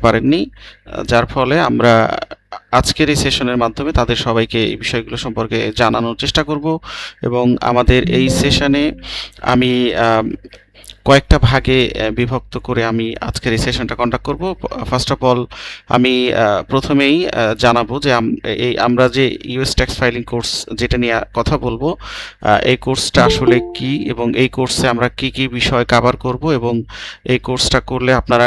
পারেননি, যার ফলে আমরা আজকের এই সেশনের মাধ্যমে তাদের সবাইকে এই বিষয়গুলো সম্পর্কে জানানোর চেষ্টা করব। এবং আমাদের এই সেশনে আমি কয়েকটা ভাগে বিভক্ত করে আমি আজকের এই সেশনটা কন্ডাক্ট করব। ফার্স্ট অফ অল আমি প্রথমেই জানাবো যে আমরা যে ইউএস ট্যাক্স ফাইলিং কোর্স যেটা নিয়ে কথা বলবো, এই কোর্সটা আসলে কি এবং এই কোর্সে আমরা কি কি বিষয় কভার করব এবং এই কোর্সটা করলে আপনারা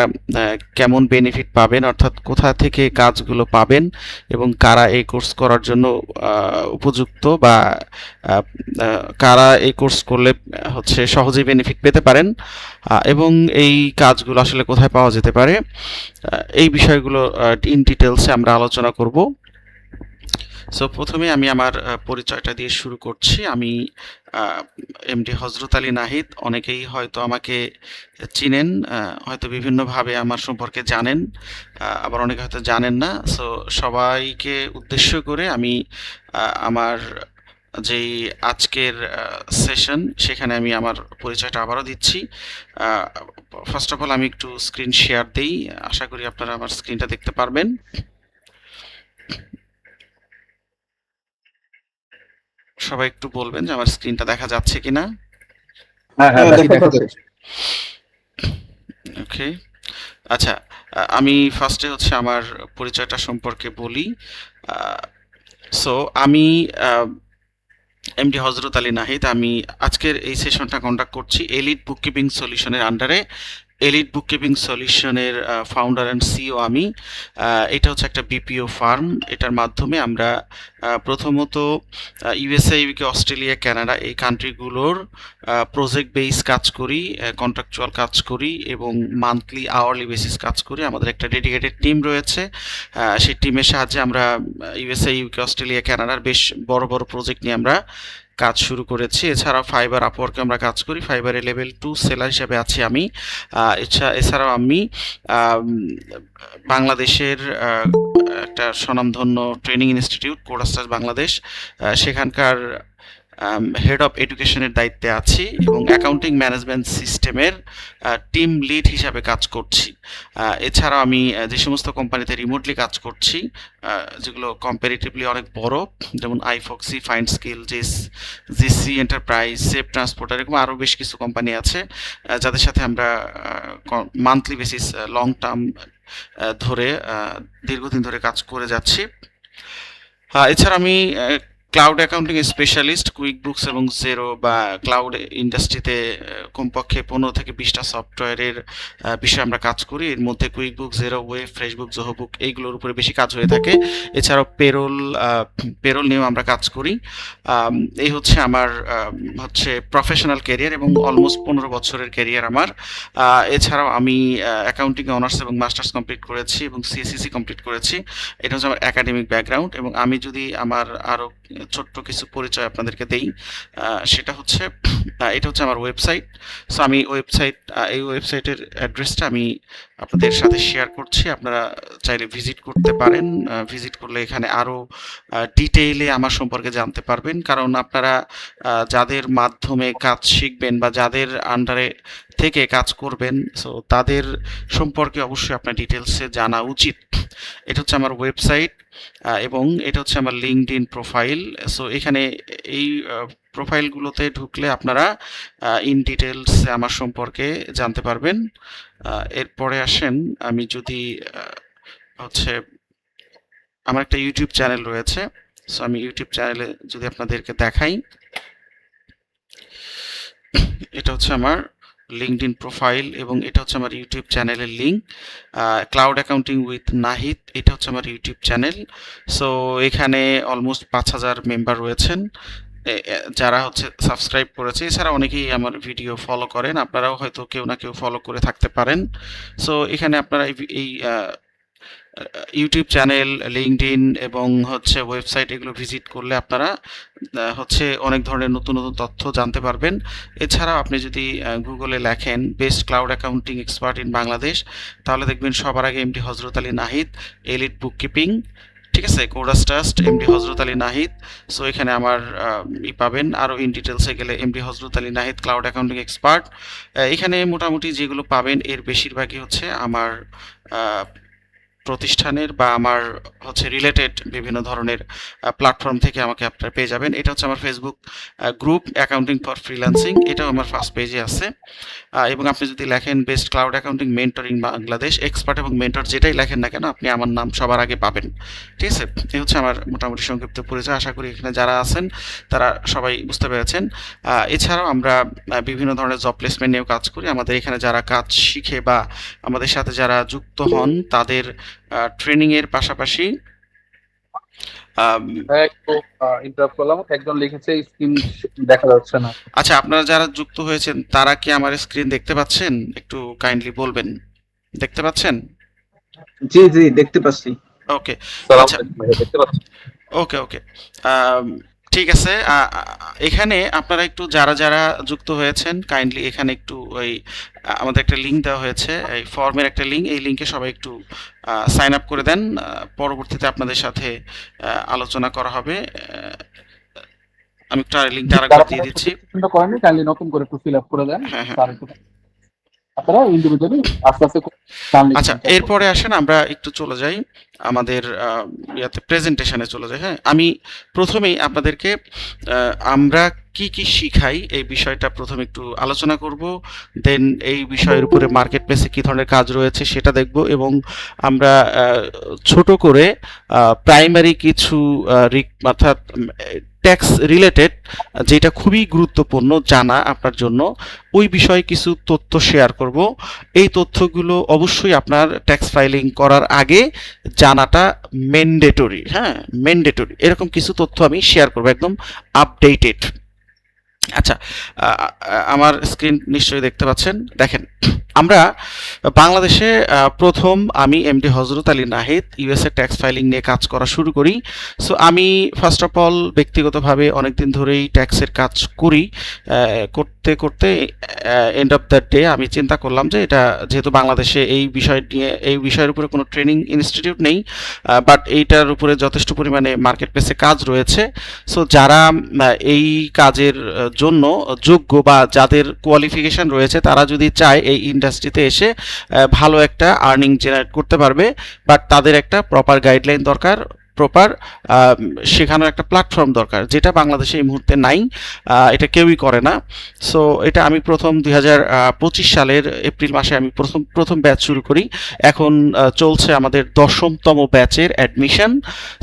কেমন বেনিফিট পাবেন, অর্থাৎ কোথা থেকে কাজগুলো পাবেন এবং কারা এই কোর্স করার জন্য উপযুক্ত বা কারা এই কোর্স করলে হচ্ছে সহজেই বেনিফিট পেতে পারেন এবং এই কাজগুলো আসলে কোথায় পাওয়া যেতে পারে, এই বিষয়গুলো ইন ডিটেলসে আমরা আলোচনা করব। সো প্রথমে আমি আমার পরিচয়টা দিয়ে শুরু করছি। আমি এমডি হজরত আলী নাহিদ। অনেকেই হয়তো আমাকে চিনেন, হয়তো বিভিন্নভাবে আমার সম্পর্কে জানেন, আবার অনেকে হয়তো জানেন না। সো সবাইকে উদ্দেশ্য করে আমি আমার যেই আজকের সেশন সেখানে আমি আমার পরিচয়টা আবারও দিচ্ছি। ফার্স্ট অফ অল আমি একটু স্ক্রিন শেয়ার দিই, আশা করি আপনারা আমার স্ক্রিনটা দেখতে পারবেন। সবাই একটু বলবেন যে আমার স্ক্রিনটা দেখা যাচ্ছে কিনা। ওকে, আচ্ছা, আমি ফার্স্টে হচ্ছে আমার পরিচয়টা সম্পর্কে বলি। সো আমি এমডি হজরত আলী নাহিদ। আমি আজকের এই সেশনটা কন্ডাক্ট করছি এলিট বুককিপিং সলিউশনের আন্ডারে। এলিট বুককিপিং সলিউশনের ফাউন্ডার অ্যান্ড সিও আমি। এটা হচ্ছে একটা বিপিও ফার্ম। এটার মাধ্যমে আমরা প্রথমত ইউএসএ, ইউকে, অস্ট্রেলিয়া, কানাডা এই কান্ট্রিগুলোর প্রজেক্ট বেস কাজ করি, কন্ট্রাকচুয়াল কাজ করি এবং মান্থলি আওয়ারলি বেসিস কাজ করি। আমাদের একটা ডেডিকেটেড টিম রয়েছে। সেই টিমের সাহায্যে আমরা ইউএসএ, ইউকে, অস্ট্রেলিয়া, কানাডার বেশ বড় বড় প্রজেক্ট নিয়ে আমরা কাজ শুরু করেছি। এছাড়াও ফাইবার, আপওয়ার্কে আমরা কাজ করি। ফাইবারে লেভেল 2 সেলার হিসেবে আছি আমি। এছাড়াও আমি বাংলাদেশের একটা স্বনামধন্য ট্রেনিং ইনস্টিটিউট কোডাস্টার বাংলাদেশ, সেখানকার হেড অফ এডুকেশনের দায়িত্বে আছি এবং অ্যাকাউন্টিং ম্যানেজমেন্ট সিস্টেমের টিম লিড হিসাবে কাজ করছি। এছাড়াও আমি যে সমস্ত কোম্পানিতে রিমোটলি কাজ করছি, যেগুলো কম্পারেটিভলি অনেক বড়, যেমন আইফক্সি, find skill, GC enterprise, safe transport, এরকম আরও বেশ কিছু কোম্পানি আছে যাদের সাথে আমরা মান্থলি বেসিস লং টার্ম ধরে দীর্ঘদিন ধরে কাজ করে যাচ্ছি। এছাড়া আমি cloud accounting specialist. Quick books এবং জেরো বা ক্লাউড ইন্ডাস্ট্রিতে কমপক্ষে 15 থেকে 20টা সফটওয়্যারের বিষয়ে আমরা কাজ করি। এর মধ্যে কুইক বুক, জেরো, ওয়েব, ফ্রেশবুক, জোহোবুক এইগুলোর উপরে বেশি কাজ হয়ে থাকে। এছাড়াও পেরোল নিয়েও আমরা কাজ করি। এই হচ্ছে আমার প্রফেশনাল ক্যারিয়ার এবং অলমোস্ট 15 বছরের ক্যারিয়ার আমার। এছাড়াও আমি অ্যাকাউন্টিং অনার্স এবং মাস্টার্স কমপ্লিট করেছি এবং সিএসসিসি কমপ্লিট করেছি। এটা হচ্ছে আমার একাডেমিক ব্যাকগ্রাউন্ড। এবং আমি যদি আমার আরও ছোট্ট কিছু পরিচয় আপনাদেরকে দেই, সেটা হচ্ছে এটা হচ্ছে আমার ওয়েবসাইট। সো আমি এই ওয়েবসাইটের অ্যাড্রেসটা আমি আপনাদের সাথে শেয়ার করছি। আপনারা চাইলে ভিজিট করতে পারেন। ভিজিট করলে এখানে আরও ডিটেইলে আমার সম্পর্কে জানতে পারবেন, কারণ আপনারা যাদের মাধ্যমে কাজ শিখবেন বা যাদের আন্ডারে থেকে কাজ করবেন, সো তাদের সম্পর্কে অবশ্যই আপনার ডিটেলসে জানা উচিত। এটা হচ্ছে আমার ওয়েবসাইট এবং এটা হচ্ছে আমার লিঙ্কডইন প্রোফাইল। সো এখানে এই প্রোফাইলগুলোতে ঢুকলে আপনারা ইন ডিটেলস আমার সম্পর্কে জানতে পারবেন। এরপরে আসেন, আমি যদি আমার একটা ইউটিউব চ্যানেল রয়েছে। সো আমি ইউটিউব চ্যানেলে যদি আপনাদেরকে দেখাই, এটা হচ্ছে আমার লিঙ্কডইন প্রোফাইল এবং এটা হচ্ছে আমার ইউটিউব চ্যানেলের link. Cloud accounting with Nahid, এটা হচ্ছে আমার ইউটিউব চ্যানেল। সো এখানে অলমোস্ট 5000 মেম্বার রয়েছেন যারা সাবস্ক্রাইব করেছে। এছাড়া অনেকেই আমার ভিডিও ফলো করেন, আপনারাও হয়তো কেউ না কেউ ফলো করে থাকতে পারেন। সো এখানে আপনারা এই ইউটিউব চ্যানেল, লিঙ্কডইন এবং ওয়েবসাইট এগুলো ভিজিট করলে আপনারা অনেক ধরনের নতুন নতুন তথ্য জানতে পারবেন। এছাড়াও আপনি যদি গুগলে লেখেন best cloud accounting expert in Bangladesh, তাহলে দেখবেন সবার আগে এমডি হজরত আলী নাহিদ, এলিট বুককিপিং, ঠিক আছে, কোডাস ট্রাস্ট, এমডি হজরত আলী নাহিদ। সো এখানে আমার পাবেন। আরও ইন ডিটেলসে গেলে এমডি হজরত Ali Nahid cloud accounting expert. এখানে মোটামুটি যেগুলো পাবেন এর বেশিরভাগই আমার প্রতিষ্ঠানের বা আমার হচ্ছে রিলেটেড বিভিন্ন ধরনের প্ল্যাটফর্ম থেকে আমাকে আপনারা পেয়ে যাবেন। এটা হচ্ছে আমার Facebook group accounting for freelancing, এটাও আমার ফার্স্ট পেজে আছে। এবং আপনি যদি লেখেন best cloud accounting mentor in Bangladesh, expert এবং মেন্টর যেটাই লেখেন না কেন আপনি আমার নাম সবার আগে পাবেন। ঠিক আছে, এই হচ্ছে আমার মোটামুটি সংক্ষিপ্ত পরিচয়। আশা করি এখানে যারা আছেন তারা সবাই বুঝতে পেরেছেন। এছাড়াও আমরা বিভিন্ন ধরনের জব প্লেসমেন্ট নিয়েও কাজ করি। আমাদের এখানে যারা কাজ শিখে বা আমাদের সাথে যারা যুক্ত হন তাদের ট্রেনিংয়ের পাশাপাশি একটু ইন্টারাপ্ট করলাম, একজন লিখেছে স্ক্রিন দেখা যাচ্ছে না। আচ্ছা, আপনারা যারা যুক্ত হয়েছেন তারা কি আমার স্ক্রিন দেখতে পাচ্ছেন? একটু কাইন্ডলি বলবেন, দেখতে পাচ্ছেন? জি জি দেখতে পাচ্ছি। ওকে, সালাম আচ্ছা, আলাইকুম ভাইয়া, দেখতে পাচ্ছি। ওকে ওকে, ঠিক আছে। এখানে আপনারা একটু যারা যারা যুক্ত হয়েছেন কাইন্ডলি এখানে একটু ওই আমাদের একটা লিঙ্ক দেওয়া হয়েছে, এই ফর্মের একটা লিঙ্ক, এই লিঙ্কে সবাই একটু সাইন আপ করে দেন। পরবর্তীতে আপনাদের সাথে আলোচনা করা হবে। আমি একটু লিঙ্কটা আরেকবার দিয়ে দিচ্ছি। রেজিস্ট্রেশনটা করেননি, কাইন্ডলি নতুন করে একটু ফিল আপ করে দেন। হ্যাঁ হ্যাঁ, তার একটু আপনারা ইন্ডিভিজুয়ালি আস্তে আস্তে আচ্ছা, এরপরে আসেন আমরা একটু চলে যাই আমাদের ইয়াতে প্রেজেন্টেশনে চলে যাই। হ্যাঁ, আমি প্রথমেই আপনাদেরকে আমরা কি কি শিখাই এই বিষয়টা প্রথমে একটু আলোচনা করব, দেন এই বিষয়ের উপরে মার্কেট প্লেসে কী ধরনের কাজ রয়েছে সেটা দেখব, এবং আমরা ছোট করে প্রাইমারি কিছু অর্থাৎ ট্যাক্স রিলেটেড যেটা খুবই গুরুত্বপূর্ণ জানা আপনার জন্য, ওই বিষয়ে কিছু তথ্য শেয়ার করব। এই তথ্যগুলো অবশ্যই আপনার ট্যাক্স ফাইলিং করার আগে জানাটা ম্যান্ডেটরি। হ্যাঁ, ম্যান্ডেটরি এরকম কিছু তথ্য আমি শেয়ার করব, একদম আপডেটেড। আচ্ছা, আমার স্ক্রিন নিশ্চয়ই দেখতে পাচ্ছেন। দেখেন, আমরা বাংলাদেশে প্রথম আমি এমডি হজরত Ali Nahid USA tax filing নিয়ে কাজ করা শুরু করি। সো আমি ফার্স্ট অফ অল ব্যক্তিগতভাবে অনেকদিন ধরেই ট্যাক্সের কাজ করি। করতে করতে এন্ড অফ দ্য ডে আমি চিন্তা করলাম যে এটা যেহেতু বাংলাদেশে এই বিষয় নিয়ে এই বিষয়ের উপরে কোনো ট্রেনিং ইনস্টিটিউট নেই, বাট এইটার উপরে যথেষ্ট পরিমাণে মার্কেট প্লেসে কাজ রয়েছে। সো যারা এই কাজের জন্য যোগ্য বা যাদের কোয়ালিফিকেশন রয়েছে তারা যদি চায় এই ইন্ডাস্ট্রিতে এসে ভালো একটা আর্নিং জেনারেট করতে পারবে, বাট তাদের একটা প্রপার গাইডলাইন দরকার, প্রপার শেখানোর একটা প্ল্যাটফর্ম দরকার, যেটা বাংলাদেশে এই মুহূর্তে নাই। এটা কেউই করে না। সো এটা আমি প্রথম 2025 সালের এপ্রিল মাসে আমি প্রথম ব্যাচ শুরু করি। এখন চলছে আমাদের 10তম ব্যাচের অ্যাডমিশন।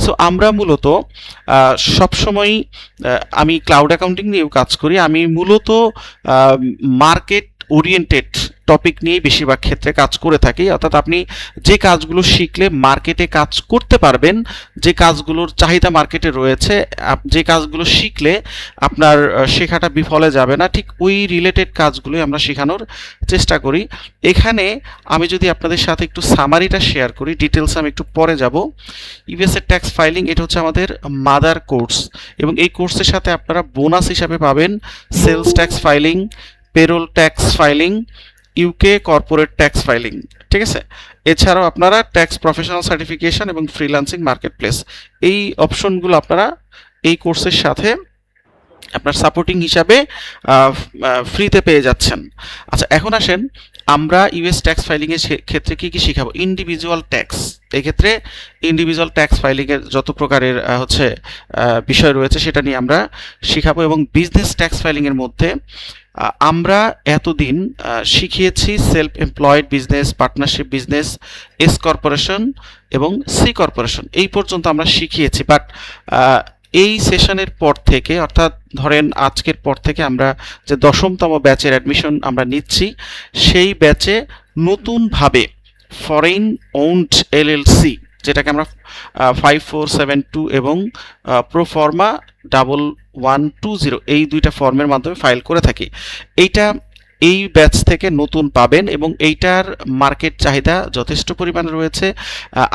সো আমরা মূলত সবসময় আমি ক্লাউড অ্যাকাউন্টিং নিয়েও কাজ করি। আমি মূলত মার্কেট ওরিয়েন্টেড টপিক নিয়ে বেশিরভাগ ক্ষেত্রে কাজ করে থাকি, অর্থাৎ আপনি যে কাজগুলো শিখলে মার্কেটে কাজ করতে পারবেন, যে কাজগুলোর চাহিদা মার্কেটে রয়েছে, যে কাজগুলো শিখলে আপনার শেখাটা বিফলে যাবে না, ঠিক ওই রিলেটেড কাজগুলোই আমরা শেখানোর চেষ্টা করি। এখানে আমি যদি আপনাদের সাথে একটু সামারিটা শেয়ার করি, ডিটেলস আমি একটু পরে যাব। ইউএসএ ট্যাক্স ফাইলিং এটা হচ্ছে আমাদের মাদার কোর্স, এবং এই কোর্সের সাথে আপনারা বোনাস হিসাবে পাবেন sales tax filing, payroll tax filing, UK corporate tax filing. ঠিক আছে, এছাড়াও আপনারা ট্যাক্স প্রফেশনাল সার্টিফিকেশন এবং ফ্রিল্যান্সিং মার্কেট প্লেস, এই অপশনগুলো আপনারা এই কোর্সের সাথে আপনার সাপোর্টিং হিসাবে ফ্রিতে পেয়ে যাচ্ছেন। আচ্ছা, এখন আসেন আমরা ইউএস ট্যাক্স ফাইলিংয়ের ক্ষেত্রে কী কী শেখাবো। ইন্ডিভিজুয়াল ট্যাক্স, এক্ষেত্রে ইন্ডিভিজুয়াল ট্যাক্স ফাইলিংয়ের যত প্রকারের হচ্ছে বিষয় রয়েছে সেটা নিয়ে আমরা শেখাবো, এবং বিজনেস ট্যাক্স ফাইলিংয়ের মধ্যে আমরা এতদিন শিখিয়েছি self employed business, partnership business, S corporation এবং সি কর্পোরেশন, এই পর্যন্ত আমরা শিখিয়েছি। বাট এই সেশনের পর থেকে, অর্থাৎ ধরেন আজকের পর থেকে আমরা যে 10তম ব্যাচের অ্যাডমিশন আমরা নিচ্ছি, সেই ব্যাচে নতুনভাবে ফরেন ওন্ড এলএলসি, যেটাকে আমরা 5472 এবং প্রোফর্মা 1120 এই দুইটা ফর্মের মাধ্যমে ফাইল করে থাকি, এইটা এই ব্যাচ থেকে নতুন পাবেন, এবং এইটার মার্কেট চাহিদা যথেষ্ট পরিমাণে রয়েছে।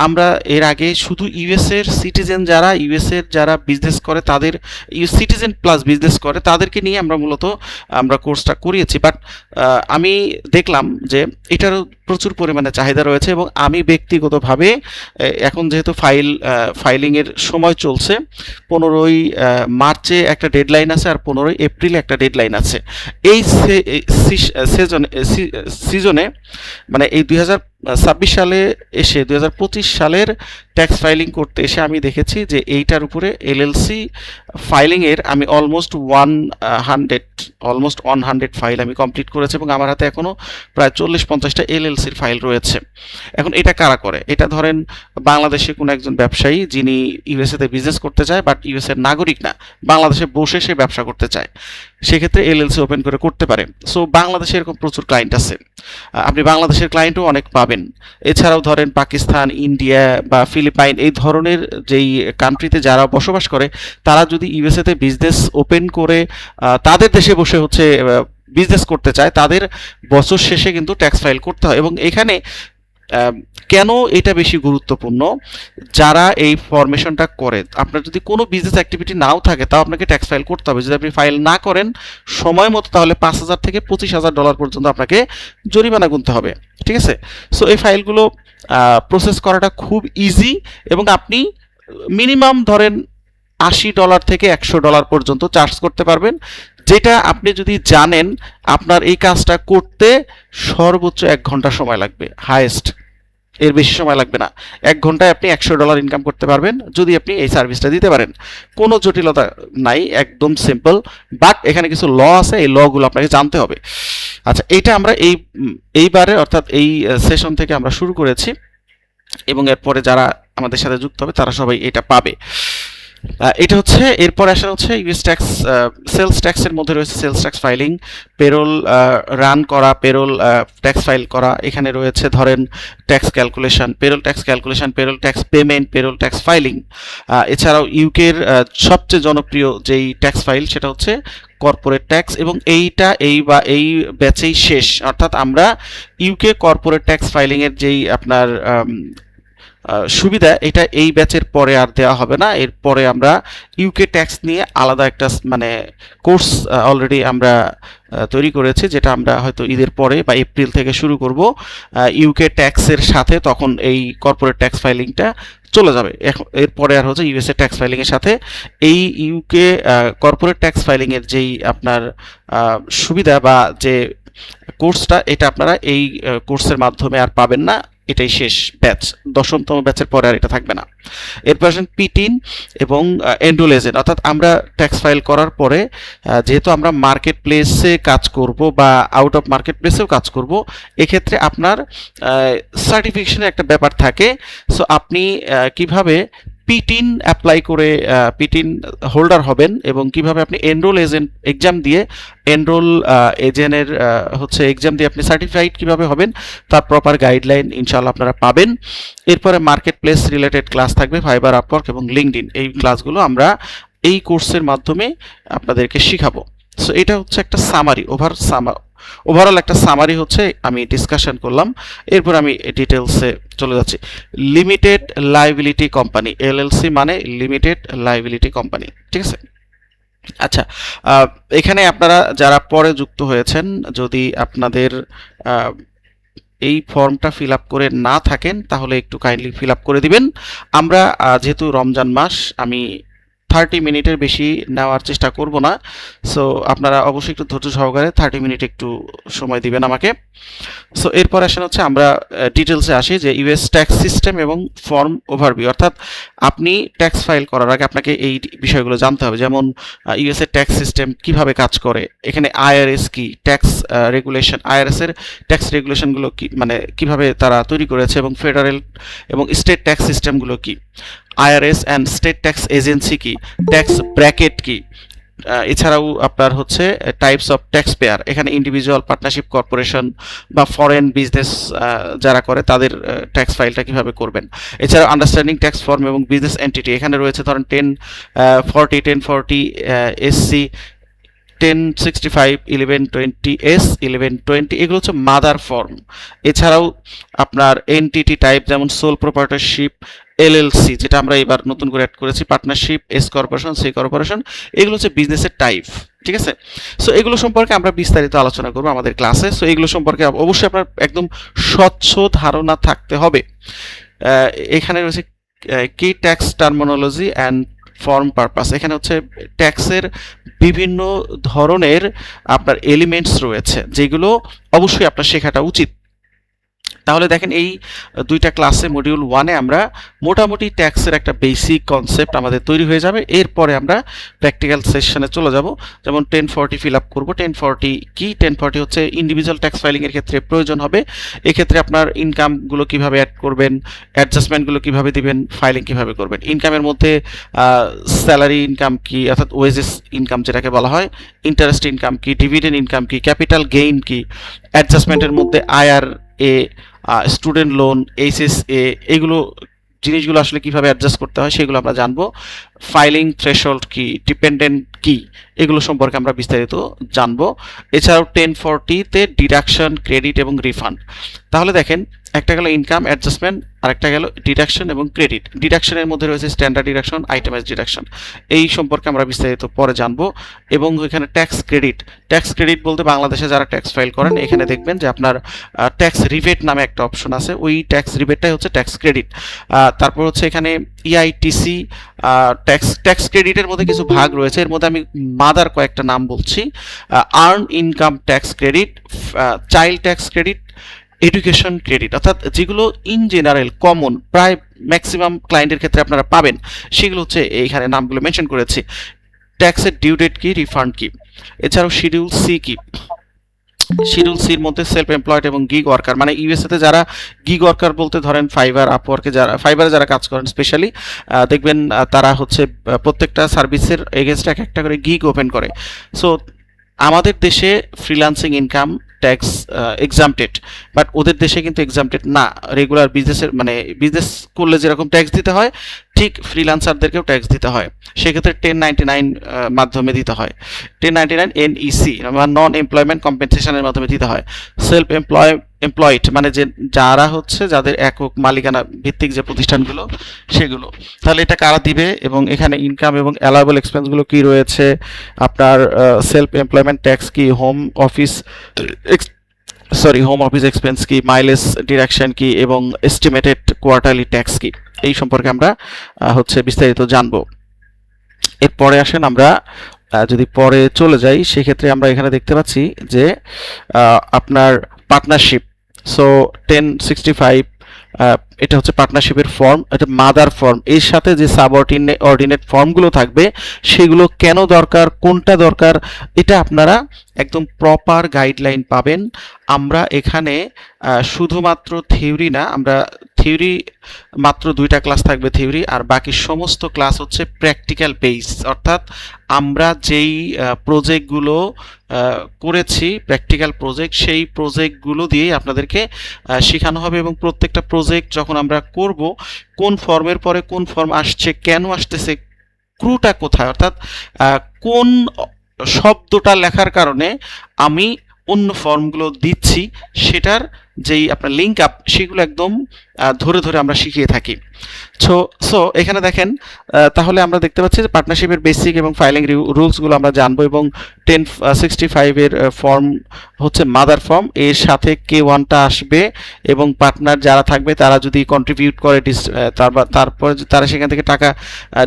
আমরা এর আগে শুধু ইউএসের সিটিজেন যারা ইউএসের যারা বিজনেস করে তাদের সিটিজেন প্লাস বিজনেস করে তাদেরকে নিয়ে আমরা কোর্সটা করিয়েছি। বাট আমি দেখলাম যে এটারও প্রচুর পরিমাণে চাহিদা রয়েছে, এবং আমি ব্যক্তিগতভাবে এখন যেহেতু ফাইলিংয়ের সময় চলছে, 15ই মার্চে একটা ডেডলাইন আছে আর 15ই এপ্রিলে একটা ডেডলাইন আছে। এই সিজনে মানে এই 2026 সালে এসে 2025 সালের ট্যাক্স ফাইলিং করতে এসে আমি দেখেছি যে এইটার উপরে এলএলসি ফাইলিংয়ের আমি অলমোস্ট 100 ফাইল আমি কমপ্লিট করেছি এবং আমার হাতে এখনও প্রায় 40-50টা এলএলসির ফাইল রয়েছে। এখন এটা কারা করে? এটা ধরেন বাংলাদেশে কোনো একজন ব্যবসায়ী যিনি ইউএসএতে বিজনেস করতে চায় বাট ইউএসএর নাগরিক না, বাংলাদেশে বসে সে ব্যবসা করতে চায়, সেক্ষেত্রে এলএলসি ওপেন করে করতে পারে। সো বাংলাদেশে এরকম প্রচুর ক্লায়েন্ট আছে, আপনি বাংলাদেশের ক্লায়েন্টও অনেক পাবেন। এছাড়াও ধরেন পাকিস্তান, ইন্ডিয়া বা ফিলিপাইন এই ধরনের যেই কান্ট্রিতে যারা বসবাস করে তারা যদি ইউএসএতে বিজনেস ওপেন করে তাদের দেশে বসে হচ্ছে বিজনেস করতে চায়, তাদের বছর শেষে কিন্তু ট্যাক্স ফাইল করতে হয়। এবং এখানে কেন এটা বেশি গুরুত্বপূর্ণ, যারা এই ফরমেশনটা করে, আপনার যদি কোনো বিজনেস অ্যাক্টিভিটি নাও থাকে তাও আপনাকে ট্যাক্স ফাইল করতে হবে। যদি আপনি ফাইল না করেন সময় মতো তাহলে $5,000 থেকে $25,000 পর্যন্ত আপনাকে জরিমানা গুনতে হবে, ঠিক আছে? সো এই ফাইলগুলো প্রসেস করাটা খুব ইজি এবং আপনি মিনিমাম ধরেন $80 থেকে $100 পর্যন্ত চার্জ করতে পারবেন, যেটা আপনি যদি জানেন আপনার এই কাজটা করতে সর্বোচ্চ 1 ঘন্টা সময় লাগবে, হাইয়েস্ট, এর বেশি সময় লাগবে না। 1 ঘন্টায় আপনি $100 ইনকাম করতে পারবেন যদি আপনি এই সার্ভিসটা দিতে পারেন। কোনো জটিলতা নাই, একদম সিম্পল। বাট এখানে কিছু ল আছে, এই লগুলো আপনাকে জানতে হবে। আচ্ছা, এইটা আমরা এইবারে অর্থাৎ এই সেশন থেকে আমরা শুরু করেছি এবং এরপরে যারা আমাদের সাথে যুক্ত হবে তারা সবাই এটা পাবে। এটা হচ্ছে এরপর আসা হচ্ছে ইউএস ট্যাক্স, সেলস ট্যাক্সের মধ্যে রয়েছে sales tax filing, payroll run করা, পেরোল ট্যাক্স ফাইল করা, এখানে রয়েছে ধরেন tax calculation, payroll tax payment, payroll tax filing. এছাড়াও ইউকের সবচেয়ে জনপ্রিয় যেই ট্যাক্স ফাইল সেটা হচ্ছে কর্পোরেট ট্যাক্স, এবং এই ব্যাচেই শেষ, অর্থাৎ আমরা ইউকে কর্পোরেট ট্যাক্স ফাইলিংয়ের যেই আপনার সুবিধা, এটা এই ব্যাচের পরে আর দেওয়া হবে না। এরপরে আমরা ইউকে ট্যাক্স নিয়ে আলাদা একটা মানে কোর্স অলরেডি আমরা তৈরি করেছি, যেটা আমরা হয়তো ঈদের পরে বা এপ্রিল থেকে শুরু করব ইউকে ট্যাক্সের সাথে, তখন এই কর্পোরেট ট্যাক্স ফাইলিংটা চলে যাবে। এরপরে আর হচ্ছে ইউএসএ ট্যাক্স ফাইলিংয়ের সাথে এই ইউকে কর্পোরেট ট্যাক্স ফাইলিংয়ের যেই আপনার সুবিধা বা যে কোর্সটা, এটা আপনারা এই কোর্সের মাধ্যমে আর পাবেন না, এটাই শেষ ব্যাচ, 10তম ব্যাচের পরে আর এটা থাকবে না। এরপর আসেন P10 এবং এনরোল এজেন্ট, অর্থাৎ আমরা ট্যাক্স ফাইল করার পরে যেহেতু আমরা মার্কেট প্লেসে কাজ করব বা আউট অফ মার্কেট প্লেসেও কাজ করব, এক্ষেত্রে আপনার সার্টিফিকেশনের একটা ব্যাপার থাকে। সো আপনি কিভাবে P10 অ্যাপ্লাই করে P10 হোল্ডার হবেন এবং কিভাবে আপনি এনরোল এজেন্ট এক্সাম দিয়ে এনরোল এজেন্টের হচ্ছে এক্সাম দিয়ে আপনি সার্টিফাইড কিভাবে হবেন তার প্রপার গাইডলাইন ইনশাআল্লাহ আপনারা পাবেন। এরপরে মার্কেট প্লেস রিলেটেড ক্লাস থাকবে, ফাইবার, আপওয়ার্ক এবং লিঙ্কডইন, এই ক্লাসগুলো আমরা এই কোর্সের মাধ্যমে আপনাদেরকে শিখাবো। সো এটা হচ্ছে একটা সামারি, ওভারঅল একটা সামারি হচ্ছে আমি ডিসকাশন করলাম। এরপর আমি ডিটেলসে চলে যাচ্ছি। লিমিটেড লায়াবিলিটি কোম্পানি, এলএলসি মানে লিমিটেড লায়াবিলিটি কোম্পানি, ঠিক আছে? আচ্ছা, এখানে আপনারা যারা পরে যুক্ত হয়েছেন, যদি আপনাদের এই ফর্মটা ফিল আপ করে না থাকেন তাহলে একটু কাইন্ডলি ফিল আপ করে দিবেন। আমরা যেহেতু রমজান মাস, আমি 30 মিনিটের বেশি নেওয়ার চেষ্টা করব না। সো আপনারা অবশ্যই একটু ধৈর্য সহকারে 30 মিনিট একটু সময় দিবেন আমাকে। সো এরপর আসেন হচ্ছে আমরা ডিটেলসে আসি যে ইউএস ট্যাক্স সিস্টেম এবং ফর্ম ওভারভিউ, অর্থাৎ আপনি ট্যাক্স ফাইল করার আগে আপনাকে এই বিষয়গুলো জানতে হবে, যেমন ইউএস এর ট্যাক্স সিস্টেম কিভাবে কাজ করে, এখানে আইআরএস কি, ট্যাক্স রেগুলেশন, আইআরএস এর ট্যাক্স রেগুলেশনগুলো কি, মানে কিভাবে তারা তৈরি করেছে, এবং ফেডারেল এবং স্টেট ট্যাক্স সিস্টেমগুলো কি, IRS and state tax agency কি, ট্যাক্স ব্র্যাকেট কি, এছাড়াও আপনার হচ্ছে টাইপস অফ ট্যাক্স পেয়ার, এখানে ইন্ডিভিজুয়াল, পার্টনারশিপ, কর্পোরেশন বা ফরেন বিজনেস যারা করে তাদের ট্যাক্স ফাইলটা কিভাবে করবেন। এছাড়াও আন্ডারস্ট্যান্ডিং ট্যাক্স ফর্ম এবং বিজনেস এন্টিটি, এখানে রয়েছে ধরেন 1040 এসসি, 1065, 1120 1120, এগুলো হচ্ছে মাদার ফর্ম। এছাড়াও আপনার এনটিটি টাইপ যেমন সোল প্রপার্টরশিপ, এলএলসি যেটা আমরা এবার নতুন করে অ্যাড করেছি, partnership, S corporation, C corporation, এগুলো হচ্ছে বিজনেসের টাইপ, ঠিক আছে? সো এগুলো সম্পর্কে আমরা বিস্তারিত আলোচনা করবো আমাদের ক্লাসে। সো এগুলো সম্পর্কে অবশ্যই আপনার একদম স্বচ্ছ ধারণা থাকতে হবে। এখানে রয়েছে কি tax terminology and form purpose, এখানে হচ্ছে ট্যাক্সের বিভিন্ন ধরনের আপনার এলিমেন্টস রয়েছে যেগুলো অবশ্যই আপনার শেখাটা উচিত। তাহলে দেখেন এই দুইটা ক্লাসে মডিউল 1-এ আমরা মোটামুটি ট্যাক্সের একটা বেসিক কনসেপ্ট আমাদের তৈরি হয়ে যাবে। এরপরে আমরা প্র্যাকটিক্যাল সেশনে চলে যাব। যেমন 1040 ফিল আপ করবো। 1040 কি? 1040 হচ্ছে ইন্ডিভিজুয়াল ট্যাক্স ফাইলিংয়ের ক্ষেত্রে প্রয়োজন হবে। এক্ষেত্রে আপনার ইনকামগুলো কিভাবে অ্যাড করবেন, অ্যাডজাস্টমেন্টগুলো কিভাবে দিবেন, ফাইলিং কিভাবে করবেন। ইনকামের মধ্যে স্যালারি ইনকাম কি, অর্থাৎ ওয়েজেস ইনকাম যেটাকে বলা হয়, ইন্টারেস্ট ইনকাম কি, ডিভিডেন্ড ইনকাম কি, ক্যাপিটাল গেইন কি, অ্যাডজাস্টমেন্টের মধ্যে IRA, স্টুডেন্ট লোন, HSA, এগুলো জিনিসগুলো আসলে কিভাবে অ্যাডজাস্ট করতে হয় সেগুলো আমরা জানবো। ফাইলিং থ্রেশহোল্ড কি, ডিপেন্ডেন্ট কি, এগুলো সম্পর্কে আমরা বিস্তারিত জানবো। এছাড়াও 1040-তে ডিডাকশন, ক্রেডিট এবং রিফান্ড। তাহলে দেখেন, একটা গেল ইনকাম অ্যাডজাস্টমেন্ট, আর একটা গেল ডিডাকশন এবং ক্রেডিট। ডিডাকশনের মধ্যে রয়েছে স্ট্যান্ডার্ড ডিডাকশন, আইটেমাইজ ডিডাকশন। এই সম্পর্কে আমরা বিস্তারিত পরে জানবো। এবং এখানে ট্যাক্স ক্রেডিট। ট্যাক্স ক্রেডিট বলতে বাংলাদেশে যারা ট্যাক্স ফাইল করেন এখানে দেখবেন যে আপনার ট্যাক্স রিবেট নামে একটা অপশন আছে, ওই ট্যাক্স রিবেটটাই হচ্ছে ট্যাক্স ক্রেডিট। তারপর হচ্ছে এখানে EITC ট্যাক্স ক্রেডিটের মধ্যে কিছু ভাগ রয়েছে, এর মধ্যে আমি মাদার কয়েকটা নাম বলছি। Earn income tax credit, child tax credit, education credit, অর্থাৎ যেগুলো ইন জেনারেল কমন প্রায় ম্যাক্সিমাম ক্লায়েন্টের ক্ষেত্রে আপনারা পাবেন, সেগুলো হচ্ছে এইখানে নামগুলো মেনশন করেছি। ট্যাক্সের ডিউ ডেট কি, রিফান্ড কি। এছাড়াও শিডিউল সি কি? শিডিউল সির মধ্যে সেলফ এমপ্লয়েড এবং গিগ ওয়ার্কার, মানে ইউএসএতে যারা গিগ ওয়ার্কার বলতে ধরেন ফাইবার, আপওয়ার্কে যারা ফাইবারে যারা কাজ করেন স্পেশালি, দেখবেন তারা হচ্ছে প্রত্যেকটা সার্ভিসের এগেনস্টে এক একটা করে গিগ ওপেন করে। সো আমাদের দেশে freelancing income tax exempted, but ওদের দেশে কিন্তু এক্সামটেড না। রেগুলার বিজনেসের মানে বিজনেস করলে যেরকম ট্যাক্স দিতে হয়, ঠিক ফ্রিল্যান্সারদেরকেও ট্যাক্স দিতে হয়। সেক্ষেত্রে 1099 মাধ্যমে দিতে হয়। 1099 NEC মানে নন এমপ্লয়মেন্ট কম্পেনসেশনের মাধ্যমে দিতে হয়। সেলফ এমপ্লয়েড মানে যে যারা হচ্ছে যাদের একক মালিকানা ভিত্তিক যে প্রতিষ্ঠানগুলো সেগুলো। তাহলে এটা কারা দিবে, এবং এখানে ইনকাম এবং অ্যালাউয়েবল এক্সপেন্সগুলো কি রয়েছে, আপনার সেলফ এমপ্লয়মেন্ট ট্যাক্স কি, হোম অফিস এক্সপেন্স কি, মাইলেজ ডিডাকশন কি, এবং এস্টিমেটেড কোয়ার্টারলি ট্যাক্স কি, এই সম্পর্কে আমরা হচ্ছে বিস্তারিত জানবো। এরপরে আসেন আমরা যদি পরে চলে যাই, সেক্ষেত্রে আমরা এখানে দেখতে পাচ্ছি যে আপনার পার্টনারশিপ। সো 1065 এটা হচ্ছে পার্টনারশিপের ফর্ম, এটা মাদার ফর্ম। এর সাথে যে অর্ডিনেট ফর্মগুলো থাকবে সেগুলো কেন দরকার, কোনটা দরকার, এটা আপনারা একদম প্রপার গাইডলাইন পাবেন। আমরা এখানে শুধুমাত্র থিওরি না, আমরা থিওরি মাত্র 2টা ক্লাস থাকবে থিওরি, আর বাকি সমস্ত ক্লাস হচ্ছে প্র্যাকটিক্যাল বেস। অর্থাৎ আমরা যেই প্রজেক্টগুলো করেছি, প্র্যাকটিক্যাল প্রজেক্ট, সেই প্রজেক্টগুলো দিয়েই আপনাদেরকে শেখানো হবে। এবং প্রত্যেকটা প্রজেক্ট যখন আমরা করব, কোন ফর্মের পরে কোন ফর্ম আসছে, কেন আসতেছে, ক্রুটা কোথায়, অর্থাৎ কোন শব্দটা লেখার কারণে আমি অন্য ফর্মগুলো দিচ্ছি, সেটার যেই আপনার লিঙ্ক আপ, সেগুলো একদম ধরে ধরে আমরা শিখিয়ে থাকি। সো এখানে দেখেন, তাহলে আমরা দেখতে পাচ্ছি যে পার্টনারশিপের বেসিক এবং ফাইলিং রুলসগুলো আমরা জানবো। এবং 1065-এর ফর্ম হচ্ছে মাদার ফর্ম, এর সাথে K1টা আসবে, এবং পার্টনার যারা থাকবে তারা যদি কন্ট্রিবিউট করে, তারপর তারা সেখান থেকে টাকা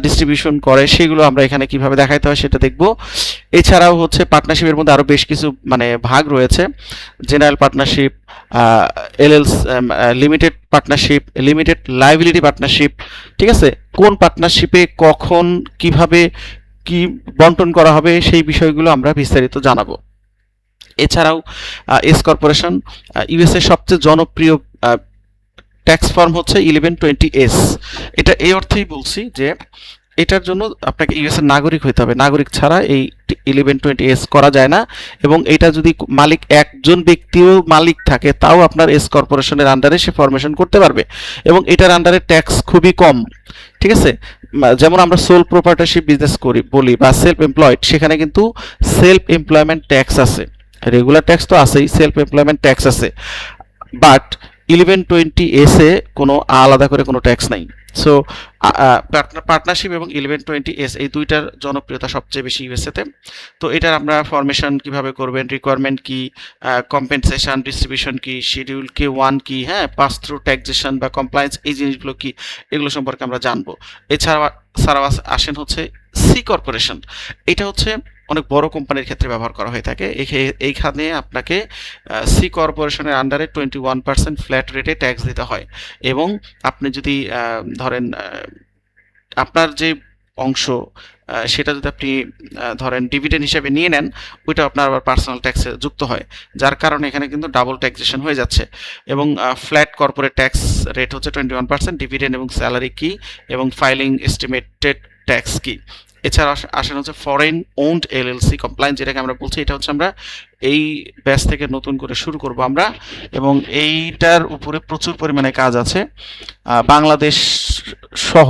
ডিস্ট্রিবিউশন করে, সেগুলো আমরা এখানে কিভাবে দেখাইতে হয় সেটা দেখব। এছাড়াও হচ্ছে পার্টনারশিপের মধ্যে আরও বেশ কিছু মানে ভাগ রয়েছে, general partnership, limited partnership, limited liability partnership, ঠিক আছে। কোন পার্টনারশিপে কখন কিভাবে কি বন্টন করা হবে সেই বিষয়গুলো আমরা বিস্তারিত জানাবো। এছাড়াও এস কর্পোরেশন, ইউএসএ সবচেয়ে জনপ্রিয় ট্যাক্স ফর্ম হচ্ছে 1120S। এটা এই অর্থেই বলছি যে এটার জন্য আপনাকে ইউএসএর নাগরিক হইতে হবে, নাগরিক ছাড়া এই 1120S করা যায় না। এবং এটা যদি মালিক একজন ব্যক্তিও মালিক থাকে, তাও আপনার এস কর্পোরেশনের আন্ডারে সে ফরমেশন করতে পারবে, এবং এটার আন্ডারে ট্যাক্স খুবই কম, ঠিক আছে। যেমন আমরা সোল প্রপার্টারশিপ বিজনেস করি বলি, বা সেলফ এমপ্লয়েড, সেখানে কিন্তু সেলফ এমপ্লয়মেন্ট ট্যাক্স আছে, রেগুলার ট্যাক্স তো আছেই, সেলফ এমপ্লয়মেন্ট ট্যাক্স আছে, বাট 1120S-এ কোনো আলাদা করে কোনো ট্যাক্স নাই। সো পার্টনারশিপ এবং 1120S এই দুইটার জনপ্রিয়তা সবচেয়ে বেশি ইউএসএতে। তো এটার আমরা ফরমেশন কিভাবে করবেন, রিকোয়ারমেন্ট কি, কম্পেনসেশন ডিস্ট্রিবিউশন কি, শিডিউল K1 কি, হ্যাঁ, পাস থ্রু ট্যাক্সেশন বা কমপ্লায়েন্স, এই জিনিসগুলো কি, এগুলো সম্পর্কে আমরা জানবো। এছাড়াও আসেন হচ্ছে সি কর্পোরেশন। এটা হচ্ছে অনেক বড় কোম্পানির ক্ষেত্রে ব্যবহার করা হয়ে থাকে। এইখানে আপনাকে সি কর্পোরেশনের আন্ডারে 21% ফ্ল্যাট রেটে ট্যাক্স দিতে হয়, এবং আপনি যদি ধরেন আপনার যে অংশ সেটা যদি আপনি ধরেন ডিভিডেন্ড হিসেবে নিয়ে নেন, ওইটা আপনার আবার পার্সোনাল ট্যাক্সে যুক্ত হয়, যার কারণে এখানে কিন্তু ডাবল ট্যাক্সেশন হয়ে যাচ্ছে। এবং ফ্ল্যাট কর্পোরেট ট্যাক্স রেট হচ্ছে 21%, ডিভিডেন্ড এবং স্যালারি কি, এবং ফাইলিং এস্টিমেটেড ট্যাক্স কি। এছাড়া আসেন হচ্ছে ফরেন ওন্ড এলএলসি কমপ্লায়েন্স, যেটাকে আমরা বলছি, এটা হচ্ছে আমরা এই ব্যাচ থেকে নতুন করে শুরু করব আমরা, এবং এইটার উপরে প্রচুর পরিমাণে কাজ আছে। বাংলাদেশ সহ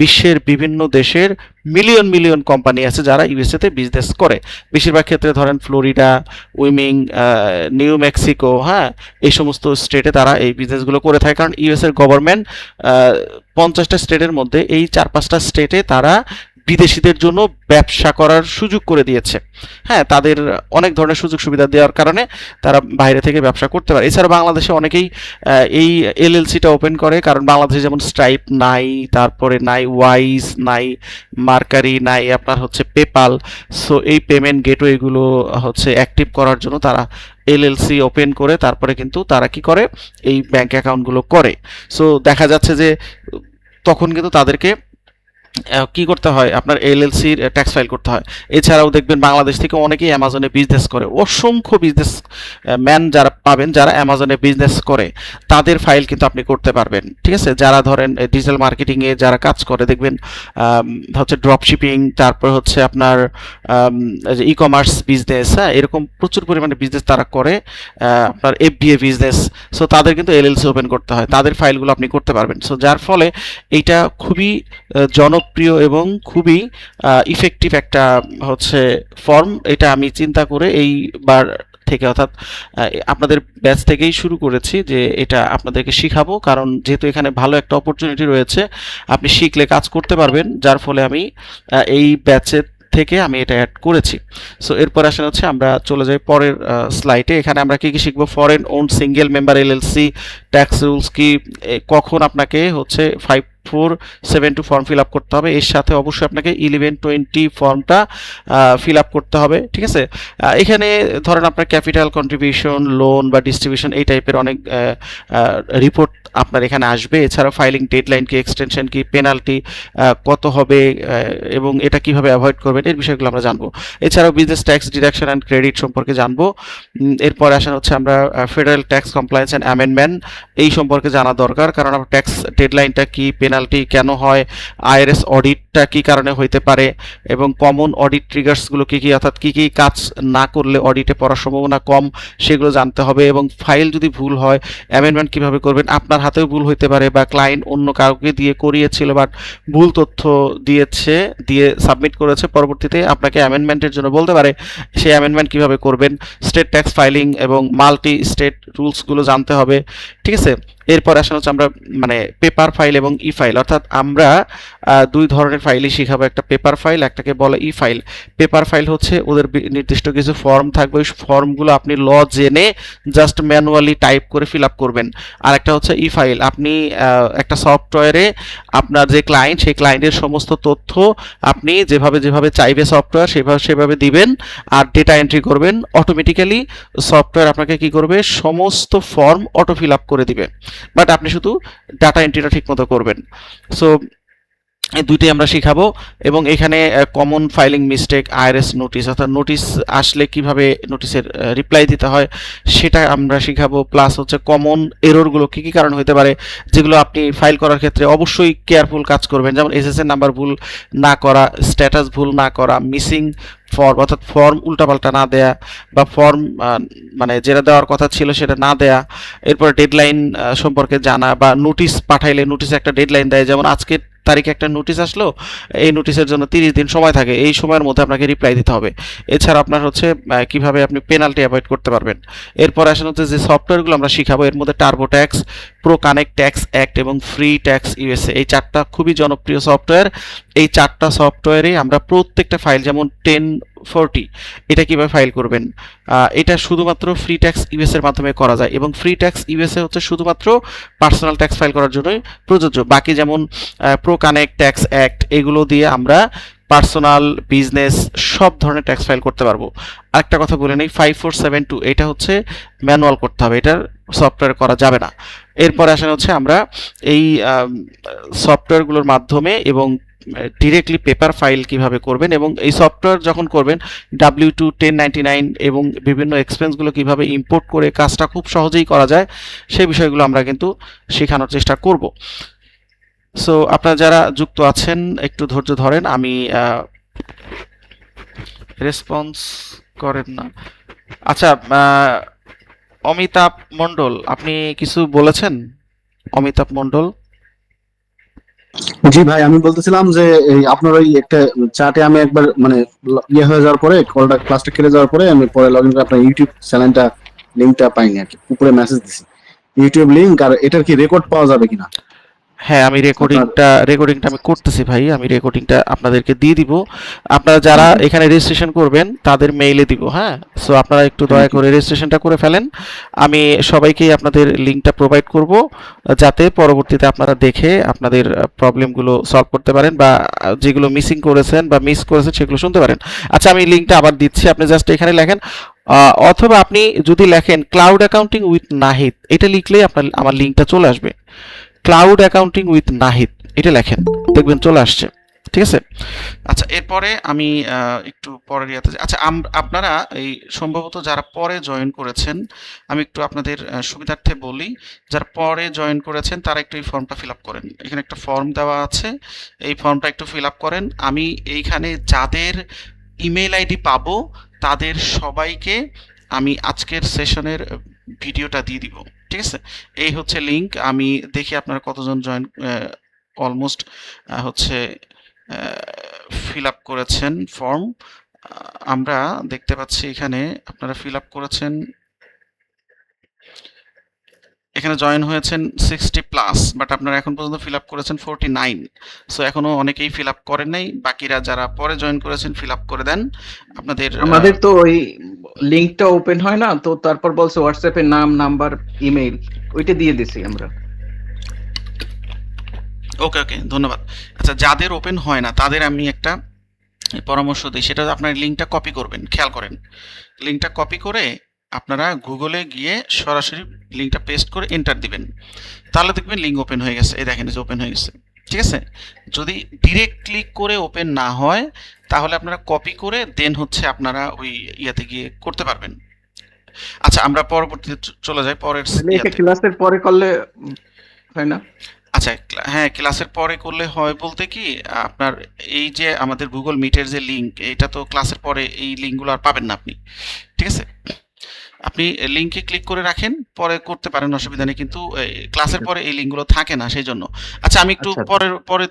বিশ্বের বিভিন্ন দেশের মিলিয়ন মিলিয়ন কোম্পানি আছে যারা ইউএসএতে বিজনেস করে। বেশিরভাগ ক্ষেত্রে ধরেন ফ্লোরিডা, উইমিং, নিউ মেক্সিকো, হ্যাঁ, এই সমস্ত স্টেটে তারা এই বিজনেসগুলো করে থাকে, কারণ ইউএসএর গভর্নমেন্ট 50টা স্টেটের মধ্যে এই 4-5টা স্টেটে তারা বিদেশিদের জন্য ব্যবসা করার সুযোগ করে দিয়েছে। হ্যাঁ, তাদের অনেক ধরনের সুযোগ সুবিধা দেওয়ার কারণে তারা বাইরে থেকে ব্যবসা করতে পারে। এছাড়া বাংলাদেশে অনেকেই এই এলএলসিটা ওপেন করে, কারণ বাংলাদেশে যেমন স্ট্রাইপ নাই, তারপরে নাই ওয়াইজ, নাই মার্কারি, নাই আপনার হচ্ছে পেপাল। সো এই পেমেন্ট গেটওয়েগুলো হচ্ছে অ্যাক্টিভ করার জন্য তারা এলএলসি ওপেন করে তারপরে কিন্তু তারা কি করে, এই ব্যাংক অ্যাকাউন্টগুলো করে। সো দেখা যাচ্ছে যে তখন কিন্তু তাদেরকে কি করতে হয়, আপনার এলএলসির ট্যাক্স ফাইল করতে হয়। এছাড়াও দেখবেন বাংলাদেশ থেকে অনেকেই অ্যামাজনে বিজনেস করে, অসংখ্য বিজনেস ম্যান যারা পাবেন যারা অ্যামাজনে বিজনেস করে, তাদের ফাইল কিন্তু আপনি করতে পারবেন। ঠিক আছে, যারা ধরেন ডিজিটাল মার্কেটিংয়ে যারা কাজ করে, দেখবেন হচ্ছে ড্রপ শিপিং, তারপর হচ্ছে আপনার ই কমার্স বিজনেস, হ্যাঁ, এরকম প্রচুর পরিমাণে বিজনেস তারা করে, আপনার এফবিএ বিজনেস। সো তাদের কিন্তু এলএলসি ওপেন করতে হয়, তাদের ফাইলগুলো আপনি করতে পারবেন। সো যার ফলে এইটা খুবই জনপ্রিয় এবং খুবই ইফেক্টিভ একটা হচ্ছে ফর্ম। এটা আমি চিন্তা করে এইবার থেকে, অর্থাৎ আপনাদের ব্যাচ থেকেই শুরু করেছি যে এটা আপনাদেরকে শিখাবো, কারণ যেহেতু এখানে ভালো একটা অপরচুনিটি রয়েছে, আপনি শিখলে কাজ করতে পারবেন, যার ফলে আমি এই ব্যাচের থেকে আমি এটা অ্যাড করেছি। সো এরপর আসেন হচ্ছে আমরা চলে যাই পরের স্লাইডে। এখানে আমরা কি কি শিখবো, foreign own single member LLC tax rules কি, কখন আপনাকে হচ্ছে 5472 ফর্ম ফিল আপ করতে হবে, এর সাথে অবশ্যই আপনাকে 1120 ফর্মটা ফিল আপ করতে হবে। ঠিক আছে, এখানে ধরেন আপনার ক্যাপিটাল কন্ট্রিবিউশন, লোন বা ডিস্ট্রিবিউশন, এই টাইপের অনেক রিপোর্ট আপনার এখানে আসবে। এছাড়াও ফাইলিং ডেডলাইন কি, এক্সটেনশন কি, পেনাল্টি কত হবে, এবং এটা কিভাবে অ্যাভয়েড করবেন, এর বিষয়গুলো আমরা জানবো। এছাড়াও business tax deduction and credit সম্পর্কে জানবো। এরপর আসেন হচ্ছে আমরা federal tax compliance and amendment, এই সম্পর্কে জানা দরকার, কারণ আপনার ট্যাক্স ডেডলাইনটা কি, পেনাল্টি কেন হয়, আইআরএস অডিটটা কি কারণে হইতে পারে, এবং কমন অডিট ট্রিগার্সগুলো কি কি, অর্থাৎ কি কি কাজ না করলে অডিটে পড়ার সম্ভাবনা কম, সেগুলো জানতে হবে। এবং ফাইল যদি ভুল হয়, অ্যামেন্ডমেন্ট কিভাবে করবেন, আপনার হাতেও ভুল হইতে পারে, বা ক্লায়েন্ট অন্য কাউকে দিয়ে করিয়েছিল বাট ভুল তথ্য দিয়ে সাবমিট করেছে, পরবর্তীতে আপনাকে অ্যামেন্ডমেন্টের জন্য বলতে পারে, সেই অ্যামেন্ডমেন্ট কিভাবে করবেন। স্টেট ট্যাক্স ফাইলিং এবং মাল্টি স্টেট রুলসগুলো জানতে হবে। ঠিক আছে, এরপর আসলে হচ্ছে আমরা মানে পেপার ফাইল এবং ই ফাইল, অর্থাৎ আমরা দুই ধরনের ফাইলই শিখাবো, একটা পেপার ফাইল, একটাকে বলে ই ফাইল। পেপার ফাইল হচ্ছে ওদের নির্দিষ্ট কিছু ফর্ম থাকবে, ওই ফর্মগুলো আপনি ল জেনে জাস্ট ম্যানুয়ালি টাইপ করে ফিল আপ করবেন। আর একটা হচ্ছে ই ফাইল, আপনি একটা সফটওয়্যারে আপনার যে ক্লায়েন্ট, সেই ক্লায়েন্টের সমস্ত তথ্য আপনি যেভাবে চাইবে সফটওয়্যার সেভাবে দিবেন, আর ডেটা এন্ট্রি করবেন, অটোমেটিক্যালি সফটওয়্যার আপনাকে কি করবে, সমস্ত ফর্ম অটো ফিল আপ করে দিবে, বাট আপনি শুধু ডাটা এন্ট্রিটা ঠিক মতো করবেন। সো এই দুইটাই আমরা শিখাবো। এবং এখানে common filing mistake, IRS notice, অর্থাৎ নোটিশ আসলে কিভাবে নোটিশের রিপ্লাই দিতে হয় সেটা আমরা শিখাবো। প্লাস হচ্ছে কমন এররগুলো কী কী কারণ হতে পারে, যেগুলো আপনি ফাইল করার ক্ষেত্রে অবশ্যই কেয়ারফুল কাজ করবেন, যেমন এসএসএন নাম্বার ভুল না করা, স্ট্যাটাস ভুল না করা, মিসিং ফর্ম অর্থাৎ ফর্ম উল্টাপাল্টা না দেয়া, বা ফর্ম মানে যেটা দেওয়ার কথা ছিল সেটা না দেয়া। এরপর ডেডলাইন সম্পর্কে জানা, বা নোটিশ পাঠাইলে নোটিশে একটা ডেডলাইন দেয়, যেমন আজকের তারিখে একটা নোটিশ আসলো, এই নোটিশের জন্য 30 দিন সময় থাকে, এই সময়ের মধ্যে আপনাকে রিপ্লাই দিতে হবে। এছাড়া আপনার হচ্ছে কিভাবে আপনি পেনাল্টি অ্যাভয়েড করতে পারবেন। এরপর আসেন হচ্ছে যে সফটওয়্যারগুলো আমরা শিখাবো, এর মধ্যে turbo tax, pro connect tax act এবং ফ্রি ট্যাক্স ইউএসএ, এই চারটা খুবই জনপ্রিয় সফটওয়্যার। এই 4টা সফটওয়্যারে আমরা প্রত্যেকটা ফাইল, যেমন 1040 এটা কিভাবে ফাইল করবেন, এটা শুধুমাত্র ফ্রি ট্যাক্স ইউএস এর মাধ্যমে করা যায়, এবং ফ্রি ট্যাক্স ইউএস এ হচ্ছে শুধুমাত্র পার্সোনাল ট্যাক্স ফাইল করার জন্যই প্রযোজ্য। বাকি যেমন প্রো কানেক্ট, ট্যাক্স অ্যাক্ট, এগুলো দিয়ে আমরা পার্সোনাল, বিজনেস সব ধরনের ট্যাক্স ফাইল করতে পারবো। আরেকটা কথা বলে নেই, 5472 এটা হচ্ছে ম্যানুয়াল করতে হবে, এটার সফটওয়্যার করা যাবে না। এরপরে আসেন হচ্ছে আমরা এই সফটওয়্যারগুলোর মাধ্যমে এবং ডিরেক্টলি পেপার ফাইল কিভাবে করবেন, এবং এই সফটওয়্যার যখন করবেন W2, 1099 এবং বিভিন্ন এক্সপেন্সগুলো কিভাবে ইম্পোর্ট করে কাজটা খুব সহজেই করা যায়, সেই বিষয়গুলো আমরা কিন্তু শেখানোর চেষ্টা করব। সো আপনারা যারা যুক্ত আছেন একটু ধৈর্য ধরেন, আমি রেসপন্স করেন না। আচ্ছা, অমিতাভ মণ্ডল, আপনি কিছু বলেছেন? অমিতাভ মণ্ডল। জি ভাই, আমি বলতেছিলাম যে এই আপনার ওই একটা চার্টে আমি একবার মানে ইয়ে হয়ে যাওয়ার পরে, ক্লাসটা কেটে যাওয়ার পরে আমি পরে লগ ইন করে আপনার ইউটিউব চ্যানেলটা লিঙ্কটা পাইনি আর কি, উপরে মেসেজ দিছি ইউটিউব লিঙ্ক, আর এটার কি রেকর্ড পাওয়া যাবে কিনা? হ্যাঁ, আমি রেকর্ডিংটা আমি করতেছি ভাই, আমি রেকর্ডিংটা আপনাদেরকে দিয়ে দিব। আপনারা যারা এখানে রেজিস্ট্রেশন করবেন তাদের মেইলে দিব। হ্যাঁ, সো আপনারা একটু দয়া করে রেজিস্ট্রেশনটা করে ফেলেন। আমি সবাইকেই আপনাদের লিঙ্কটা প্রোভাইড করব, যাতে পরবর্তীতে আপনারা দেখে আপনাদের প্রবলেমগুলো সলভ করতে পারেন, বা যেগুলো মিসিং করেছেন বা মিস করেছেন সেগুলো শুনতে পারেন। আচ্ছা, আমি লিঙ্কটা আবার দিচ্ছি, আপনি জাস্ট এখানে লেখেন, অথবা আপনি যদি লেখেন ক্লাউড অ্যাকাউন্টিং উইথ নাহিদ, এটা লিখলেই আপনার আমার লিঙ্কটা চলে আসবে। ক্লাউড অ্যাকাউন্টিং উইথ নাহিদ এটা লেখেন, দেখবেন চলে আসছে। ঠিক আছে। আচ্ছা, এরপরে আমি একটু পরের ইয়াতে যাই। আচ্ছা, আপনারা এই সম্ভবত যারা পরে জয়েন করেছেন, আমি একটু আপনাদের সুবিধার্থে বলি, যারা পরে জয়েন করেছেন তারা একটু এই ফর্মটা ফিল আপ করেন। এখানে একটা ফর্ম দেওয়া আছে, এই ফর্মটা একটু ফিল আপ করেন। আমি এইখানে যাদের ইমেল আইডি পাবো তাদের সবাইকে আমি আজকের সেশনের ভিডিওটা দিয়ে দিব। ঠিক আছে, এই হচ্ছে লিংক। আমি দেখি আপনারা কতজন জয়েন, অলমোস্ট হচ্ছে ফিল আপ করেছেন ফর্ম। আমরা দেখতে পাচ্ছি এখানে আপনারা ফিল আপ করেছেন, এখানে জয়েন হয়েছেন 60+, বাট আপনারা এখন পর্যন্ত ফিল আপ করেছেন 49। সো এখনো অনেকেই ফিল আপ করেন নাই, বাকিরা যারা পরে জয়েন করেছেন ফিল আপ করে দেন। আপনাদের আমাদের তো ওই লিংকটা ওপেন হয় না, তো তারপর বলছে হোয়াটসঅ্যাপে নাম, নাম্বার, ইমেইল, ওইটা দিয়ে দিছি আমরা। ওকে ওকে, ধন্যবাদ। আচ্ছা, যাদের ওপেন হয় না তাদের আমি একটা পরামর্শ দিই, সেটা আপনার লিঙ্কটা কপি করবেন। খেয়াল করেন, লিঙ্কটা কপি করে আপনারা গুগলে গিয়ে সরাসরি লিঙ্কটা পেস্ট করে এন্টার দিবেন, তাহলে দেখবেন লিঙ্ক ওপেন হয়ে গেছে। এই দেখেন, যে ওপেন হয়ে গেছে। ঠিক আছে, যদি ডিরেক্ট ক্লিক করে ওপেন না হয় তাহলে আপনারা কপি করে দেন হচ্ছে আপনারা ওই ইয়াতে গিয়ে করতে পারবেন। আচ্ছা, আমরা পরবর্তীতে চলে যাই পরের ইয়াতে। ক্লাসের পরে করলে হয় না? আচ্ছা, হ্যাঁ, ক্লাসের পরে করলে হয় বলতে কি, আপনার এই যে আমাদের গুগল মিটের যে লিঙ্ক, এটা তো ক্লাসের পরে এই লিঙ্কগুলো আর পাবেন না আপনি। ঠিক আছে, আপনি লিঙ্কে ক্লিক করে রাখেন, পরে করতে পারেন, অসুবিধা নেই, কিন্তু ক্লাসের পরে এই লিঙ্কগুলো থাকে না, সেই জন্য। আচ্ছা, আমি একটু পরের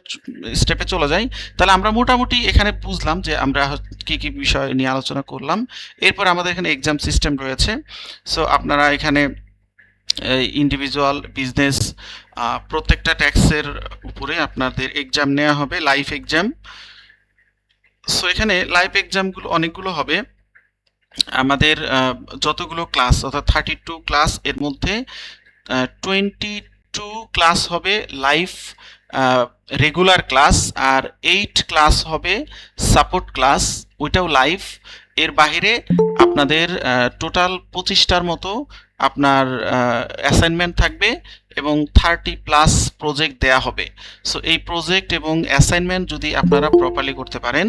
স্টেপে চলে যাই। তাহলে আমরা মোটামুটি এখানে বুঝলাম যে আমরা কি কি বিষয় নিয়ে আলোচনা করলাম। এরপর আমাদের এখানে এক্সাম সিস্টেম রয়েছে। সো আপনারা এখানে ইন্ডিভিজুয়াল, বিজনেস, প্রত্যেকটা ট্যাক্সের উপরে আপনাদের এক্সাম নেওয়া হবে, লাইভ এক্সাম। সো এখানে লাইভ এক্সামগুলো অনেকগুলো হবে। আমাদের যতগুলো ক্লাস, অর্থাৎ 32 ক্লাস, এর মধ্যে 22 ক্লাস হবে লাইভ রেগুলার ক্লাস, আর 8 ক্লাস হবে সাপোর্ট ক্লাস, ওইটাও লাইভ। এর বাহিরে আপনাদের টোটাল 25টার মতো আপনার অ্যাসাইনমেন্ট থাকবে এবং 30+ প্রজেক্ট দেয়া হবে। সো এই প্রজেক্ট এবং অ্যাসাইনমেন্ট যদি আপনারা প্রপারলি করতে পারেন,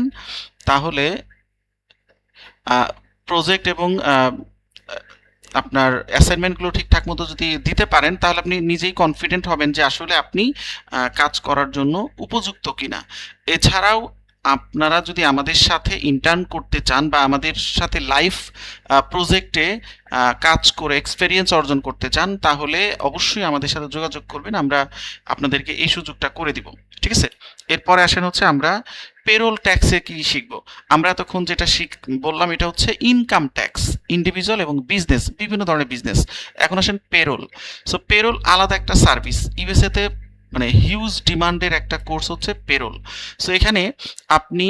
তাহলে প্রজেক্ট এবং আপনার অ্যাসাইনমেন্টগুলো ঠিকঠাক মতো যদি দিতে পারেন, তাহলে আপনি নিজেই কনফিডেন্ট হবেন যে আসলে আপনি কাজ করার জন্য উপযুক্ত কিনা। এছাড়াও আপনারা যদি আমাদের সাথে ইন্টার্ন করতে চান বা আমাদের সাথে লাইভ প্রজেক্টে কাজ করে এক্সপেরিয়েন্স অর্জন করতে চান, তাহলে অবশ্যই আমাদের সাথে যোগাযোগ করবেন, আমরা আপনাদেরকে এই সুযোগটা করে দিব। ঠিক আছে, এরপরে আসেন হচ্ছে আমরা পেরোল ট্যাক্সে কি শিখব। আমরা এতক্ষণ যেটা বললাম এটা হচ্ছে ইনকাম ট্যাক্স, ইন্ডিভিজুয়াল এবং বিজনেস, বিভিন্ন ধরনের বিজনেস। এখন আসেন পেরোল। সো পেরোল আলাদা একটা সার্ভিস। ইউএসএতে মানে হিউজ ডিমান্ডের একটা কোর্স হচ্ছে পেরোল। সো এখানে আপনি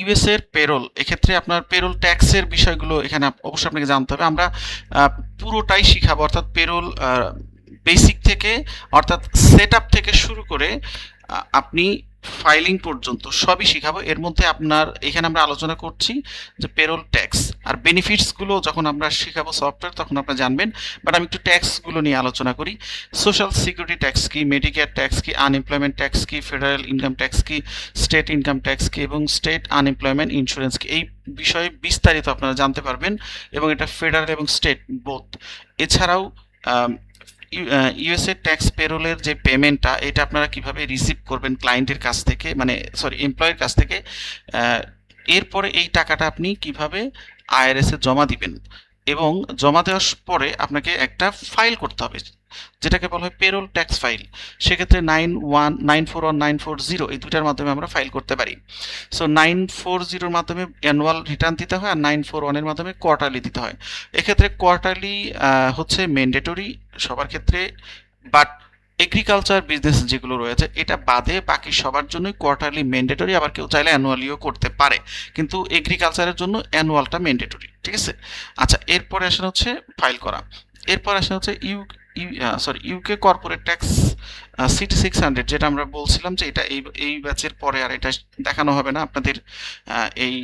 ইউএস এর পেরোল, এক্ষেত্রে আপনার পেরোল ট্যাক্সের বিষয়গুলো এখানে অবশ্যই আপনাকে জানতে হবে। আমরা পুরোটাই শিখাবো, অর্থাৎ পেরোল বেসিক থেকে, অর্থাৎ সেট আপ থেকে শুরু করে আপনি ফাইলিং পর্যন্ত সবই শিখাবো। এর মধ্যে আপনার এখানে আমরা আলোচনা করছি যে পেরোল ট্যাক্স আর বেনিফিটসগুলো যখন আমরা শিখাবো সফটওয়্যার তখন আপনারা জানবেন, বাট আমি একটু ট্যাক্সগুলো নিয়ে আলোচনা করি। সোশ্যাল সিকিউরিটি ট্যাক্স কি, মেডিকেয়ার ট্যাক্স কি, আনএমপ্লয়মেন্ট ট্যাক্স কি, ফেডারেল ইনকাম ট্যাক্স কি, স্টেট ইনকাম ট্যাক্স কি এবং স্টেট আনএমপ্লয়মেন্ট ইন্স্যুরেন্স কি, এই বিষয়ে বিস্তারিত আপনারা জানতে পারবেন এবং এটা ফেডারেল এবং স্টেট বোথ। এছাড়াও ইউএসএ ট্যাক্স পেরোলের যে পেমেন্টটা এটা আপনারা কিভাবে রিসিভ করবেন ক্লায়েন্টের কাছ থেকে, মানে সরি এমপ্লয়ের কাছ থেকে, এরপরে এই টাকাটা আপনি কিভাবে আইআরএস এ জমা দিবেন এবং জমা দেওয়ার পরে আপনাকে একটা ফাইল করতে হবে যেটাকে বলা হয় পেরোল ট্যাক্স ফাইল। সেক্ষেত্রে 941 940 এই দুটার মাধ্যমে আমরা ফাইল করতে পারি। সো 940 মাধ্যমে অ্যানুয়াল রিটার্ন দিতে হয় আর 941 মাধ্যমে কোয়ার্টারলি দিতে হয়। এক্ষেত্রে কোয়ার্টারলি হচ্ছে ম্যান্ডেটরি সবার ক্ষেত্রে, বাট এগ্রিকালচার বিজনেস যেগুলো রয়েছে এটা বাদে বাকি সবার জন্যই কোয়ার্টারলি ম্যান্ডেটরি, আবার কেউ চাইলে অ্যানুয়ালিও করতে পারে, কিন্তু এগ্রিকালচারের জন্য অ্যানুয়ালটা ম্যান্ডেটরি। ঠিক আছে, আচ্ছা এরপরে আসেন হচ্ছে ফাইল করা। এরপর আসেন হচ্ছে ইউকে কর্পোরেট ট্যাক্স সিটি 600, যেটা আমরা বলছিলাম যে এটা এই ব্যাচের পরে আর এটা দেখানো হবে না আপনাদের এই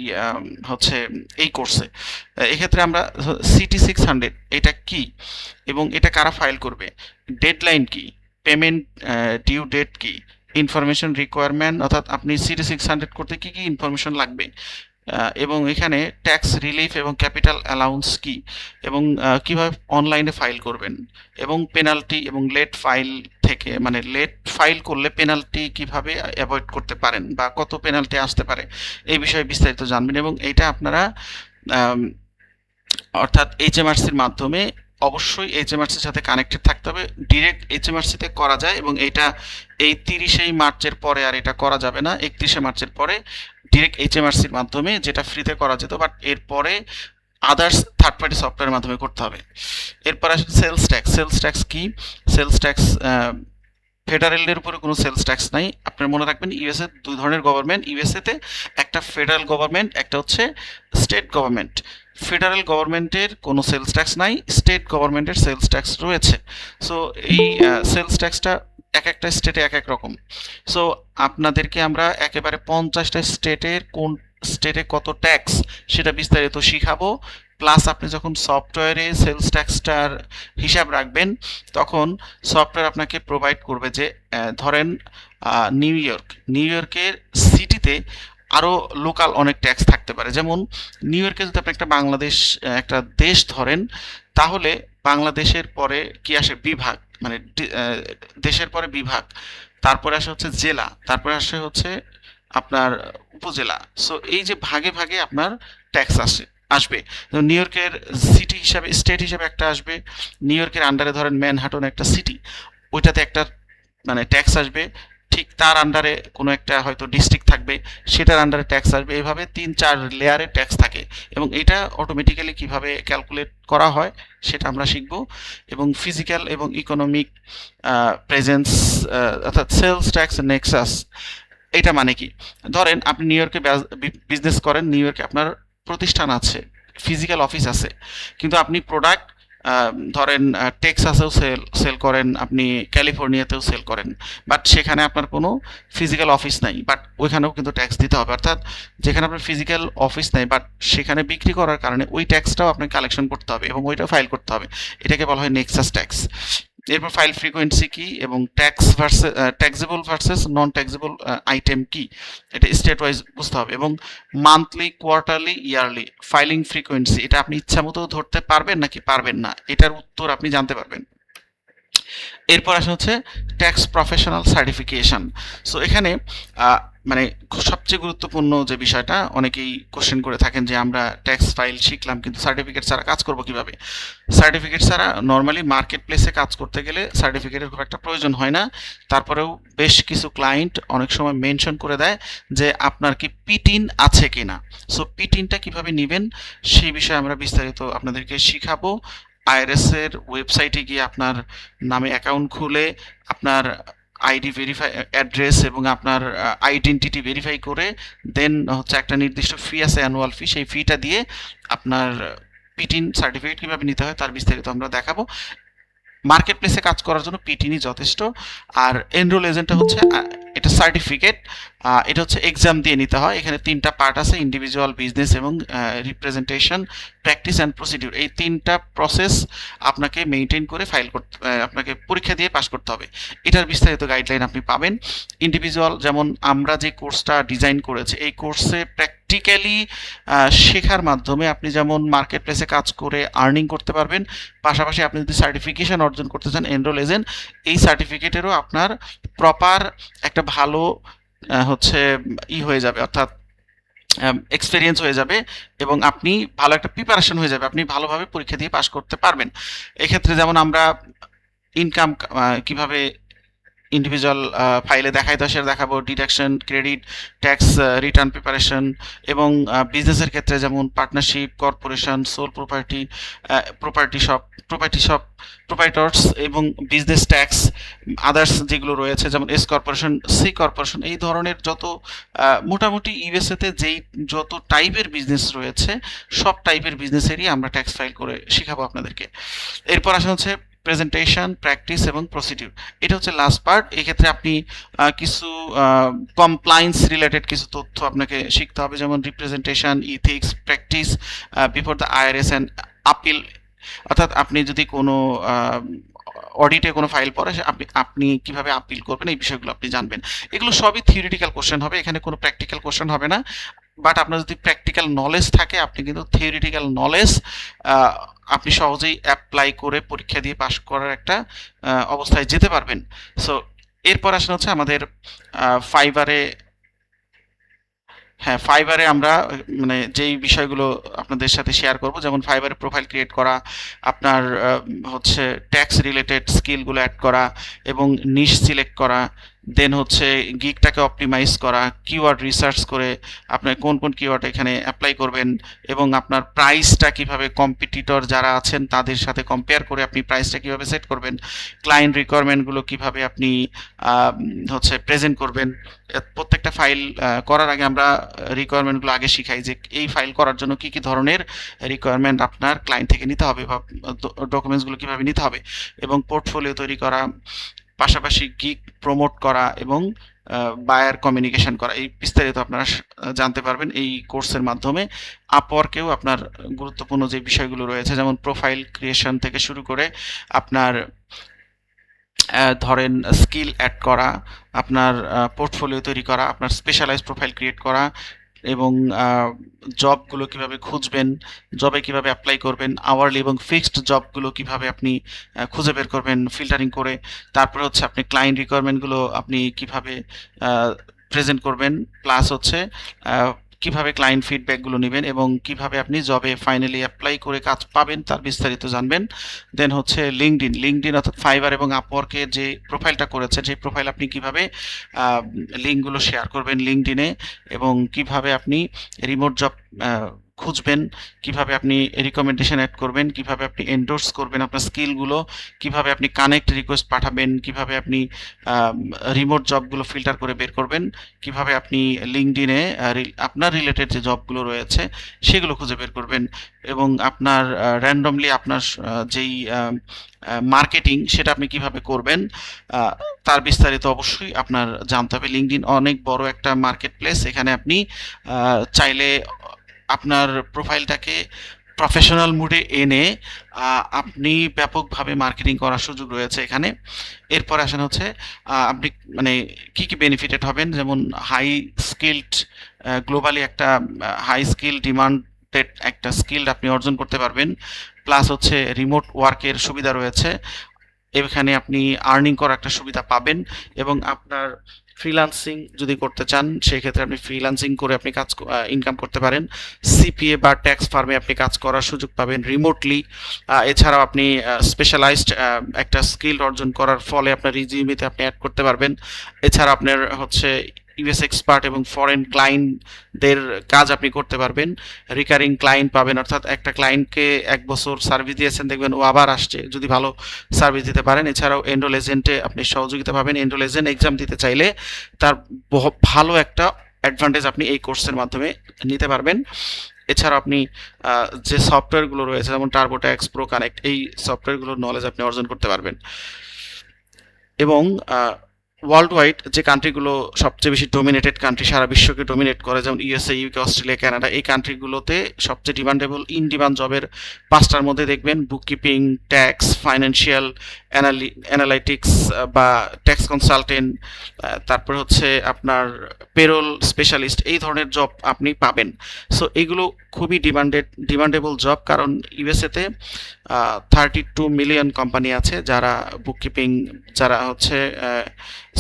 হচ্ছে এই কোর্সে। এক্ষেত্রে আমরা সিটি 600 এটা কি এবং এটা কারা ফাইল করবে, ডেডলাইন কি, পেমেন্ট ডিউ ডেট কি, ইনফরমেশন রিকোয়ারমেন্ট, অর্থাৎ আপনি সিটি 600 করতে কি কি ইনফরমেশন লাগবে, এবং এখানে ট্যাক্স রিলিফ এবং ক্যাপিটাল অ্যালাউন্স কি, এবং কিভাবে অনলাইনে ফাইল করবেন, এবং পেনাল্টি এবং লেট ফাইল থেকে, মানে লেট ফাইল করলে পেনাল্টি কিভাবে অ্যাভয়েড করতে পারেন বা কত পেনাল্টি আসতে পারে এই বিষয়ে বিস্তারিত জানবেন। এবং এটা আপনারা অর্থাৎ এইচএমআরসির মাধ্যমে, অবশ্যই এইচএমআরসির সাথে কানেক্টেড থাকতে হবে। ডিরেক্ট এইচএমআরসিতে করা যায় এবং এটা এই 30 মার্চের পরে আর এটা করা যাবে না, 31 মার্চের পরে ডিরেক্ট এইচএমআরসির মাধ্যমে, যেটা ফ্রিতে করা যেত, বাট এরপরে আদার্স থার্ড পার্টি সফটওয়্যারের মাধ্যমে করতে হবে। এরপর আসে সেলস ট্যাক্স। সেলস ট্যাক্স কি, সেলস ট্যাক্স ফেডারেলের উপরে কোনো সেলস ট্যাক্স নাই। আপনারা মনে রাখবেন ইউএসএ দুই ধরনের গভর্নমেন্ট, ইউএসএতে একটা ফেডারেল গভর্নমেন্ট, একটা হচ্ছে স্টেট গভর্নমেন্ট। ফেডারেল গভর্নমেন্টের কোনো সেলস ট্যাক্স নাই, স্টেট গভর্নমেন্টের সেলস ট্যাক্স রয়েছে। সো এই সেলস ট্যাক্সটা এক একটা স্টেটে এক এক রকম। সো আপনাদেরকে আমরা একেবারে 50টা স্টেটের কোন স্টেটে কত ট্যাক্স সেটা বিস্তারিত শিখাবো। প্লাস আপনি যখন সফটওয়্যারে সেলস ট্যাক্সটার হিসাব রাখবেন তখন সফটওয়্যার আপনাকে প্রোভাইড করবে যে ধরেন নিউ ইয়র্কের সিটিতে আরও লোকাল অনেক ট্যাক্স থাকতে পারে। যেমন নিউ ইয়র্কে যদি আপনি একটা দেশ ধরেন, তাহলে বাংলাদেশের পরে কি আসে, বিভাগ, মানে দেশের পরে বিভাগ, তারপরে আসে হচ্ছে জেলা, তারপরে আসে হচ্ছে আপনার উপজেলা। সো এই যে ভাগে ভাগে আপনার ট্যাক্স আসবে। নিউ ইয়র্কের সিটি হিসাবে, স্টেট হিসাবে একটা আসবে, নিউ ইয়র্কের আন্ডারে ধরেন ম্যানহাটন একটা সিটি, ওইটাতে একটা মানে ট্যাক্স আসবে। ঠিক তার আন্ডারে কোনো একটা হয়তো ডিস্ট্রিক্ট থাকবে, সেটার আন্ডারে ট্যাক্স আসবে। এইভাবে 3-4 লেয়ারে ট্যাক্স থাকে এবং এটা অটোমেটিক্যালি কিভাবে ক্যালকুলেট করা হয় সেটা আমরা শিখব। এবং ফিজিক্যাল এবং ইকোনমিক প্রেজেন্স, অর্থাৎ সেলস ট্যাক্স নেক্সাস, এটা মানে কি, ধরেন আপনি নিউ ইয়র্কে বিজনেস করেন, নিউ ইয়র্কে আপনার প্রতিষ্ঠান আছে, ফিজিক্যাল অফিস আছে, কিন্তু আপনি প্রোডাক্ট ধরেন টেক্সাসেও সেল করেন, আপনি ক্যালিফোর্নিয়াতেও সেল করেন, বাট সেখানে আপনার কোনো ফিজিক্যাল অফিস নাই, বাট ওইখানেও কিন্তু ট্যাক্স দিতে হবে। অর্থাৎ যেখানে আপনার ফিজিক্যাল অফিস নাই বাট সেখানে বিক্রি করার কারণে ওই ট্যাক্সটাও আপনাকে কালেকশন করতে হবে এবং ওইটাও ফাইল করতে হবে, এটাকে বলা হয় নেক্সাস ট্যাক্স। এরপর ফাইল ফ্রিকোয়েন্সি কি এবং ট্যাক্সেবল ভার্সেস নন ট্যাক্সেবল আইটেম কি, এটা স্টেট ওয়াইজ বুঝতে হবে। এবং monthly, quarterly, yearly filing frequency, এটা আপনি ইচ্ছা মতো ধরতে পারবেন নাকি পারবেন না, এটার উত্তর আপনি জানতে পারবেন। এরপর আসে হচ্ছে ট্যাক্স প্রফেশনাল সার্টিফিকেশন। সো এখানে মানে সবচেয়ে গুরুত্বপূর্ণ যে বিষয়টা, অনেকেই কোশ্চেন করে থাকেন যে আমরা ট্যাক্স ফাইল শিখলাম কিন্তু সার্টিফিকেট ছাড়া কাজ করব কিভাবে। সার্টিফিকেট ছাড়া নর্মালি মার্কেট প্লেসে কাজ করতে গেলে সার্টিফিকেটের খুব একটা প্রয়োজন হয় না। তারপরেও বেশ কিছু ক্লায়েন্ট অনেক সময় মেনশন করে দেয় যে আপনার কি পিটিন আছে কিনা। সো পিটিনটা কিভাবে নেবেন সেই বিষয়ে আমরা বিস্তারিত আপনাদেরকে শিখাবো। আইআরএস এর ওয়েবসাইটে গিয়ে আপনার নামে অ্যাকাউন্ট খুলে আপনার আইডি ভেরিফাই, অ্যাড্রেস এবং আপনার আইডেন্টিটি ভেরিফাই করে দেন হচ্ছে একটা নির্দিষ্ট ফি আছে, অ্যানুয়াল ফি, সেই ফিটা দিয়ে আপনার পিটিন সার্টিফিকেট কীভাবে নিতে হয় তার বিস্তারিত আমরা দেখাবো। মার্কেট প্লেসে কাজ করার জন্য পিটিনই যথেষ্ট। আর এনরোল এজেন্টটা হচ্ছে এটা সার্টিফিকেট, এটা হচ্ছে এক্সাম দিয়ে নিতে হয়। এখানে 3টা পার্ট আছে, ইন্ডিভিজুয়াল, বিজনেস এবং রিপ্রেজেন্টেশন, প্র্যাকটিস অ্যান্ড প্রসিডিউর। এই 3টা প্রসেস আপনাকে মেনটেন করে ফাইল করতে, আপনাকে পরীক্ষা দিয়ে পাস করতে হবে। এটার বিস্তারিত গাইডলাইন আপনি পাবেন। ইন্ডিভিজুয়াল, যেমন আমরা যে কোর্সটা ডিজাইন করেছি, এই কোর্সে প্র্যাকটিক্যালি শেখার মাধ্যমে আপনি যেমন মার্কেট প্লেসে কাজ করে আর্নিং করতে পারবেন, পাশাপাশি আপনি যদি সার্টিফিকেশন অর্জন করতে চান এনরোল এজেন্ট, এই সার্টিফিকেটেরও আপনার প্রপার একটা ভালো হচ্ছে হয়ে যাবে, অর্থাৎ এক্সপেরিয়েন্স হয়ে যাবে এবং আপনি ভালো একটা প্রিপারেশন হয়ে যাবে, আপনি ভালোভাবে পরীক্ষা দিয়ে পাস করতে পারবেন। এক্ষেত্রে যেমন আমরা ইনকাম কিভাবে ইন্ডিভিজুয়াল ফাইলে দেখাইতে হয় সেটা দেখাবো, deduction, credit, tax return preparation, এবং বিজনেসের ক্ষেত্রে যেমন পার্টনারশিপ, কর্পোরেশন, সোল প্রপার্টি, প্রোপাইটর্স এবং বিজনেস ট্যাক্স, আদার্স যেগুলো রয়েছে যেমন এস কর্পোরেশন, সি কর্পোরেশন, এই ধরনের যত মোটামুটি ইউএসএতে যেই যত টাইপের বিজনেস রয়েছে সব টাইপের বিজনেসেরই আমরা ট্যাক্স ফাইল করে শেখাবো আপনাদেরকে। এরপর আসা হচ্ছে প্রেজেন্টেশন, প্র্যাকটিস এবং প্রসিডিউর। এটা হচ্ছে লাস্ট পার্ট। এক্ষেত্রে আপনি কিছু কমপ্লায়েন্স রিলেটেড কিছু তথ্য আপনাকে শিখতে হবে, যেমন representation, ethics, practice before the IRS and appeal, অর্থাৎ আপনি যদি কোনো অডিটে কোনো ফাইল পড়ে আপনি কিভাবে আপিল করবেন এই বিষয়গুলো আপনি জানবেন। এগুলো সবই থিওরিটিক্যাল কোশ্চেন হবে, এখানে কোনো প্র্যাকটিক্যাল কোশ্চেন হবে না। বাট আপনার যদি প্র্যাকটিক্যাল নলেজ থাকে আপনি কিন্তু থিওরিটিক্যাল নলেজ আপনি সহজেই অ্যাপ্লাই করে পরীক্ষা দিয়ে পাশ করার একটা অবস্থায় যেতে পারবেন। সো এরপর আসলে হচ্ছে আমাদের ফাইবারে, হ্যাঁ ফাইবারে আমরা মানে যেই বিষয়গুলো আপনাদের সাথে শেয়ার করব, যেমন ফাইবারে প্রোফাইল ক্রিয়েট করা, আপনার হচ্ছে ট্যাক্স রিলেটেড স্কিলগুলো অ্যাড করা এবং নিশ সিলেক্ট করা, দেন হচ্ছে গিগটাকে অপটিমাইজ করা, কিওয়ার্ড রিসার্চ করে আপনার কোন কোন কিওয়ার্ড এখানে অ্যাপ্লাই করবেন এবং আপনার প্রাইসটা কিভাবে কম্পিটিটর যারা আছেন তাদের সাথে কম্পেয়ার করে আপনি প্রাইসটা কিভাবে সেট করবেন, ক্লায়েন্ট রিকোয়ারমেন্টগুলো কিভাবে আপনি হচ্ছে প্রেজেন্ট করবেন। প্রত্যেকটা ফাইল করার আগে আমরা রিকোয়ারমেন্টগুলো আগে শিখাই যে এই ফাইল করার জন্য কী কী ধরনের রিকোয়ারমেন্ট আপনার ক্লায়েন্ট থেকে নিতে হবে বা ডকুমেন্টসগুলো কীভাবে নিতে হবে, এবং পোর্টফোলিও তৈরি করা, পাশাপাশি গিগ প্রমোট করা এবং বায়ার কমিউনিকেশন করা। এই বিস্তারিত আপনারা জানতে পারবেন এই কোর্সের মাধ্যমে। আপওয়ার্কেও আপনার গুরুত্বপূর্ণ যে বিষয়গুলো রয়েছে যেমন প্রোফাইল ক্রিয়েশন থেকে শুরু করে আপনার ধরেন স্কিল অ্যাড করা, আপনার পোর্টফোলিও তৈরি করা, আপনার স্পেশালাইজ প্রোফাইল ক্রিয়েট করা এবং জবগুলো কিভাবে খুঁজবেন, জবে কিভাবে অ্যাপ্লাই করবেন, আওয়ারলি এবং ফিক্সড জবগুলো কিভাবে আপনি খুঁজে বের করবেন ফিল্টারিং করে, তারপরে হচ্ছে আপনি ক্লায়েন্ট রিকোয়ারমেন্টগুলো আপনি কিভাবে প্রেজেন্ট করবেন, প্লাস হচ্ছে কিভাবে ক্লায়েন্ট ফিডব্যাকগুলো নেবেন এবং কিভাবে আপনি জবে ফাইনালি অ্যাপ্লাই করে কাজ পাবেন তার বিস্তারিত জানবেন। দেন হচ্ছে লিঙ্কডইন অর্থাৎ ফাইবার এবং আপওয়ার্কের যে প্রোফাইলটা করেছেন সেই প্রোফাইল আপনি কিভাবে লিঙ্কগুলো শেয়ার করবেন লিঙ্কডইনে এবং কিভাবে আপনি রিমোট জব খুঁজবেন, কিভাবে আপনি রিকমেন্ডেশন অ্যাড করবেন, কিভাবে আপনি এন্ডোর্স করবেন আপনার স্কিলগুলো, কিভাবে আপনি কানেক্ট রিকোয়েস্ট পাঠাবেন, কিভাবে আপনি রিমোট জবগুলো ফিল্টার করে বের করবেন, কিভাবে আপনি লিঙ্কডইনে আপনার রিলেটেড যে জবগুলো রয়েছে সেগুলো খুঁজে বের করবেন এবং আপনার র্যান্ডমলি আপনার যেই মার্কেটিং সেটা আপনি কিভাবে করবেন তার বিস্তারিত অবশ্যই আপনার জানতে হবে। লিঙ্কডইন অনেক বড় একটা মার্কেট প্লেস, এখানে আপনি চাইলে আপনার প্রোফাইলটাকে প্রফেশনাল মুডে এনে আপনি ব্যাপকভাবে মার্কেটিং করার সুযোগ রয়েছে এখানে। এরপর আসেন হচ্ছে আপনি মানে কী কী বেনিফিটেড হবেন, যেমন হাই স্কিলড গ্লোবালি একটা হাই স্কিল ডিমান্ডেড একটা স্কিল আপনি অর্জন করতে পারবেন, প্লাস হচ্ছে রিমোট ওয়ার্কের সুবিধা রয়েছে, এখানে আপনি আর্নিং করার একটা সুবিধা পাবেন এবং আপনার ফ্রিল্যান্সিং যদি করতে চান সেক্ষেত্রে আপনি ফ্রিল্যান্সিং করে আপনি কাজ ইনকাম করতে পারেন, সিপিএ বা ট্যাক্স ফার্মে আপনি কাজ করার সুযোগ পাবেন রিমোটলি। এছাড়াও আপনি স্পেশালাইজড একটা স্কিল অর্জন করার ফলে আপনার রিজিউমিতে আপনি অ্যাড করতে পারবেন। এছাড়া আপনার হচ্ছে ইউএস এক্সপার্ট এবং ফরেন ক্লায়েন্টদের কাজ আপনি করতে পারবেন। রিকারিং ক্লায়েন্ট পাবেন, অর্থাৎ একটা ক্লায়েন্টকে 1 বছর সার্ভিস দিয়েছেন, দেখবেন ও আবার আসছে যদি ভালো সার্ভিস দিতে পারেন। এছাড়াও এনরোল এজেন্টে আপনি সহযোগিতা পাবেন। এনরোল এজেন্ট এক্সাম দিতে চাইলে তার ভালো একটা অ্যাডভান্টেজ আপনি এই কোর্সের মাধ্যমে নিতে পারবেন। এছাড়া আপনি যে সফটওয়্যারগুলো রয়েছে যেমন টার্বোট্যাক্স, প্রো কানেক্ট, এই সফটওয়্যারগুলোর নলেজ আপনি অর্জন করতে পারবেন। এবং ওয়ার্ল্ড ওয়াইড যে কান্ট্রিগুলো সবচেয়ে বেশি ডোমিনেটেড কান্ট্রি, সারা বিশ্বকে ডোমিনেট করে, যেমন ইউএসএ, ইউকে, অস্ট্রেলিয়া, কানাডা, এই কান্ট্রিগুলোতে সবচেয়ে ডিমান্ডেবল ইন ডিমান্ড জবের 5টার মধ্যে দেখবেন বুককিপিং, ট্যাক্স, ফাইন্যান্সিয়াল অ্যানালাইটিক্স বা ট্যাক্স কনসালটেন্ট, তারপরে হচ্ছে আপনার পেরোল স্পেশালিস্ট, এই ধরনের জব আপনি পাবেন। সো এইগুলো খুবই ডিমান্ডেবল জব, কারণ ইউএসএতে 32 মিলিয়ন কোম্পানি আছে যারা বুককিপিং, যারা হচ্ছে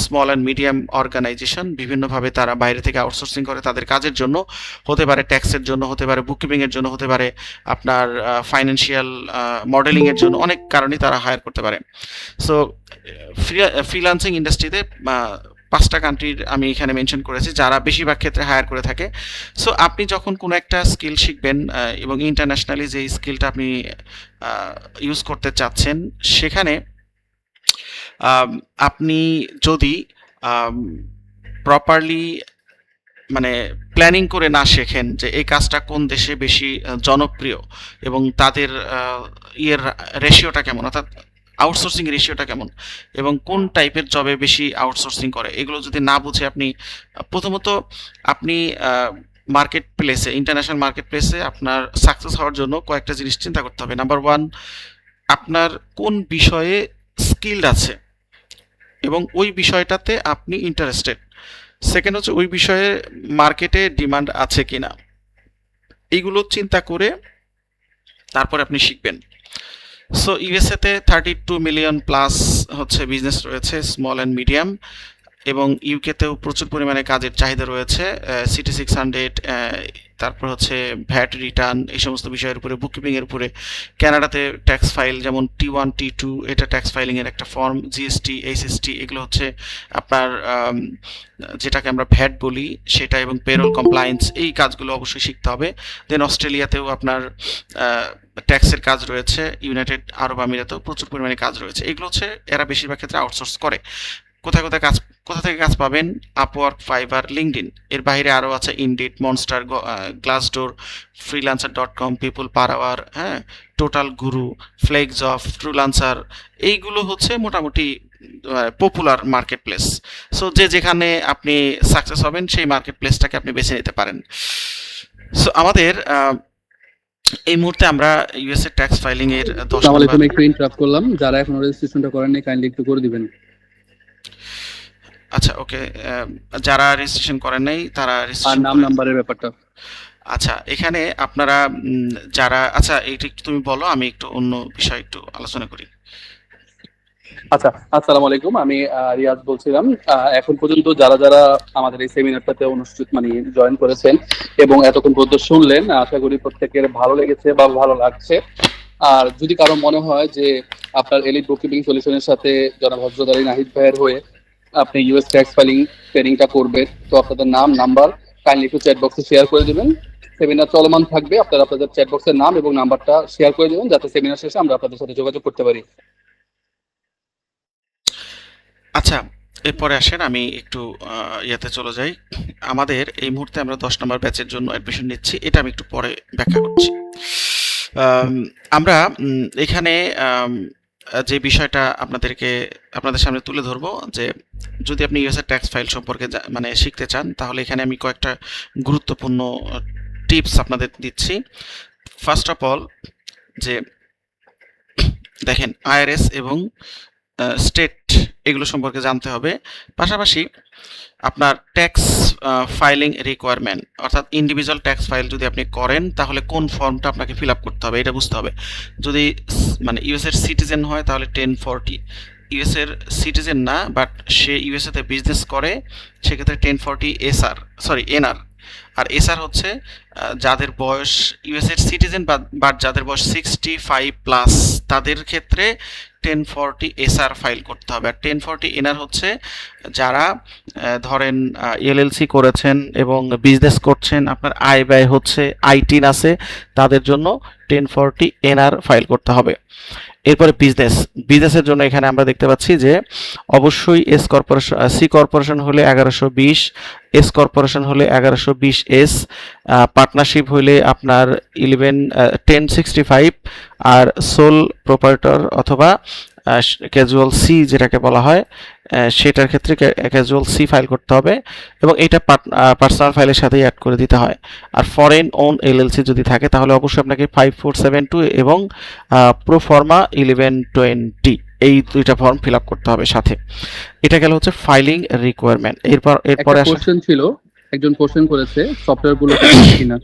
স্মল অ্যান্ড মিডিয়াম অর্গানাইজেশন, বিভিন্নভাবে তারা বাইরে থেকে আউটসোর্সিং করে তাদের কাজের জন্য, হতে পারে ট্যাক্সের জন্য, হতে পারে বুককিপিংয়ের জন্য, হতে পারে আপনার ফাইন্যান্সিয়াল মডেলিংয়ের জন্য, অনেক কারণেই তারা হায়ার করতে পারে। সো ফ্রিল্যান্সিং ইন্ডাস্ট্রিতে 5টা কান্ট্রির আমি এখানে মেনশন করেছি যারা বেশিরভাগ ক্ষেত্রে হায়ার করে থাকে। সো আপনি যখন কোনো একটা স্কিল শিখবেন এবং ইন্টারন্যাশনালি যে স্কিলটা আপনি ইউজ করতে চাচ্ছেন, সেখানে আপনি যদি প্রপারলি মানে প্ল্যানিং করে না শেখেন যে এই কাজটা কোন দেশে বেশি জনপ্রিয় এবং তাদের রেশিওটা কেমন, অর্থাৎ আউটসোর্সিং রেশিওটা কেমন এবং কোন টাইপের জবে বেশি আউটসোর্সিং করে, এগুলো যদি না বুঝে আপনি প্রথমত আপনি মার্কেট প্লেসে, ইন্টারন্যাশনাল মার্কেট প্লেসে আপনার সাকসেস হওয়ার জন্য কয়েকটা জিনিস চিন্তা করতে হবে। নাম্বার 1, আপনার কোন বিষয়ে স্কিল্ড আছে এবং ওই বিষয়টাতে আপনি ইন্টারেস্টেড। সেকেন্ড হচ্ছে ওই বিষয়ে মার্কেটে ডিমান্ড আছে কিনা, এইগুলো চিন্তা করে তারপরে আপনি শিখবেন। সো ইউএসএতে 32 মিলিয়ন প্লাস হচ্ছে বিজনেস রয়েছে, স্মল অ্যান্ড মিডিয়াম, এবং ইউকেতেও প্রচুর পরিমাণে কাজের চাহিদা রয়েছে, সিটি 600, তারপর হচ্ছে ভ্যাট রিটার্ন, এই সমস্ত বিষয়ের উপরে, বুককিপিংয়ের উপরে। কানাডাতে ট্যাক্স ফাইল যেমন T1, T2, এটা ট্যাক্স ফাইলিংয়ের একটা ফর্ম, জিএসটি, এইচএসটি, এগুলো হচ্ছে আপনার যেটাকে আমরা ভ্যাট বলি সেটা, এবং পেরোল কমপ্লায়েন্স, এই কাজগুলো অবশ্যই শিখতে হবে। দেন অস্ট্রেলিয়াতেও আপনার ট্যাক্সের কাজ রয়েছে, ইউনাইটেড আরব আমিরাতেও প্রচুর পরিমাণে কাজ রয়েছে। এগুলো হচ্ছে এরা বেশিরভাগ ক্ষেত্রে আউটসোর্স করে। কোথা থেকে কাজ পাবেন? Upwork, Fiverr, LinkedIn. এর বাইরে আরও আছে Indeed, Monster, Glassdoor, freelancer.com, people per hour, হ্যাঁ, Toptal Guru, flex of, freelancer, এইগুলো হচ্ছে মোটামুটি পপুলার মার্কেট প্লেস। সো যেখানে আপনি সাকসেস হবেন সেই মার্কেট প্লেসটাকে আপনি বেছে নিতে পারেন। সো আমাদের এই মুহূর্তে আমরা ইউএসএ ট্যাক্স ফাইলিং এর 10 আসসালামু আলাইকুম, নম্বর। একটু ইন্টারাপ্ট করলাম, যারা এখনো রেজিস্ট্রেশনটা করেননি কাইন্ডলি একটু করে দিবেন। আচ্ছা, ওকে, যারা রেজিস্ট্রেশন করেন নাই তারা আর রেজিস্ট্রেশন নাম করেন। নাম্বারের ব্যাপারটা। আচ্ছা, এখানে আপনারা যারা, আচ্ছা এইটা একটু তুমি বলো, আমি একটু অন্য বিষয় একটু আলোচনা করি। আচ্ছা, আসসালামু আলাইকুম, আমি রিয়াজ বলছিলাম। এখন পর্যন্ত যারা যারা আমাদের এই সেমিনারটাতে জয়েন করেছেন এবং এতক্ষণ পর্যন্ত শুনলেন, আশা করি প্রত্যেকের ভালো লেগেছে বা ভালো লাগছে। আর যদি কারো মনে হয় যে আপনার এলিট বুককিপিং সলিউশনের সাথে জনাব হযরত আলী নাহিদ ভাইয়ের হয়ে আপনি ইউএস ট্যাক্স ফাইলিং ট্রেনিংটা করবেন, তো আপনাদের নাম নাম্বার কাইন্ডলি একটু চ্যাট বক্সে শেয়ার করে দিবেন। সেমিনার চলমান থাকবে, আপনারা আপনাদের চ্যাট বক্সের নাম এবং নাম্বারটা শেয়ার করে দিবেন যাতে সেমিনার শেষে আমরা আপনাদের সাথে যোগাযোগ করতে পারি। আচ্ছা, এরপরে আসেন আমি একটু ইয়েতে চলে যাই। আমাদের এই মুহূর্তে আমরা 10 নম্বর ব্যাচের জন্য অ্যাডমিশন নিচ্ছি, এটা আমি একটু পরে ব্যাখ্যা করছি। আমরা এখানে যে বিষয়টা আপনাদের সামনে তুলে ধরবো, যে যদি আপনি ইউএসএ ট্যাক্স ফাইল সম্পর্কে মানে শিখতে চান, তাহলে এখানে আমি কয়েকটা গুরুত্বপূর্ণ টিপস আপনাদের দিচ্ছি। ফার্স্ট অফ অল, যে দেখেন আইআরএস এবং স্টেট, এগুলো সম্পর্কে জানতে হবে। পাশাপাশি আপনার ট্যাক্স ফাইলিং রিকোয়ারমেন্ট, অর্থাৎ ইন্ডিভিজুয়াল ট্যাক্স ফাইল যদি আপনি করেন তাহলে কোন ফর্মটা আপনাকে ফিল আপ করতে হবে এটা বুঝতে হবে। যদি মানে ইউএসএর সিটিজেন হয় তাহলে 1040, ইউএসএর সিটিজেন না বাট সে ইউএসএতে বিজনেস করে, সেক্ষেত্রে 1040 এনআর। আর এসআর হচ্ছে যাদের বয়স ইউএসএর সিটিজেন বাট যাদের বয়স 65+, তাদের ক্ষেত্রে 1040 SR ফাইল করতে হবে। আর 1040 NR হচ্ছে যারা ধরেন এলএলসি করেছেন এবং বিজনেস করছেন, আপনার আয় ব্যয় হচ্ছে আইটিন আছে, তাদের জন্য 1040 NR ফাইল করতে হবে। এরপরে বিজনেসের জন্য এখানে আমরা দেখতে পাচ্ছি যে অবশ্যই সি কর্পোরেশন হলে 1120, এস কর্পোরেশন হলে 1120 S, পার্টনারশিপ হলে আপনার 1065, আর সোল প্রোপাইটর অথবা ক্যাজুয়াল সি যেটাকে বলা হয় সেটার ক্ষেত্রে ক্যাজুয়াল সি ফাইল করতে হবে এবং এটা পার্সোনাল ফাইলের সাথেই অ্যাড করে দিতে হয়। আর ফরেন ওন এলএলসি যদি থাকে তাহলে অবশ্যই আপনাকে 5472 এবং প্রোফর্মা 1120 এই দুইটা ফর্ম ফিল আপ করতে হবে সাথে। এটা গেল হচ্ছে ফাইলিং রিকোয়ারমেন্ট। এরপরে কোশ্চেন ছিল, একজন কোশ্চেন করেছে সফটওয়্যার গুলো কিনা।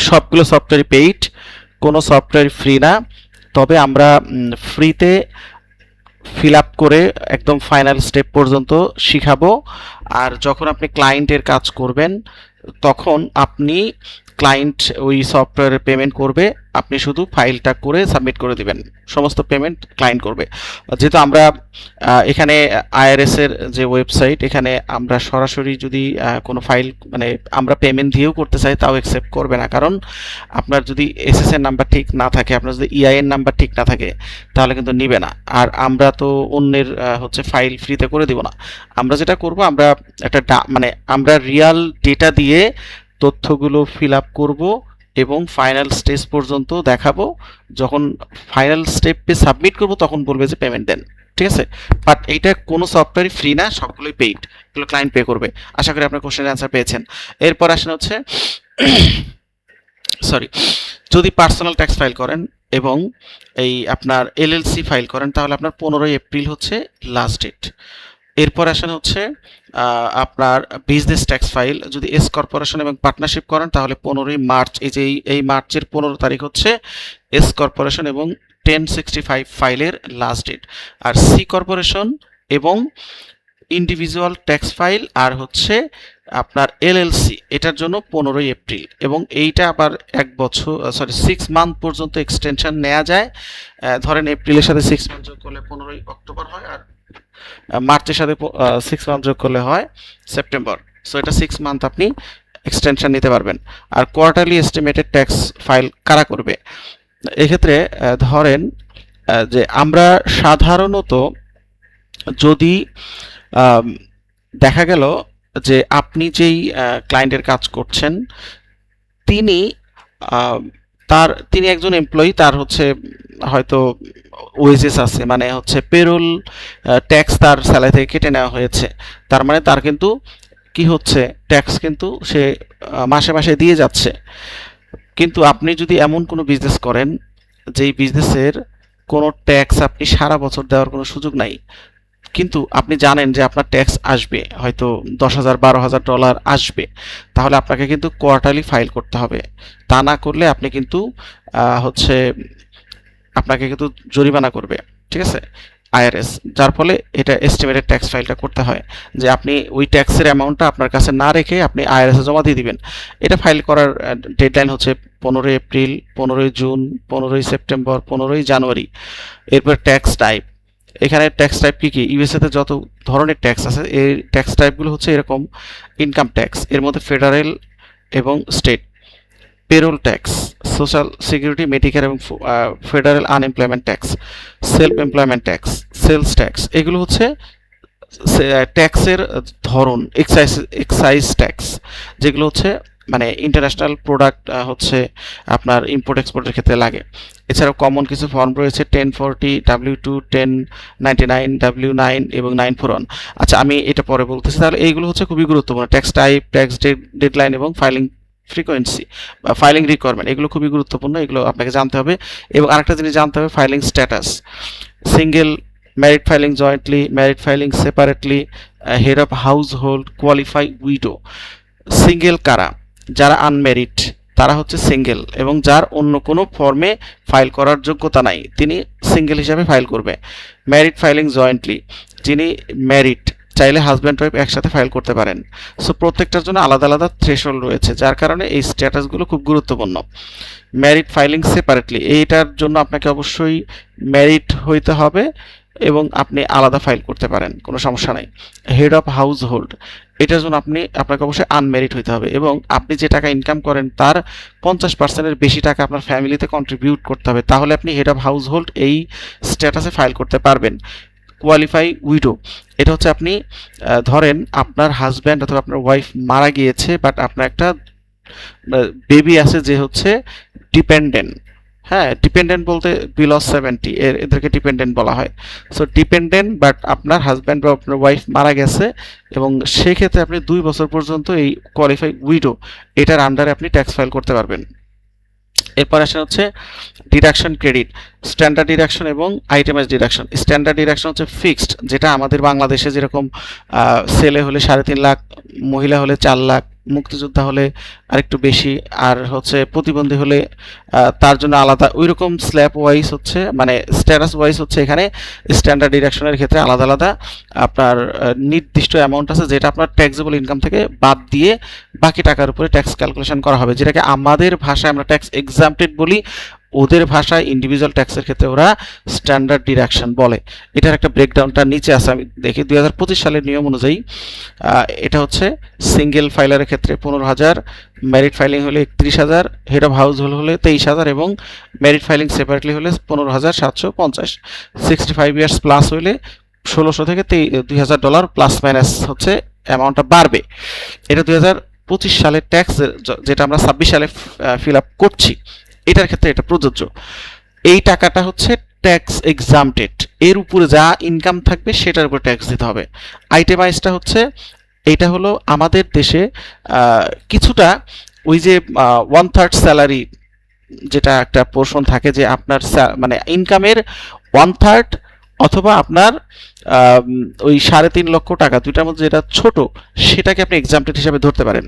সবগুলো সফটওয়্যার পেইড, কোনো সফটওয়্যার ফ্রি না, তবে আমরা ফ্রিতে ফিল আপ করে একদম ফাইনাল স্টেপ পর্যন্ত শিখাবো। আর যখন আপনি ক্লায়েন্টের কাজ করবেন তখন আপনি ক্লায়েন্ট ওই সফটওয়্যারের পেমেন্ট করবে, আপনি শুধু ফাইলটা করে সাবমিট করে দিবেন, সমস্ত পেমেন্ট ক্লায়েন্ট করবে। যেহেতু আমরা এখানে আইআরএস এর যে ওয়েবসাইট, এখানে আমরা সরাসরি যদি কোনো ফাইল মানে আমরা পেমেন্ট দিয়েও করতে চাই তাও অ্যাকসেপ্ট করবে না, কারণ আপনার যদি এসএসএন নাম্বার ঠিক না থাকে, আপনার যদি ইআইএন নাম্বার ঠিক না থাকে তাহলে কিন্তু নিবে না। আর আমরা তো অন্যের হচ্ছে ফাইল ফ্রিতে করে দিব না। আমরা যেটা করব, আমরা একটা মানে আমরা রিয়াল ডেটা দিয়ে তথ্যগুলো ফিল আপ করবো এবং ফাইনাল স্টেজ পর্যন্ত দেখাবো। যখন ফাইনাল স্টেপে সাবমিট করব তখন বলবে যে পেমেন্ট দেন, ঠিক আছে। বাট এইটা কোনো সফটওয়্যারই ফ্রি না, সবগুলোই পেইড, এগুলো ক্লায়েন্ট পে করবে। আশা করি আপনার কোশ্চেনের অ্যান্সার পেয়েছেন। এরপর আসেন হচ্ছে যদি পার্সোনাল ট্যাক্স ফাইল করেন এবং এই আপনার এলএলসি ফাইল করেন তাহলে আপনার 15 এপ্রিল হচ্ছে লাস্ট ডেট। এরপর আসেন হচ্ছে আপনার বিজনেস ট্যাক্স ফাইল যদি এস কর্পোরেশন এবং পার্টনারশিপ করেন তাহলে 15 মার্চ, এই মার্চের 15 তারিখ হচ্ছে এস কর্পোরেশন এবং 1065 ফাইলের লাস্ট ডেট। আর সি কর্পোরেশন এবং ইন্ডিভিজুয়াল ট্যাক্স ফাইল আর হচ্ছে আপনার এলএলসি এটার জন্য 15 এপ্রিল, এবং এইটা আবার 6 মান্থ পর্যন্ত এক্সটেনশন নেওয়া যায়। ধরেন এপ্রিলের সাথে 6 মান্থ যোগ করলে 15 অক্টোবর হয়, আর মার্চের সাথে 6 মান্থ যোগ করলে হয় সেপ্টেম্বর। সো এটা 6 মান্থ আপনি এক্সটেনশন নিতে পারবেন। আর কোয়ার্টারলি এস্টিমেটেড ট্যাক্স ফাইল কারা করবে? এক্ষেত্রে ধরেন যে আমরা সাধারণত যদি দেখা গেল যে আপনি যেই ক্লায়েন্টের কাজ করছেন তিনি একজন এমপ্লয়ি, তার হচ্ছে হয়তো ওয়েজেস আছে, মানে হচ্ছে পেরোল ট্যাক্স তার স্যালারি থেকে কেটে নেওয়া হয়েছে, তার মানে তার কিন্তু কি হচ্ছে ট্যাক্স কিন্তু সে মাসে মাসে দিয়ে যাচ্ছে। কিন্তু আপনি যদি এমন কোনো বিজনেস করেন যেই বিজনেসের কোনো ট্যাক্স আপনি সারা বছর দেওয়ার কোনো সুযোগ নাই, কিন্তু আপনি জানেন যে আপনার ট্যাক্স আসবে হয়তো $10,000-12,000 আসবে, তাহলে আপনাকে কিন্তু কোয়ার্টারলি ফাইল করতে হবে। তা না করলে আপনি কিন্তু আপনাকে কিন্তু জরিমানা করবে, ঠিক আছে, আইআরএস। যার ফলে এটা এস্টিমেটেড ট্যাক্স ফাইলটা করতে হয় যে আপনি ওই ট্যাক্সের অ্যামাউন্টটা আপনার কাছে না রেখে আপনি আইআরএসে জমা দিয়ে দিবেন। এটা ফাইল করার ডেডলাইন হচ্ছে 15 এপ্রিল, 15 জুন, 15 সেপ্টেম্বর, 15 জানুয়ারি। এরপর ট্যাক্স টাইপ, এখানে ট্যাক্স টাইপ কি ইউএসএতে যত ধরনের ট্যাক্স আছে এই ট্যাক্স টাইপগুলো হচ্ছে এরকম: ইনকাম ট্যাক্স, এর মধ্যে ফেডারেল এবং state, payroll tax, social security, Medicare এবং federal unemployment tax, self employment tax, sales tax. এগুলো হচ্ছে ট্যাক্সের ধরন। এক্সাইজ ট্যাক্স যেগুলো হচ্ছে মানে ইন্টারন্যাশনাল প্রোডাক্ট হচ্ছে আপনার ইম্পোর্ট এক্সপোর্টের ক্ষেত্রে লাগে। এছাড়াও কমন কিছু ফর্ম রয়েছে 1040, W2, 1099, W9 এবং 941। আচ্ছা, আমি এটা পরে বলতেছি। তাহলে এইগুলো হচ্ছে খুবই গুরুত্বপূর্ণ: ট্যাক্স টাইপ, ট্যাক্স ডেডলাইন এবং ফাইলিং ফ্রিকোয়েন্সি বা ফাইলিং রিকোয়ারমেন্ট। এগুলো খুবই গুরুত্বপূর্ণ, এগুলো আপনাকে জানতে হবে। এবং আরেকটা জিনিস জানতে হবে, filing status: single, married filing jointly, married filing separately, head of house hold, qualify, widow. Single কারা? যারা আনম্যারিড তারা হচ্ছে সিঙ্গেল, এবং যার অন্য কোনো ফর্মে ফাইল করার যোগ্যতা নাই তিনি সিঙ্গেল হিসাবে ফাইল করবে। ম্যারিড ফাইলিং জয়েন্টলি: যিনি ম্যারিড, চাইলে হাজব্যান্ড ওয়াইফ একসাথে ফাইল করতে পারেন। সো প্রত্যেকটার জন্য আলাদা আলাদা থ্রেশহোল্ড রয়েছে, যার কারণে এই স্ট্যাটাসগুলো খুব গুরুত্বপূর্ণ। ম্যারিড ফাইলিং সেপারেটলি, এইটার জন্য আপনাকে অবশ্যই ম্যারিড হইতে হবে এবং আপনি আলাদা ফাইল করতে পারেন, কোনো সমস্যা নাই। হেড অফ হাউস হোল্ড, এটার জন্য আপনাকে অবশ্যই আনম্যারিড হইতে হবে এবং আপনি যে টাকা ইনকাম করেন তার 50%-এর বেশি টাকা আপনার ফ্যামিলিতে কন্ট্রিবিউট করতে হবে, তাহলে আপনি হেড অফ হাউস হোল্ড এই স্ট্যাটাসে ফাইল করতে পারবেন। কোয়ালিফাই উইডো, এটা হচ্ছে আপনি ধরেন আপনার হাজব্যান্ড অথবা আপনার ওয়াইফ মারা গিয়েছে, বাট আপনার একটা বেবি আছে যে হচ্ছে ডিপেন্ডেন্ট। হ্যাঁ, ডিপেন্ডেন্ট বলতে বিলো 70 এদেরকে ডিপেন্ডেন্ট বলা হয়। সো ডিপেন্ডেন্ট বাট আপনার হাজব্যান্ড বা আপনার ওয়াইফ মারা গেছে এবং সেক্ষেত্রে আপনি 2 বছর পর্যন্ত এই কোয়ালিফাই উইডো এটার আন্ডারে আপনি ট্যাক্স ফাইল করতে পারবেন। এরপর আসে হচ্ছে ডিডাকশন ক্রেডিট, স্ট্যান্ডার্ড ডিডাকশন এবং আইটেমাইজ ডিডাকশন। স্ট্যান্ডার্ড ডিডাকশন হচ্ছে ফিক্সড, যেটা আমাদের বাংলাদেশে যেরকম ছেলে হলে 3.5 লাখ, মহিলা হলে 4 লাখ, মুক্তিযোদ্ধা হলে আরেকটু বেশি, আর হচ্ছে প্রতিবন্ধী হলে তার জন্য আলাদা, ওইরকম স্ল্যাব ওয়াইজ হচ্ছে মানে স্ট্যাটাস ওয়াইজ হচ্ছে এখানে স্ট্যান্ডার্ড ডিডাকশনের ক্ষেত্রে আলাদা আলাদা আপনার নির্দিষ্ট অ্যামাউন্ট আছে, যেটা আপনার ট্যাক্সেবল ইনকাম থেকে বাদ দিয়ে বাকি টাকার উপরে ট্যাক্স ক্যালকুলেশন করা হবে, যেটাকে আমাদের ভাষায় আমরা ট্যাক্স এক্সাম্পটেড বলি, ওদের ভাষায় ইন্ডিভিজুয়াল ট্যাক্সের ক্ষেত্রে ওরা স্ট্যান্ডার্ড ডিডাকশন বলে। এটার একটা ব্রেকডাউনটা নিচে আছে, আমি দেখি 2025 সালের নিয়ম অনুযায়ী এটা হচ্ছে সিঙ্গেল ফাইলারের ক্ষেত্রে 15,000, ম্যারিড ফাইলিং হলে 31,000, হেড অফ হাউস হোল্ড হলে 23,000 এবং ম্যারিড ফাইলিং সেপারেটলি হলে 15,750। 65 ইয়ার্স প্লাস হলে 1,600 থেকে $2,000 প্লাস মাইনাস হচ্ছে অ্যামাউন্টটা বাড়বে। এটা 2025 সালের ট্যাক্স, যেটা আমরা 26 সালে ফিল আপ করছি, এটার ক্ষেত্রে এটা প্রযোজ্য। এই টাকাটা হচ্ছে ট্যাক্স এক্সাম্পটেড, এর উপরে যা ইনকাম থাকবে সেটার উপর ট্যাক্স দিতে হবে। আইটেমাইজটা হচ্ছে এইটা হলো আমাদের দেশে কিছুটা ওই যে 1/3 স্যালারি, যেটা একটা পোর্শন থাকে যে আপনার মানে ইনকামের 1/3 অথবা আপনার ওই 3.5 লক্ষ টাকা, দুইটার মধ্যে যেটা ছোট সেটাকে আপনি এক্সাম্পটেড হিসাবে ধরতে পারেন।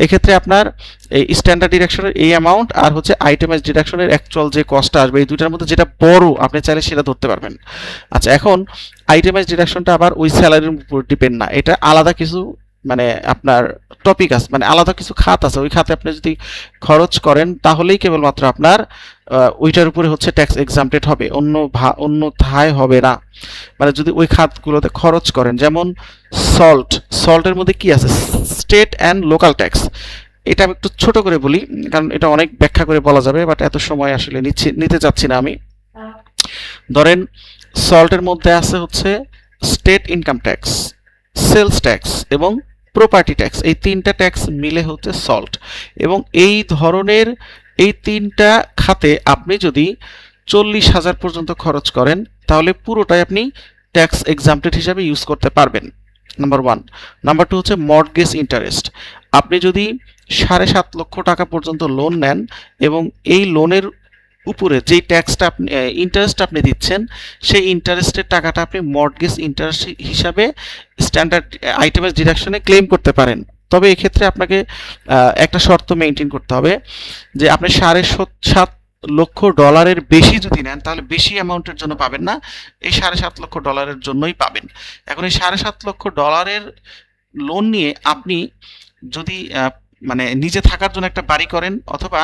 এক্ষেত্রে আপনার এই স্ট্যান্ডার্ড ডিডাকশনের এই অ্যামাউন্ট আর হচ্ছে আইটেমাইজ ডিডাকশনের অ্যাকচুয়াল যে কস্টটা আসবে, এই দুইটার মধ্যে যেটা বড় আপনি চাইলে সেটা ধরতে পারবেন। আচ্ছা, এখন আইটেমাইজ ডিডাকশনটা আবার ওই স্যালারির উপর ডিপেন্ড না, এটা আলাদা কিছু মানে আপনার টপিক আছে, মানে আলাদা কিছু খাত আছে, ওই খাতে আপনি যদি খরচ করেন তাহলেই কেবলমাত্র আপনার ওইটার উপরে হচ্ছে ট্যাক্স এক্সাম্পটেড হবে, অন্যথায় হবে না। মানে যদি ওই খাতগুলোতে খরচ করেন, যেমন সল্টের মধ্যে কি আছে, স্টেট অ্যান্ড লোকাল ট্যাক্স। এটা আমি একটু ছোট করে বলি, কারণ এটা অনেক ব্যাখ্যা করে বলা যাবে, বাট এত সময় আসলে নিতে চাচ্ছি না আমি। ধরেন সল্টের মধ্যে আছে হচ্ছে state income tax, sales tax এবং প্রপার্টি ট্যাক্স, এই 3টা ট্যাক্স মিলে হচ্ছে সল্ট। এবং এই ধরনের এই 3টা খাতে আপনি যদি 40,000 পর্যন্ত খরচ করেন তাহলে পুরোটাই আপনি ট্যাক্স এক্সাম্পটেড হিসাবে ইউজ করতে পারবেন, নাম্বার 1। নাম্বার 2 হচ্ছে মর্টগেজ ইন্টারেস্ট। আপনি যদি 7.5 লক্ষ টাকা পর্যন্ত লোন নেন এবং এই লোনের উপরে যেই ট্যাক্সটা আপনি ইন্টারেস্ট আপনি দিচ্ছেন, সেই ইন্টারেস্টের টাকাটা আপনি মর্টগেজ ইন্টারেস্ট হিসাবে স্ট্যান্ডার্ড আইটেমাইজ ডিডাকশনে ক্লেম করতে পারেন। তবে এক্ষেত্রে আপনাকে একটা শর্ত মেনটেন করতে হবে, যে আপনি 7.5 লক্ষ ডলারের বেশি যদি নেন তাহলে বেশি অ্যামাউন্টের জন্য পাবেন না, এই 7.5 লক্ষ ডলারের জন্যই পাবেন। এখন এই 7.5 লক্ষ ডলারের লোন নিয়ে আপনি যদি মানে নিজে থাকার জন্য একটা বাড়ি করেন অথবা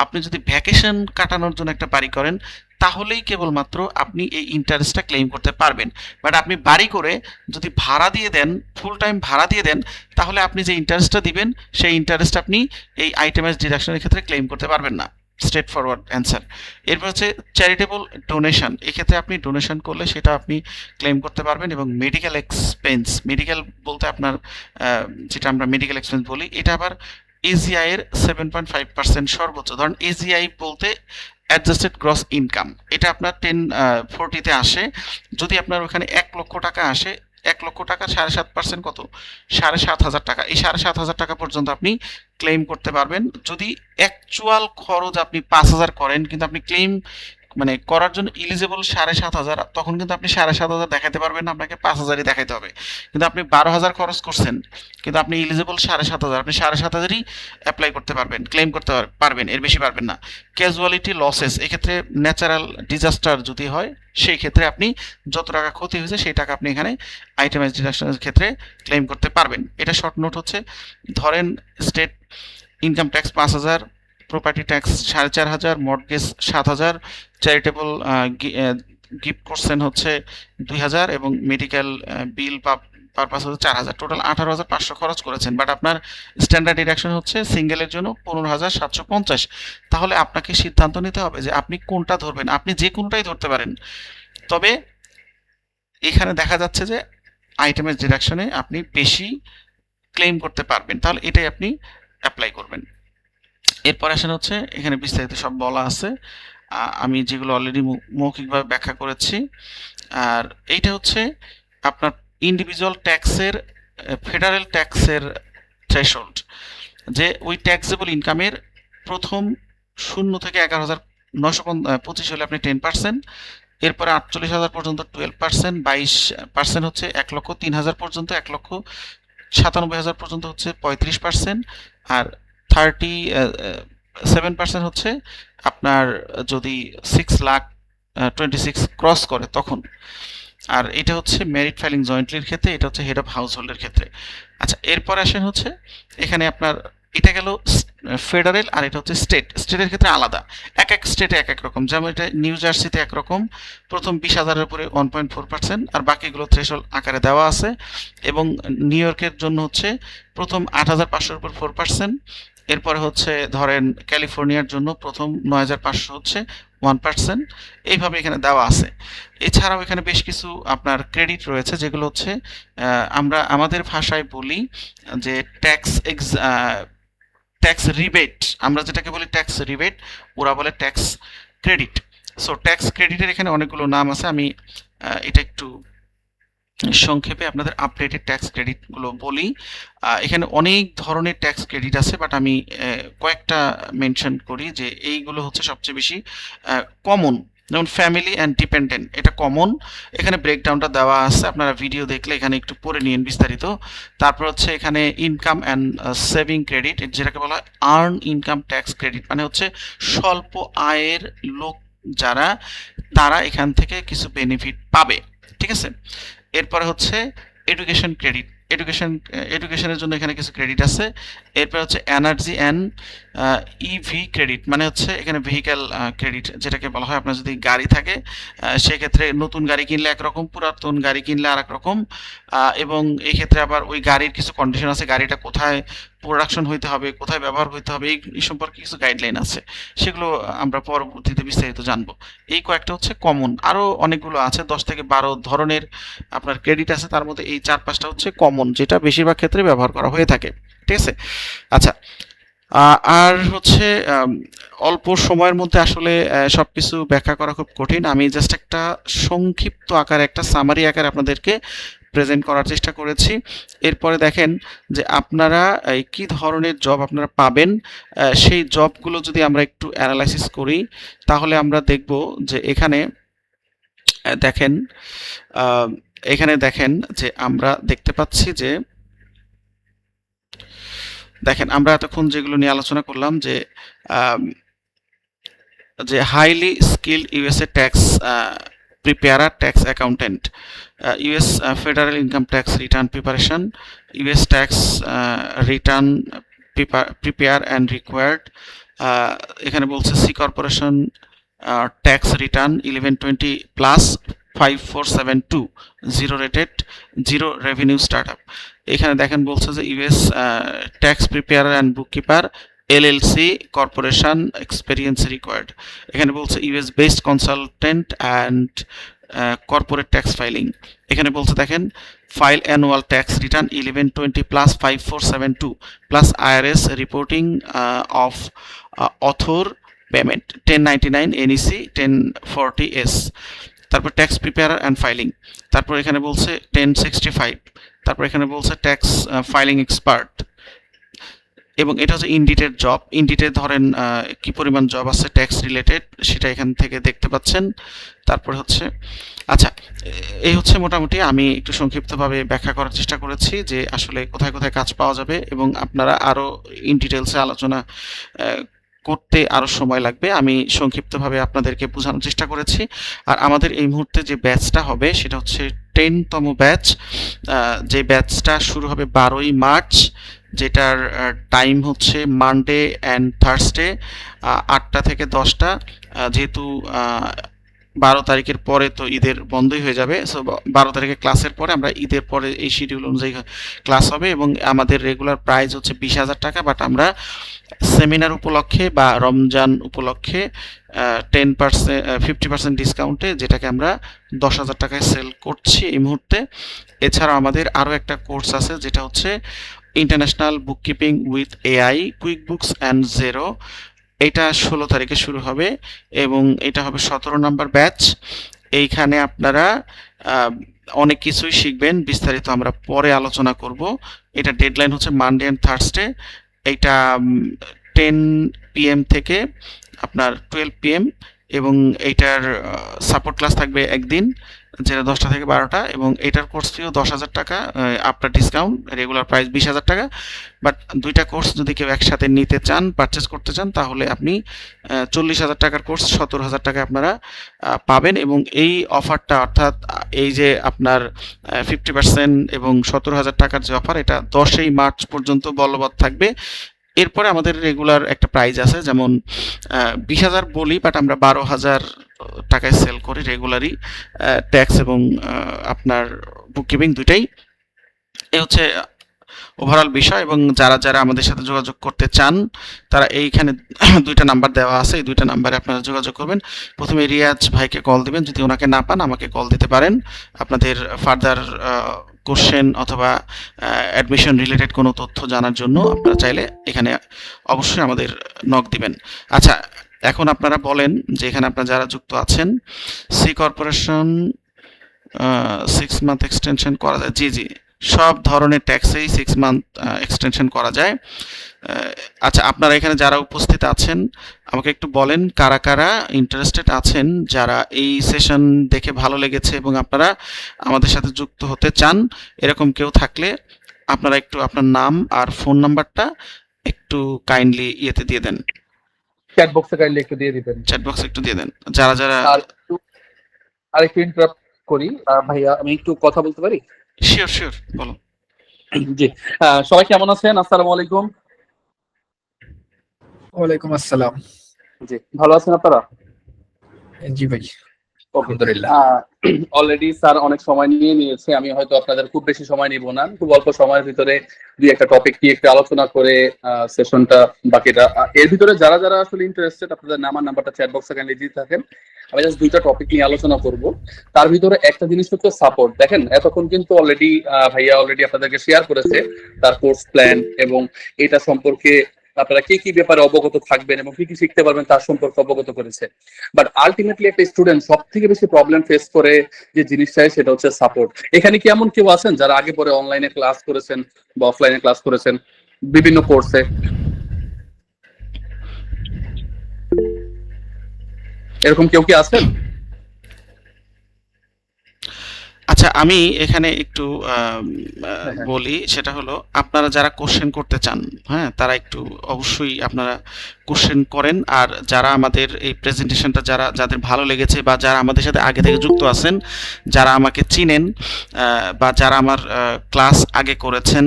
আপনি যদি ভ্যাকেশন কাটানোর জন্য একটা বাড়ি করেন, তাহলেই কেবলমাত্র আপনি এই ইন্টারেস্টটা ক্লেম করতে পারবেন। বাট আপনি বাড়ি করে যদি ভাড়া দিয়ে দেন, ফুল টাইম ভাড়া দিয়ে দেন, তাহলে আপনি যে ইন্টারেস্টটা দিবেন সেই ইন্টারেস্ট আপনি এই আইটেমাইজ ডিডাকশনের ক্ষেত্রে ক্লেম করতে পারবেন না। Straight forward answer. এরপর হচ্ছে চ্যারিটেবল ডোনেশন, এক্ষেত্রে আপনি ডোনেশন করলে সেটা আপনি ক্লেম করতে পারবেন। এবং মেডিকেল এক্সপেন্স, মেডিকেল বলতে আপনার যেটা আমরা মেডিকেল এক্সপেন্স বলি, এটা আবার এজিআই এর 7.5% সর্বোচ্চ। ধরেন এজিআই বলতে অ্যাডজাস্টেড গ্রস ইনকাম, এটা আপনার 1040-তে আসে। যদি আপনার ওখানে 1 লক্ষ টাকা আসে, 1 লক্ষ টাকা 7.5% কত, 7,500 টাকা। এই 7,500 টাকা পর্যন্ত আপনি ক্লেম করতে পারবেন। যদি অ্যাকচুয়াল খরচ আপনি 5,000 করেন কিন্তু আপনি ক্লেম মানে করার জন্য ইলিজিবল 7,500, তখন কিন্তু আপনি 7,500 দেখাতে পারবেন না, আপনাকে 5,000ই দেখাতে হবে। কিন্তু আপনি 12,000 খরচ করছেন, কিন্তু আপনি ইলিজিবল 7,500, আপনি 7,500ই অ্যাপ্লাই করতে পারবেন, ক্লেম করতে পারবেন, এর বেশি পারবেন না। ক্যাজুয়ালিটি লসেস, এক্ষেত্রে ন্যাচারাল ডিজাস্টার যদি হয় সেই ক্ষেত্রে আপনি যত টাকা ক্ষতি হয়েছে সেই টাকা আপনি এখানে আইটেমাইজ ডিডাকশনের ক্ষেত্রে ক্লেম করতে পারবেন। এটা শর্ট নোট হচ্ছে, ধরেন state income tax 5,000, property tax 4,500, mortgage 7,000, charitable gift করছেন হচ্ছে 2,000 এবং মেডিকেল বিল পারপাস হচ্ছে 4,000, টোটাল 18,500 খরচ করেছেন। বাট আপনার স্ট্যান্ডার্ড ডিডাকশন হচ্ছে সিঙ্গেলের জন্য 15,750। তাহলে আপনাকে সিদ্ধান্ত নিতে হবে যে আপনি কোনটা ধরবেন। আপনি যে কোনোটাই ধরতে পারেন, তবে এখানে দেখা যাচ্ছে যে আইটেমের ডিডাকশনে আপনি বেশি ক্লেম করতে পারবেন, তাহলে এটাই আপনি অ্যাপ্লাই করবেন। এরপর আসেন হচ্ছে এখানে বিস্তারিত সব বলা আছে, আমি যেগুলো অলরেডি মৌখিকভাবে ব্যাখ্যা করেছি। আর এইটা হচ্ছে আপনার ইন্ডিভিজুয়াল ট্যাক্সের, ফেডারেল ট্যাক্সের থ্রেশহোল্ড, যে ওই ট্যাক্সেবল ইনকামের প্রথম 0 থেকে 11,925 হলে আপনি 10%, এরপরে 48,000 পর্যন্ত 12%, 22% হচ্ছে 1,03,000 পর্যন্ত, 1,97,000 পর্যন্ত হচ্ছে 35%, আর 37% হচ্ছে আপনার যদি 6,26,000 ক্রস করে তখন। আর এটা হচ্ছে মেরিট ফাইলিং জয়েন্টলির ক্ষেত্রে, এটা হচ্ছে হেড অফ হাউস হোল্ডের ক্ষেত্রে। আচ্ছা, এরপর আসেন হচ্ছে এখানে আপনার এটা গেল ফেডারেল, আর এটা হচ্ছে স্টেটের ক্ষেত্রে আলাদা, এক এক স্টেটে এক এক রকম। যেমন এটা নিউ জার্সিতে একরকম, প্রথম 20,000-এর উপরে 1.4%, আর বাকিগুলো থ্রেশহোল্ড আকারে দেওয়া আছে। এবং নিউ ইয়র্কের জন্য হচ্ছে প্রথম 8,500-এর উপর 4%, এরপরে হচ্ছে ধরেন ক্যালিফোর্নিয়ার জন্য প্রথম 9,500 হচ্ছে 1%, এইভাবে এখানে দেওয়া আছে। এছাড়াও এখানে বেশ কিছু আপনার ক্রেডিট রয়েছে, যেগুলো হচ্ছে আমরা আমাদের ভাষায় বলি যে ট্যাক্স রিবেট, আমরা যেটাকে বলি ট্যাক্স রিবেট, ওরা বলে ট্যাক্স ক্রেডিট। সো ট্যাক্স ক্রেডিটের এখানে অনেকগুলো নাম আছে, আমি এটা একটু সংক্ষেপে আপনাদের আপডেটেড ট্যাক্স ক্রেডিটগুলো বলি। এখানে অনেক ধরনের ট্যাক্স ক্রেডিট আছে, বাট আমি কয়েকটা মেনশন করি যে এইগুলো হচ্ছে সবচেয়ে বেশি কমন। যেমন ফ্যামিলি অ্যান্ড ডিপেন্ডেন্ট, এটা কমন, এখানে ব্রেকডাউনটা দেওয়া আছে, আপনারা ভিডিও দেখলে এখানে একটু পড়ে নিন বিস্তারিত। তারপর হচ্ছে এখানে ইনকাম অ্যান্ড সেভিং ক্রেডিট, যেটাকে বলা হয় আর্ন ইনকাম ট্যাক্স ক্রেডিট, মানে হচ্ছে স্বল্প আয়ের লোক যারা, তারা এখান থেকে কিছু বেনিফিট পাবে, ঠিক আছে। এরপরে হচ্ছে এডুকেশন ক্রেডিট, এডুকেশনের জন্য এখানে কিছু ক্রেডিট আছে। এরপর হচ্ছে এনার্জি অ্যান্ড ইভি ক্রেডিট, মানে হচ্ছে এখানে ভেহিক্যাল ক্রেডিট, যেটাকে বলা হয় আপনার যদি গাড়ি থাকে সেক্ষেত্রে নতুন গাড়ি কিনলে একরকম, পুরাতন গাড়ি কিনলে আর এক রকম। এবং এই ক্ষেত্রে আবার ওই গাড়ির কিছু কন্ডিশন আছে, গাড়িটা কোথায় প্রোডাকশন হইতে হবে, কোথায় ব্যবহার হইতে হবে, এই সম্পর্কে কিছু গাইডলাইন আছে, সেগুলো আমরা পরবর্তীতে বিস্তারিত জানবো। এই কয়েকটা হচ্ছে কমন, আরও অনেকগুলো আছে, 10 থেকে 12 ধরনের আপনার ক্রেডিট আছে, তার মধ্যে এই 4-5টা হচ্ছে কমন, যেটা বেশিরভাগ ক্ষেত্রে ব্যবহার করা হয়ে থাকে, ঠিক আছে। আচ্ছা, আর হচ্ছে অল্প সময়ের মধ্যে আসলে সবকিছু ব্যাখ্যা করা খুব কঠিন, আমি জাস্ট একটা সংক্ষিপ্ত আকারে, একটা সামারি আকারে আপনাদেরকে প্রেজেন্ট করার চেষ্টা করেছি। এরপরে দেখেন যে আপনারা কি ধরনের জব আপনারা পাবেন, সেই জবগুলো যদি আমরা একটু অ্যানালাইসিস করি, তাহলে আমরা দেখব যে এখানে দেখেন যে আমরা দেখতে পাচ্ছি যে দেখেন আমরা এতক্ষণ যেগুলো নিয়ে আলোচনা করলাম যে highly skilled USA tax preparer, tax accountant, US federal income tax return preparation, US tax return prepare and required, এখানে বলছে C corporation tax return 1120 plus 5472 zero rated, zero revenue startup. এখানে দেখেন বলছে যে US tax preparer and bookkeeper LLC corporation experience required. এখানে বলছে US based consultant and corporate tax filing. এখানে বলছে দেখেন file annual tax return 1120 plus 5472 plus IRS reporting of author payment 1099 NEC 1040S। তারপর ট্যাক্স প্রিপেয়ারার অ্যান্ড ফাইলিং, তারপর এখানে বলছে 1065, তারপর এখানে বলছে ট্যাক্স ফাইলিং এক্সপার্ট, এবং এটা হচ্ছে ইনডিটেড জব। ইনডিটে ধরেন কি পরিমাণ জব আছে ট্যাক্স রিলেটেড সেটা এখান থেকে দেখতে পাচ্ছেন। তারপরে হচ্ছে আচ্ছা, এই হচ্ছে মোটামুটি আমি একটু সংক্ষিপ্তভাবে ব্যাখ্যা করার চেষ্টা করেছি যে আসলে কোথায় কোথায় কাজ পাওয়া যাবে, এবং আপনারা আরও ইন ডিটেলসে আলোচনা করতে আরও সময় লাগবে। আমি সংক্ষিপ্তভাবে আপনাদেরকে বোঝানোর চেষ্টা করেছি। আর আমাদের এই মুহূর্তে যে ব্যাচটা হবে সেটা হচ্ছে 10তম ব্যাচ। যে ব্যাচটা শুরু হবে 12ই মার্চ, যেটার টাইম হচ্ছে মানডে অ্যান্ড থার্সডে 8টা থেকে 10টা। যেহেতু 12 তারিখের পরে তো ঈদের বন্ধই হয়ে যাবে, সো 12 তারিখে ক্লাসের পরে আমরা ঈদের পরে এই শিডিউল অনুযায়ী ক্লাস হবে, এবং আমাদের রেগুলার প্রাইস হচ্ছে 20,000 টাকা। বাট আমরা সেমিনার উপলক্ষে বা রমজান উপলক্ষে 50% ডিসকাউন্টে যেটাকে আমরা 10,000 টাকায় সেল করছি এই মুহূর্তে। এছাড়াও আমাদের আরও একটা কোর্স আছে যেটা হচ্ছে international bookkeeping with AI, quick books and zero. এটা 16 তারিখে শুরু হবে এবং এটা হবে 17 নম্বর ব্যাচ। এইখানে আপনারা অনেক কিছুই শিখবেন, বিস্তারিত আমরা পরে আলোচনা করব। এটা ডেডলাইন হচ্ছে মানডে অ্যান্ড থার্সডে। এইটা 10 PM থেকে আপনার 12 PM, এবং এইটার সাপোর্ট ক্লাস থাকবে একদিন, যেটা 10টা থেকে 12টা, এবং এটার কোর্স ফিও 10,000 টাকা আফটার ডিসকাউন্ট। রেগুলার প্রাইস 20,000 টাকা। বাট দুইটা কোর্স যদি কেউ একসাথে নিতে চান, পারচেস করতে চান, তাহলে আপনি 40,000 টাকার কোর্স 17,000 টাকায় আপনারা পাবেন। এবং এই অফারটা অর্থাৎ এই যে আপনার 50% এবং 17,000 টাকার যে অফার, এটা 10ই মার্চ পর্যন্ত বলবৎ থাকবে। এরপরে আমাদের রেগুলার একটা প্রাইস আছে, যেমন 20,000 বলি, বাট আমরা 12,000 টাকায় সেল করি রেগুলারই, ট্যাক্স এবং আপনার বুককিপিং দুইটাই। এ হচ্ছে ওভারঅল বিষয়। এবং যারা যারা আমাদের সাথে যোগাযোগ করতে চান তারা এইখানে দুইটা নাম্বার দেওয়া আছে, এই দুইটা নাম্বারে আপনারা যোগাযোগ করবেন। প্রথমে রিয়াজ ভাইকে কল দিবেন, যদি ওনাকে না পান আমাকে কল দিতে পারেন আপনাদের ফার্দার কোশ্চেন অথবা অ্যাডমিশন রিলেটেড কোনো তথ্য জানার জন্য। আপনারা চাইলে এখানে অবশ্যই আমাদের নক দিবেন। আচ্ছা, এখন আপনারা বলেন যে এখানে আপনারা যারা যুক্ত আছেন, সি কর্পোরেশন 6 মান্থ এক্সটেনশন করা যায়। জি জি, সব ধরনের ট্যাক্সেই 6 মান্থ এক্সটেনশন করা যায়। আচ্ছা, আপনারা এখানে যারা উপস্থিত আছেন আমাকে একটু বলেন কারা কারা ইন্টারেস্টেড আছেন, যারা এই সেশন দেখে ভালো লেগেছে এবং আপনারা আমাদের সাথে যুক্ত হতে চান। এরকম কেউ থাকলে আপনারা একটু আপনার নাম আর ফোন নাম্বারটা একটু কাইন্ডলি ইয়েতে দিয়ে দেন, চ্যাট বক্সে কাইন্ডলি একটু দিয়ে দিবেন, চ্যাট বক্সে একটু দিয়ে দেন যারা যারা। আর একটু ইন্টারাপ্ট করি ভাইয়া, আমি একটু কথা বলতে পারি? শিওর শিওর, বলো। জি, সবাই কেমন আছেন? আসসালামু আলাইকুম। ওয়ালাইকুম আসসালাম। জি, ভালো আছেন আপনারা? জি ভাই, আলহামদুলিল্লাহ। অলরেডি স্যার অনেক সময় নিয়ে নিয়েছে, আমি হয়তো আপনাদের খুব বেশি সময় নিব না, খুব অল্প সময়ের ভিতরে দুই একটা টপিক নিয়ে একটু আলোচনা করে সেশনটা বাকিটা। এর ভিতরে যারা যারা আসলে ইন্টারেস্টেড, আপনাদের নাম আর নাম্বারটা চ্যাট বক্সে কাইন্ডলি দিয়ে থাকেন। আমি জাস্ট দুইটা টপিক নিয়ে আলোচনা করব। তার ভিতরে একটা জিনিস হচ্ছে সাপোর্ট। দেখেন, এতক্ষণ কিন্তু অলরেডি ভাইয়া আপনাদেরকে শেয়ার করেছে তার কোর্স প্ল্যান, এবং এটা সম্পর্কে আপনারা কি কি ব্যাপারে অবগত থাকবেন এবং কি কি শিখতে পারবেন তার সম্পর্কে অবগত করেছে। বাট আলটিমেটলি একটা স্টুডেন্ট সব থেকে বেশি প্রবলেম ফেস করে যে জিনিসটাই, সেটা হচ্ছে সাপোর্ট। এখানে কি এমন কেউ আছেন যারা আগে পরে অনলাইনে ক্লাস করেছেন বা অফলাইনে ক্লাস করেছেন বিভিন্ন কোর্সে? এরকম কেউ কি আছেন? আচ্ছা, আমি এখানে একটু বলি, সেটা হলো আপনারা যারা কোশ্চেন করতে চান, হ্যাঁ, তারা একটু অবশ্যই আপনারা কোশ্চেন করেন। আর যারা আমাদের এই প্রেজেন্টেশনটা যাদের ভালো লেগেছে বা যারা আমাদের সাথে আগে থেকে যুক্ত আছেন, যারা আমাকে চিনেন বা যারা আমার ক্লাস আগে করেছেন,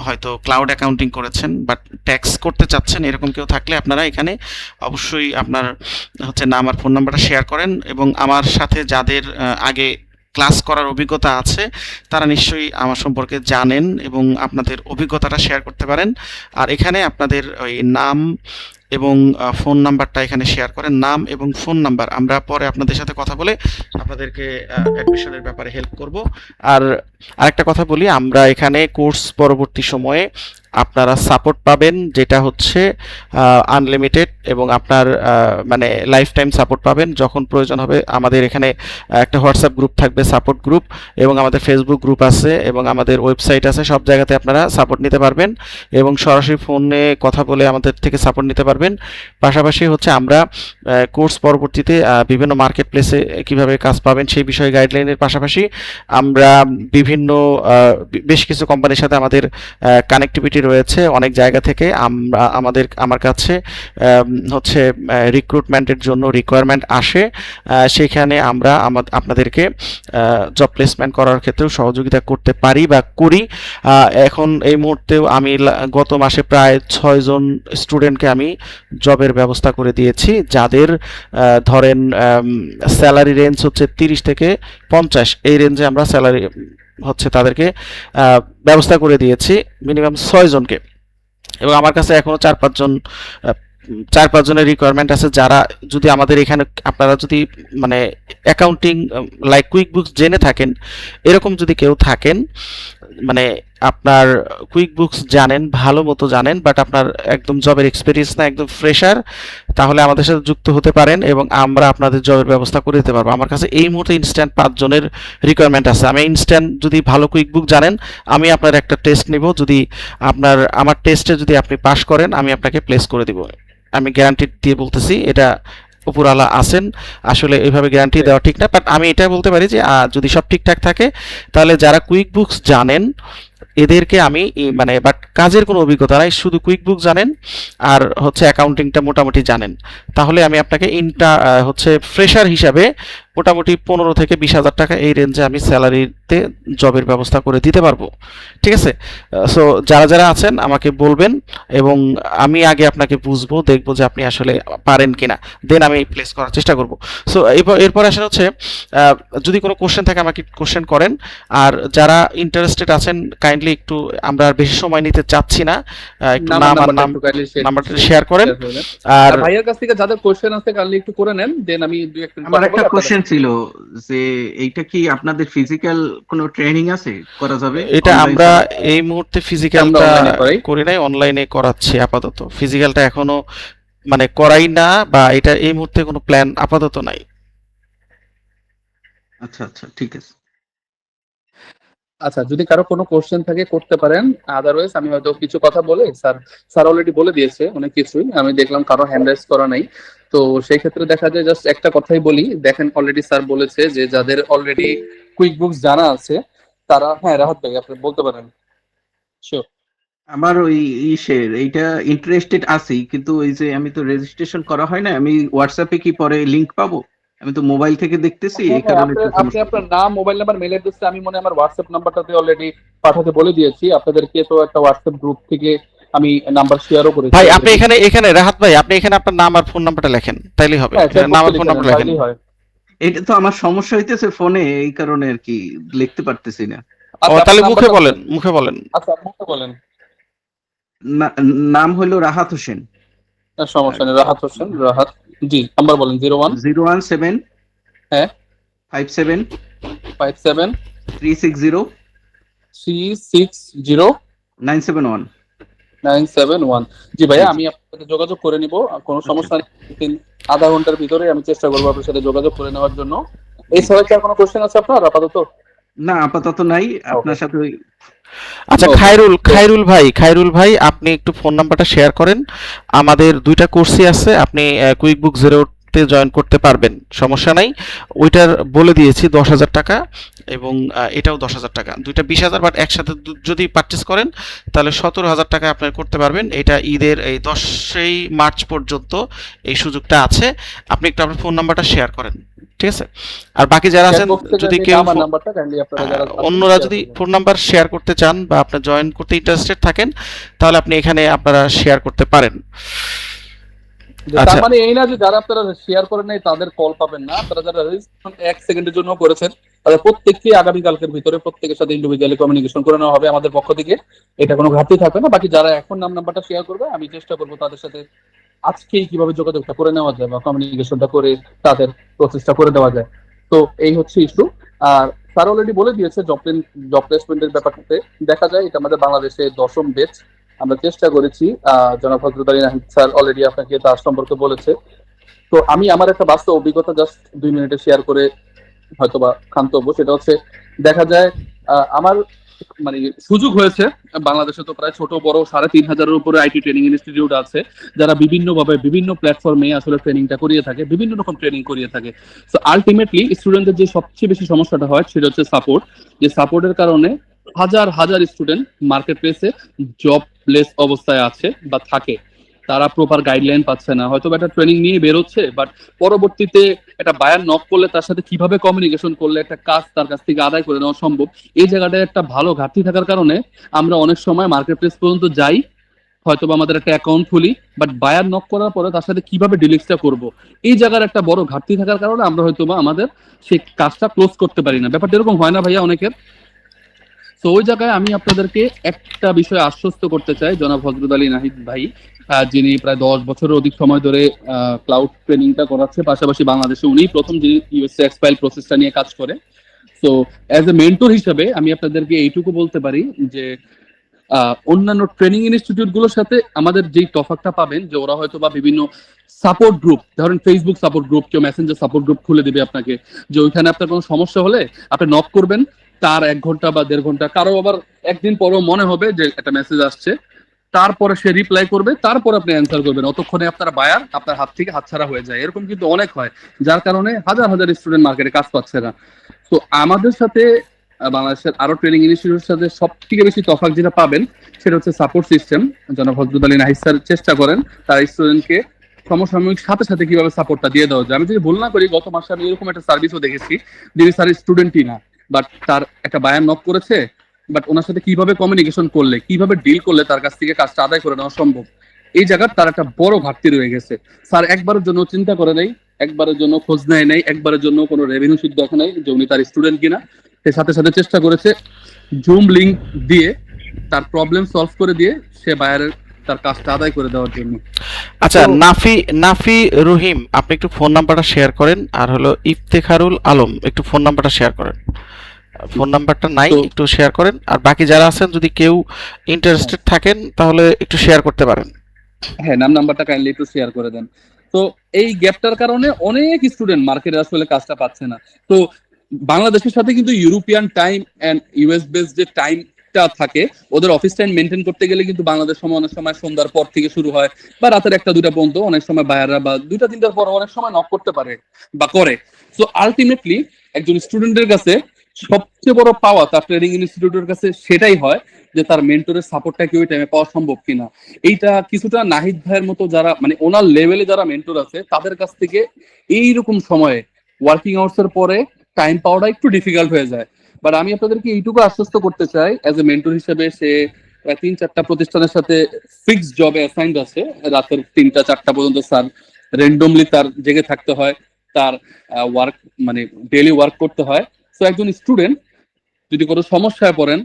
হয়তো ক্লাউড অ্যাকাউন্টিং করেছেন বাট ট্যাক্স করতে চাচ্ছেন, এরকম কেউ থাকলে আপনারা এখানে অবশ্যই আপনার হচ্ছে নাম আর ফোন নাম্বারটা শেয়ার করেন। এবং আমার সাথে যাদের আগে ক্লাস করার অভিজ্ঞতা আছে তারা নিশ্চয়ই আমার সম্পর্কে জানেন এবং আপনাদের অভিজ্ঞতাটা শেয়ার করতে পারেন। আর এখানে আপনাদের ওই নাম এবং ফোন নাম্বারটা এখানে শেয়ার করেন। নাম এবং ফোন নাম্বার আমরা পরে আপনাদের সাথে কথা বলে আপনাদেরকে অ্যাডমিশনের ব্যাপারে হেল্প করব। আর আরেকটা কথা বলি, আমরা এখানে কোর্স পরবর্তী সময়ে আপনারা সাপোর্ট পাবেন, যেটা হচ্ছে আনলিমিটেড, এবং আপনার মানে লাইফ টাইম সাপোর্ট পাবেন। যখন প্রয়োজন হবে আমাদের এখানে একটা হোয়াটসঅ্যাপ গ্রুপ থাকবে, সাপোর্ট গ্রুপ, এবং আমাদের ফেসবুক গ্রুপ আছে, এবং আমাদের ওয়েবসাইট আছে। সব জায়গাতে আপনারা সাপোর্ট নিতে পারবেন এবং সরাসরি ফোনে কথা বলে আমাদের থেকে সাপোর্ট নিতে পারবেন। পাশাপাশি হচ্ছে আমরা কোর্স পরবর্তীতে বিভিন্ন মার্কেট প্লেসে কীভাবে কাজ পাবেন সেই বিষয়ে গাইডলাইনের পাশাপাশি আমরা বিভিন্ন বেশ কিছু কোম্পানির সাথে আমাদের কানেক্টিভিটি রয়েছে। অনেক জায়গা থেকে আমার কাছে হচ্ছে রিক্রুটমেন্টের জন্য রিকোয়ারমেন্ট আসে, সেখানে আমরা আপনাদেরকে জব প্লেসমেন্ট করার ক্ষেত্রেও সহযোগিতা করতে পারি বা করি। এখন এই মুহূর্তেও আমি গত মাসে প্রায় 6 জন স্টুডেন্টকে আমি জবের ব্যবস্থা করে দিয়েছি, যাদের ধরেন স্যালারি রেঞ্জ হচ্ছে 30 থেকে 50, এই রেঞ্জে আমরা স্যালারি হচ্ছে তাদেরকে ব্যবস্থা করে দিয়েছি, মিনিমাম 6 জনকে। এবং আমার কাছে এখনো 4-5 জনের রিকোয়ারমেন্ট আছে, যারা যদি আমাদের এখানে আপনারা যদি মানে অ্যাকাউন্টিং লাইক কুইক বুকস জেনে থাকেন, এরকম যদি কেউ থাকেন, মানে আপনার কুইক বুকস জানেন, ভালো মতো জানেন, বাট আপনার একদম জবের এক্সপিরিয়েন্স না, একদম ফ্রেশার, তাহলে আমাদের সাথে যুক্ত হতে পারেন এবং আমরা আপনাদের জবের ব্যবস্থা করে দিতে পারবো। আমার কাছে এই মুহূর্তে ইনস্ট্যান্ট 5 জনের রিকোয়ারমেন্ট আছে। আমি ইনস্ট্যান্ট যদি ভালো কুইক বুক জানেন, আমি আপনার একটা টেস্ট নিব, যদি আমার টেস্টে যদি আপনি পাশ করেন, আমি আপনাকে প্লেস করে দিব। আমি গ্যারান্টি দিয়ে বলতেছি, এটা উপরওয়ালা আছেন, আসলে এইভাবে গ্যারান্টি দেওয়া ঠিক না, বাট আমি এটা বলতে পারি যে যদি সব ঠিকঠাক থাকে, তাহলে যারা কুইক বুকস জানেন এদেরকে আমি মানে বাট কাজের কোনো অভিজ্ঞতা নাই, শুধু কুইক বুক জানেন আর হচ্ছে অ্যাকাউন্টিংটা মোটামুটি জানেন, তাহলে আমি আপনাকে হচ্ছে ফ্রেশার হিসাবে মোটামুটি 15 থেকে 20,000 টাকা এই রেঞ্জে আমি স্যালারিতে জবের ব্যবস্থা করে দিতে পারবো। ঠিক আছে? সো যারা যারা আছেন আমাকে বলবেন এবং আমি আগে আপনাকে বুঝবো, দেখবো যে আপনি আসলে পারেন কিনা, দেন আমি প্লেস করার চেষ্টা করব। সো এরপর আসলে হচ্ছে যদি কোনো কোশ্চেন থাকে আমাকে কোশ্চেন করেন। আর যারা ইন্টারেস্টেড আছেন কাইন্ডলি একটু, আমরা আর বেশি সময় নিতে চাচ্ছি না, একটু নাম্বারটা শেয়ার করেন। আর ভাইয়ের কাছ থেকে যাদের কোশ্চেন আছে কাইন্ডলি একটু করে নেন, দেন আমি দুই একটা আমার একটা কোশ্চেন ছিল যে এইটা কি আপনাদের ফিজিক্যাল কোনো ট্রেনিং আছে করা যাবে? এটা আমরা এই মুহূর্তে ফিজিক্যালটা করি নাই, অনলাইনে করাচ্ছি আপাতত। ফিজিক্যালটা এখনো মানে করাই না, বা এটা এই মুহূর্তে কোনো প্ল্যান আপাতত নাই। আচ্ছা আচ্ছা, ঠিক আছে। আচ্ছা, যদি কারো কোনো কোশ্চেন থাকে করতে পারেন, আদারওয়াইজ আমি হয়তো কিছু কথা বলে, স্যার অলরেডি বলে দিয়েছে অনেক কিছুই, আমি দেখলাম কারো হ্যান্ড রাইজ করা নাই। তো সেই ক্ষেত্রে দেখা যায় জাস্ট একটা কথাই বলি, দেখেন অলরেডি স্যার বলেছে যে যাদের অলরেডি কুইক বুকস জানা আছে তারা, হ্যাঁ রাহাত ভাই আপনি বলতে পারেন। শিওর। আমার ওই এইটা ইন্টারেস্টেড আছি, কিন্তু ওই যে আমি তো রেজিস্ট্রেশন করা হয় না, আমি হোয়াটসঅ্যাপে কি পরে লিংক পাবো? আমি তো মোবাইল থেকে দেখতেছি, এই কারণে আপনি আপনার নাম, মোবাইল নাম্বার, মেল অ্যাড্রেস আমি মনে আমার হোয়াটসঅ্যাপ নাম্বারটাতে অলরেডি পাঠাতে বলে দিয়েছি আপনাদেরকে, তো একটা হোয়াটসঅ্যাপ গ্রুপ থেকে আমি নাম্বার শেয়ারও করেছি। ভাই আপনি এখানে রাহাত ভাই, আপনি এখানে আপনার নাম আর ফোন নাম্বারটা লেখেন, তাইলেই হবে। নাম আর ফোন নাম্বার লেখেন। এটা তো আমার সমস্যা হইতেছে ফোনে, এই কারণে আর কি লিখতে পারতেছি না। তাহলে মুখে বলেন। আচ্ছা মুখে বলেন। নাম হলো রাহাত হোসেন। সমস্যা নেই, রাহাত হোসেন, রাহাত। জি, নাম্বার বলেন। 017 হ্যাঁ 57 57 360 360 971। 971। জি ভাইয়া, আমি আপনার সাথে যোগাযোগ করে নিব, কোনো সমস্যা নেই। আধা ঘন্টার ভিতরে আমি চেষ্টা করবো আপনার সাথে যোগাযোগ করে নেওয়ার জন্য। এই সময় কি আর কোনো কোশ্চেন আছে আপনার আপাতত? না, আপাতত নাই। আপনার সাথে আচ্ছা, খায়রুল ভাই আপনি একটু ফোন নাম্বারটা শেয়ার করেন। আমাদের 2টা কোর্সই আছে, আপনি কুইক বুক জিরোতে জয়েন করতে পারবেন, সমস্যা নাই। ওইটার বলে দিয়েছি 10,000 টাকা, এবং এটাও 10,000 টাকা, 2টা 20,000, বাট একসাথে যদি পারচেস করেন তাহলে 17,000 টাকা আপনি করতে পারবেন। এটা ঈদের এই 10ই মার্চ পর্যন্ত এই সুযোগটা আছে। আপনি একটু আপনার ফোন নাম্বারটা শেয়ার করেন, ঠিক আছে? আর বাকি যারা আছেন, যদি কেউ অন্যরা যদি ফোন নাম্বার শেয়ার করতে চান বা আপনার জয়েন করতে ইন্টারেস্টেড থাকেন, তাহলে আপনি এখানে আপনারা শেয়ার করতে পারেন। তার মানে এই না যে যারা আপনারা শেয়ার করেন নাই তাদের কল পাবেন না, আপনারা যারা রেজিস্ট্রেশন 1 সেকেন্ডের জন্য করেছেন তাদের প্রত্যেককে আগামী কালকের ভিতরে প্রত্যেকের সাথে ইন্ডিভিজুয়ালি কমিউনিকেশন করে নেওয়া হবে আমাদের পক্ষ থেকে, এটা কোনো ঘাটতি থাকবে না। বাকি যারা এখন নাম্বারটা শেয়ার করবে আমি চেষ্টা করবো তাদের সাথে আজকেই কিভাবে যোগাযোগটা করে নেওয়া যায় বা কমিউনিকেশনটা করে তাদের প্রসেসটা করে দেওয়া যায়। তো এই হচ্ছে ইস্যু। আর স্যার অলরেডি বলে দিয়েছে জব প্লেসমেন্টের ব্যাপারটাতে। দেখা যায় এটা আমাদের বাংলাদেশে 10ম ব্যাচ। আমরা চেষ্টা করেছি, জনাব হযরত আলী নাহিদ স্যার অলরেডি আপনাকে তার সম্পর্কে বলেছে। তো আমি আমার একটা বাস্তব অভিজ্ঞতা জাস্ট 2 মিনিটে শেয়ার করে হয়তোবা ক্ষান্ত হবো। সেটা হচ্ছে, দেখা যায় আমার মানে সুযোগ হয়েছে, বাংলাদেশে তো প্রায় ছোট বড় 3,500-এর উপরে আইটি ট্রেনিং ইনস্টিটিউট আছে, যারা বিভিন্নভাবে বিভিন্ন প্ল্যাটফর্মে আসলে ট্রেনিংটা করিয়ে থাকে, বিভিন্ন রকম ট্রেনিং করিয়ে থাকে। তো আলটিমেটলি স্টুডেন্টদের যে সবচেয়ে বেশি সমস্যাটা হয় সেটা হচ্ছে সাপোর্ট। যে সাপোর্টের কারণে হাজার হাজার স্টুডেন্ট মার্কেট প্লেসে জবলেস অবস্থায় আছে বা থাকে। তারা প্রপার গাইডলাইন পাচ্ছে না, হয়তো একটা ট্রেনিং নিয়ে বেরোচ্ছে, বাট পরবর্তীতে একটা বায়ার নক করলে তার সাথে কিভাবে কমিউনিকেশন করলে একটা কাজ তার কাছ থেকে আদায় করে নেওয়া সম্ভব, এই জায়গাটায় একটা ভালো ঘাটতি থাকার কারণে আমরা অনেক সময় মার্কেট প্লেস পর্যন্ত যাই, হয়তোবা আমাদের একটা অ্যাকাউন্ট খুলি, বাট বায়ার নক করার পরে তার সাথে কিভাবে ডিলিংসটা করব, এই জায়গার একটা বড় ঘাটতি থাকার কারণে আমরা হয়তোবা আমাদের সেই কাজটা ক্লোজ করতে পারি না। ব্যাপারটা এরকম হয় না ভাইয়া অনেকের? তো ওই জায়গায় আমি আপনাদেরকে একটা বিষয়ে আশ্বস্ত করতে চাই, জনাব হযরত আলী নাহিদ ভাই, যিনি প্রায় 10 বছরের অধিক সময় ধরে ক্লাউড ট্রেনিংটা করাচ্ছে, পাশাপাশি বাংলাদেশে উনিই প্রথম যিনি ইউএসএ এক্সপাইল প্রসেসটা নিয়ে কাজ করে। সো অ্যাজ এ মেন্টর হিসেবে আমি আপনাদেরকে এইটুকু বলতে পারি যে অন্যান্য ট্রেনিং ইনস্টিটিউট গুলোর সাথে আমাদের যেই তফাৎটা পাবেন, যে ওরা হয়তো বা বিভিন্ন সাপোর্ট গ্রুপ, ধরেন ফেসবুক সাপোর্ট গ্রুপ, কেউ মেসেঞ্জার সাপোর্ট গ্রুপ খুলে দিবে আপনাকে, যে ওইখানে আপনার কোনো সমস্যা হলে আপনি নক করবেন, তার 1 ঘন্টা বা 1.5 ঘন্টা, কারো আবার একদিন পরও মনে হবে যে একটা মেসেজ আসছে, তারপরে সে রিপ্লাই করবে, তারপর আপনি অ্যান্সার করবেন, অতক্ষণে আপনার বায়ার আপনার হাত থেকে হাতছাড়া হয়ে যায়। এরকম কিন্তু অনেক হয়, যার কারণে হাজার হাজার স্টুডেন্ট মার্কেটে কাজ পাচ্ছে না। তো আমাদের সাথে বাংলাদেশের আরো ট্রেনিং ইনস্টিটিউটের সাথে সব থেকে বেশি তফাৎ যেটা পাবেন সেটা হচ্ছে সাপোর্ট সিস্টেম। জনাব হযরত আলী নাহিদ স্যার চেষ্টা করেন তার স্টুডেন্টকে সমসাময়িক সাথে সাথে কিভাবে সাপোর্টটা দিয়ে দেওয়া যায়। আমি যদি ভুল না করি, গত মাসে আমি এরকম একটা সার্ভিসও দেখেছি, যিনি স্যার স্টুডেন্টই না, বাট তার একটা বায়ার নক করেছে, বাট ওনার সাথে কিভাবে কমিউনিকেশন করলে, কিভাবে ডিল করলে তার কাছ থেকে কাজটা আদায় করে নেওয়া সম্ভব, এই জায়গার তার একটা বড় ঘাটতি রয়ে গেছে। স্যার একবারের জন্য চিন্তা করে নেই, একবারের জন্য খোঁজ নেয় নাই, একবারের জন্য কোনো রেভিনিউ শিট দেখে নাই যে উনি তার স্টুডেন্ট কিনা। সে সাথে সাথে চেষ্টা করেছে জুম লিংক দিয়ে তার প্রবলেম সলভ করে দিয়ে সে বায়ারের তার কাজটা আদায় করে দেওয়ার জন্য। আচ্ছা, তো নাফি রহিম, আপনি একটু ফোন নাম্বারটা শেয়ার করেন, আর হলো ইফতেখারুল আলম একটু ফোন নাম্বারটা শেয়ার করেন। ফোন নাম্বারটা নাই, তো একটু শেয়ার করেন। আর বাকি যারা আছেন যদি কেউ ইন্টারেস্টেড থাকেন তাহলে একটু শেয়ার করতে পারেন। হ্যাঁ, নাম্বারটা কাইন্ডলি একটু শেয়ার করে দেন। তো এই গ্যাপটার কারণে অনেক স্টুডেন্ট মার্কেটে আসলে কাজটা পাচ্ছে না। তো বাংলাদেশের সাথে কিন্তু European time and US base যে টাইমটা থাকে, ওদের অফিস টাইম মেনটেন করতে গেলে কিন্তু বাংলাদেশ সময় অনেক সময় সন্ধ্যার পর থেকে শুরু হয়, বা রাতের 1টা 2টা পর্যন্ত, অনেক সময় বায়াররা বা 2টা 3টার পর অনেক সময় নক করতে পারে বা করে। সো আলটিমেটলি একজন স্টুডেন্টের কাছে সবচেয়ে বড় পাওয়া তার ট্রেনিং ইনস্টিটিউটের কাছে সেটাই হয় যে তার মেন্টরের সাপোর্টটা কি ওই টাইমে পাওয়া সম্ভব কিনা। এইটা কিছুটা নাহিদ ভাইয়ের মতো যারা মানে ওনার লেভেলে যারা মেন্টর আছে তাদের কাছ থেকে এইরকম সময়ে ওয়ার্কিং আওয়ার্স এর পরে টাইম পাওয়াটা একটু ডিফিকাল্ট হয়ে যায়। বাট আমি আপনাদেরকে এইটুকু আশ্বস্ত করতে চাই, অ্যাজ এ মেন্টর হিসেবে সে প্রায় 3-4টা প্রতিষ্ঠানের সাথে ফিক্সড জবে অ্যাসাইন্ড আছে, রাতের 3টা 4টা পর্যন্ত স্যার র্যান্ডমলি তার জেগে থাকতে হয়, তার ওয়ার্ক মানে ডেইলি ওয়ার্ক করতে হয়। তো একজন স্টুডেন্ট যদি কোনো সমস্যায় পড়েন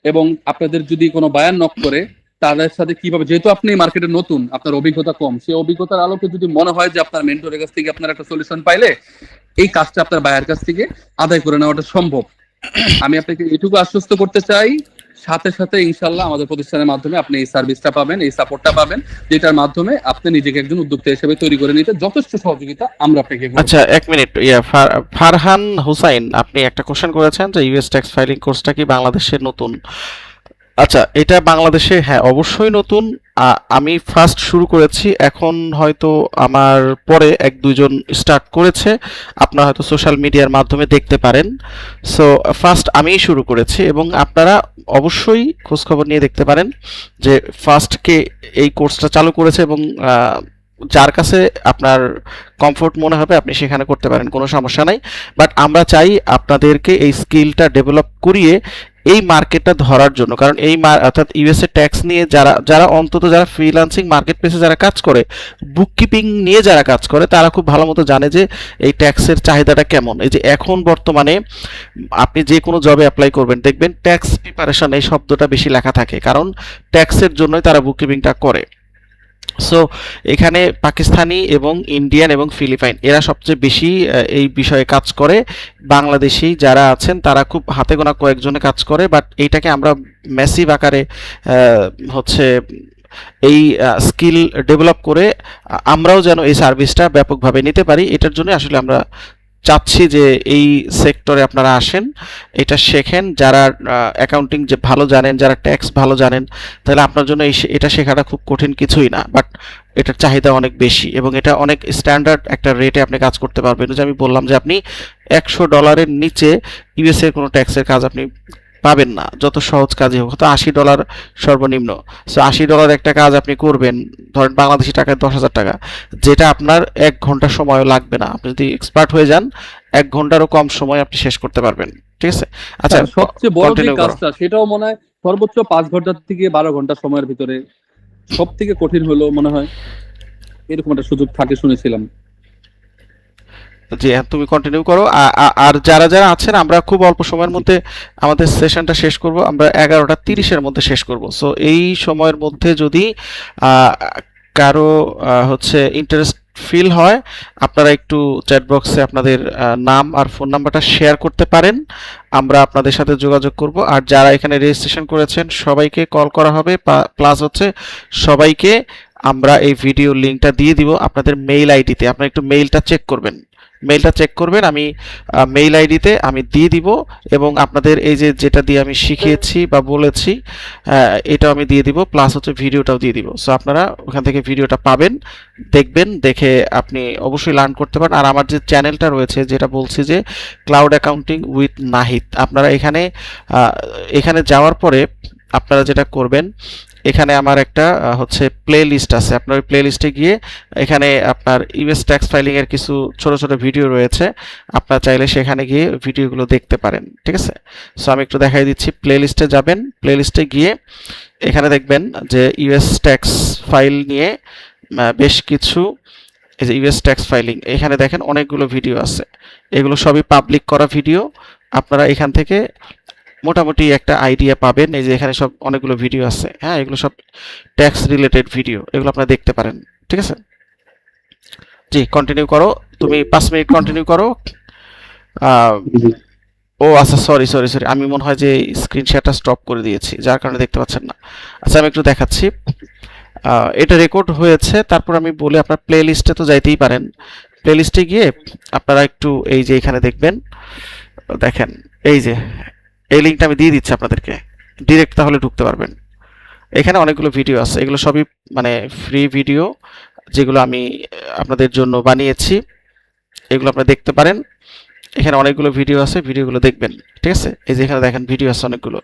এবং আপনাদের যদি কোনো বায়ার নক করে, তাদের সাথে কিভাবে, যেহেতু আপনি মার্কেটে নতুন, আপনার অভিজ্ঞতা কম, সেই অভিজ্ঞতার আলোকে যদি মনে হয় যে আপনার মেন্টরের কাছ থেকে আপনার একটা সলিউশন পাইলে এই কাজটা আপনার বায়ার কাছ থেকে আদায় করে নেওয়াটা সম্ভব, আমি আপনাকে এটুকু আশ্বস্ত করতে চাই। সাথে সাথে ইনশাল্লাহ আমাদের প্রতিষ্ঠানের মাধ্যমে আপনি এই সার্ভিসটা পাবেন, এই সাপোর্টটা পাবেন, যেটার মাধ্যমে আপনি নিজেকে একজন উদ্যোক্তা হিসেবে তৈরি করে নিতে যথেষ্ট সহযোগিতা আমরা আপনাকে করব। আচ্ছা, 1 মিনিট। ফারহান হুসাইন, আপনি একটা কোশ্চেন করেছেন যে ইউএস ট্যাক্স ফাইলিং কোর্সটা কি বাংলাদেশে নতুন? আচ্ছা, এটা বাংলাদেশে হ্যাঁ অবশ্যই নতুন। আমি ফার্স্ট শুরু করেছি, এখন হয়তো আমার পরে 1-2 জন স্টার্ট করেছে, আপনারা হয়তো সোশ্যাল মিডিয়ার মাধ্যমে দেখতে পারেন। সো ফার্স্ট আমিই শুরু করেছি, এবং আপনারা অবশ্যই খোঁজখবর নিয়ে দেখতে পারেন যে ফার্স্ট কে এই কোর্সটা চালু করেছে, এবং যার কাছে আপনার কমফোর্ট মনে হবে আপনি সেখানে করতে পারেন, কোনো সমস্যা নাই। বাট আমরা চাই আপনাদেরকে এই স্কিলটা ডেভেলপ করিয়ে এই মার্কেটটা ধরার জন্য, কারণ এই অর্থাৎ ইউএসএ ট্যাক্স নিয়ে যারা যারা অন্তত যারা ফ্রিল্যান্সিং মার্কেট প্লেসে যারা কাজ করে, বুককিপিং নিয়ে যারা কাজ করে, তারা খুব ভালো মতো জানে যে এই ট্যাক্সের চাহিদাটা কেমন। এই যে এখন বর্তমানে আপনি যে কোনো জবে অ্যাপ্লাই করবেন, দেখবেন ট্যাক্স প্রিপারেশন এই শব্দটা বেশি লেখা থাকে, কারণ ট্যাক্সের জন্যই তারা বুককিপিংটা করে। সো এখানে পাকিস্তানি এবং ইন্ডিয়ান এবং ফিলিপাইন এরা সবচেয়ে বেশি এই বিষয়ে কাজ করে। বাংলাদেশি যারা আছেন তারা খুব হাতে গোনা কয়েকজনে কাজ করে, বাট এইটাকে আমরা ম্যাসিভ আকারে হচ্ছে এই স্কিল ডেভেলপ করে আমরাও যেন এই সার্ভিসটা ব্যাপকভাবে নিতে পারি, এটার জন্য আসলে আমরা চাচ্ছি যে এই সেক্টরে আপনারা আসেন, এটা শেখেন। যারা অ্যাকাউন্টিং যে ভালো জানেন, যারা ট্যাক্স ভালো জানেন, তাহলে আপনার জন্য এটা শেখাটা খুব কঠিন কিছুই না, বাট এটার চাহিদা অনেক বেশি এবং এটা অনেক স্ট্যান্ডার্ড একটা রেটে আপনি কাজ করতে পারবেন। যে আমি বললাম যে আপনি $100 নিচে ইউএসএ কোনো ট্যাক্সের কাজ আপনি পাবেন না, যত সহজ কাজই হোক, হয়তো $80 সর্বনিম্ন। সো $80 একটা কাজ আপনি করবেন, ধরেন বাংলাদেশি টাকায় 10,000 টাকা, যেটা আপনার 1 ঘন্টা সময়ও লাগবে না। আপনি যদি এক্সপার্ট হয়ে যান 1 ঘন্টারও কম সময় আপনি শেষ করতে পারবেন। ঠিক আছে, আচ্ছা স্যার, সবচেয়ে বড় যে কন্টিনিউ করো। কাজটা সেটাও মনে হয় সর্বোচ্চ 5 ঘন্টা থেকে 12 ঘন্টা সময়ের ভিতরে সব থেকে কঠিন হলো মনে হয়, এরকম একটা সুযোগ থাকে শুনেছিলাম। জি হ্যাঁ, তুমি কন্টিনিউ করো। আর যারা যারা আছেন, আমরা খুব অল্প সময়ের মধ্যে আমাদের সেশনটা শেষ করব, আমরা 11:30-এর মধ্যে শেষ করব। সো এই সময়ের মধ্যে যদি কারো হচ্ছে ইন্টারেস্ট ফিল হয়, আপনারা একটু চ্যাট বক্সে আপনাদের নাম আর ফোন নাম্বারটা শেয়ার করতে পারেন, আমরা আপনাদের সাথে যোগাযোগ করব। আর যারা এখানে রেজিস্ট্রেশন করেছেন সবাইকে কল করা হবে, প্লাস হচ্ছে সবাইকে আমরা এই ভিডিও লিঙ্কটা দিয়ে দিব আপনাদের মেইল আইডিতে। আপনারা একটু মেইলটা চেক করবেন, আমি মেইল আইডিতে আমি দিয়ে দিব, এবং আপনাদের এই যে যেটা দিয়ে আমি শিখিয়েছি বা বলেছি এটাও আমি দিয়ে দিব, প্লাস হচ্ছে ভিডিওটাও দিয়ে দিব। সো আপনারা ওখান থেকে ভিডিওটা পাবেন, দেখবেন, দেখে আপনি অবশ্যই লার্ন করতে পারেন। আর আমার যে চ্যানেলটা রয়েছে, যেটা বলছি যে ক্লাউড অ্যাকাউন্টিং উইথ নাহিদ, আপনারা এখানে যাওয়ার পরে আপনারা যেটা করবেন, এখানে আমার একটা হচ্ছে প্লে লিস্ট আছে, আপনার ওই প্লে লিস্টে গিয়ে এখানে আপনার ইউএস ট্যাক্স ফাইলিং এর কিছু ছোট ছোট ভিডিও রয়েছে, আপনারা চাইলে সেখানে গিয়ে ভিডিওগুলো দেখতে পারেন। ঠিক আছে, সো আমি একটু দেখাই দিচ্ছি। প্লে লিস্টে যাবেন, প্লে লিস্টে গিয়ে এখানে দেখবেন যে ইউএস ট্যাক্স ফাইল নিয়ে বেশ কিছু, এই যে ইউএস ট্যাক্স ফাইলিং, এখানে দেখেন অনেকগুলো ভিডিও আছে, এগুলো সবই পাবলিক করা ভিডিও। আপনারা এখান থেকে মোটামুটি একটা আইডিয়া পাবেন। এই যে এখানে সব অনেকগুলো ভিডিও আছে, হ্যাঁ, এগুলো সব ট্যাক্স রিলেটেড ভিডিও, এগুলো আপনারা দেখতে পারেন। ঠিক আছে, জি কন্টিনিউ করো, তুমি 5 মিনিট কন্টিনিউ করো। ও আচ্ছা, সরি, আমি মনে হয় যে স্ক্রিন শেয়ারটা স্টপ করে দিয়েছি, যার কারণে দেখতে পাচ্ছেন না। আচ্ছা, আমি একটু দেখাচ্ছি। এটা রেকর্ড হয়েছে, তারপর আমি বলি, আপনার প্লে লিস্টে তো যাইতেই পারেন। প্লে লিস্টে গিয়ে আপনারা একটু এই যে এখানে দেখবেন, দেখেন এই যে এই লিঙ্কটা আমি দিয়ে দিচ্ছি আপনাদেরকে, ডিরেক্ট তাহলে ঢুকতে পারবেন। এখানে অনেকগুলো ভিডিও আছে, এগুলো সবই মানে ফ্রি ভিডিও, যেগুলো আমি আপনাদের জন্য বানিয়েছি, এগুলো আপনারা দেখতে পারেন। এখানে অনেকগুলো ভিডিও আছে, ভিডিওগুলো দেখবেন। ঠিক আছে, এই যে এখানে দেখেন ভিডিও আছে অনেকগুলো।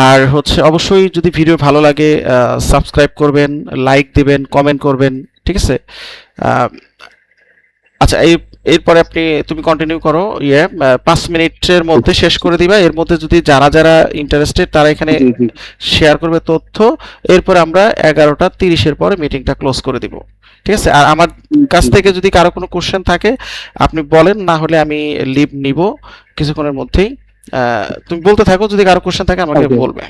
আর হচ্ছে অবশ্যই যদি ভিডিও ভালো লাগে সাবস্ক্রাইব করবেন, লাইক দিবেন, কমেন্ট করবেন। ঠিক আছে, আচ্ছা এরপরে তুমি কন্টিনিউ করো। 5 মিনিটের মধ্যে শেষ করে দিবা। এর মধ্যে যদি যারা যারা ইন্টারেস্টেড তারা এখানে শেয়ার করবে তথ্য, এরপরে আমরা 11:30-এর পরে মিটিংটা ক্লোজ করে দিব। ঠিক আছে, আর আমার কাছ থেকে যদি কারো কোনো কোশ্চেন থাকে আপনি বলেন, না হলে আমি লিভ নিব কিছুক্ষণের মধ্যেই। তুমি বলতে থাকো, যদি কারো কোশ্চেন থাকে আমাকে বলবে।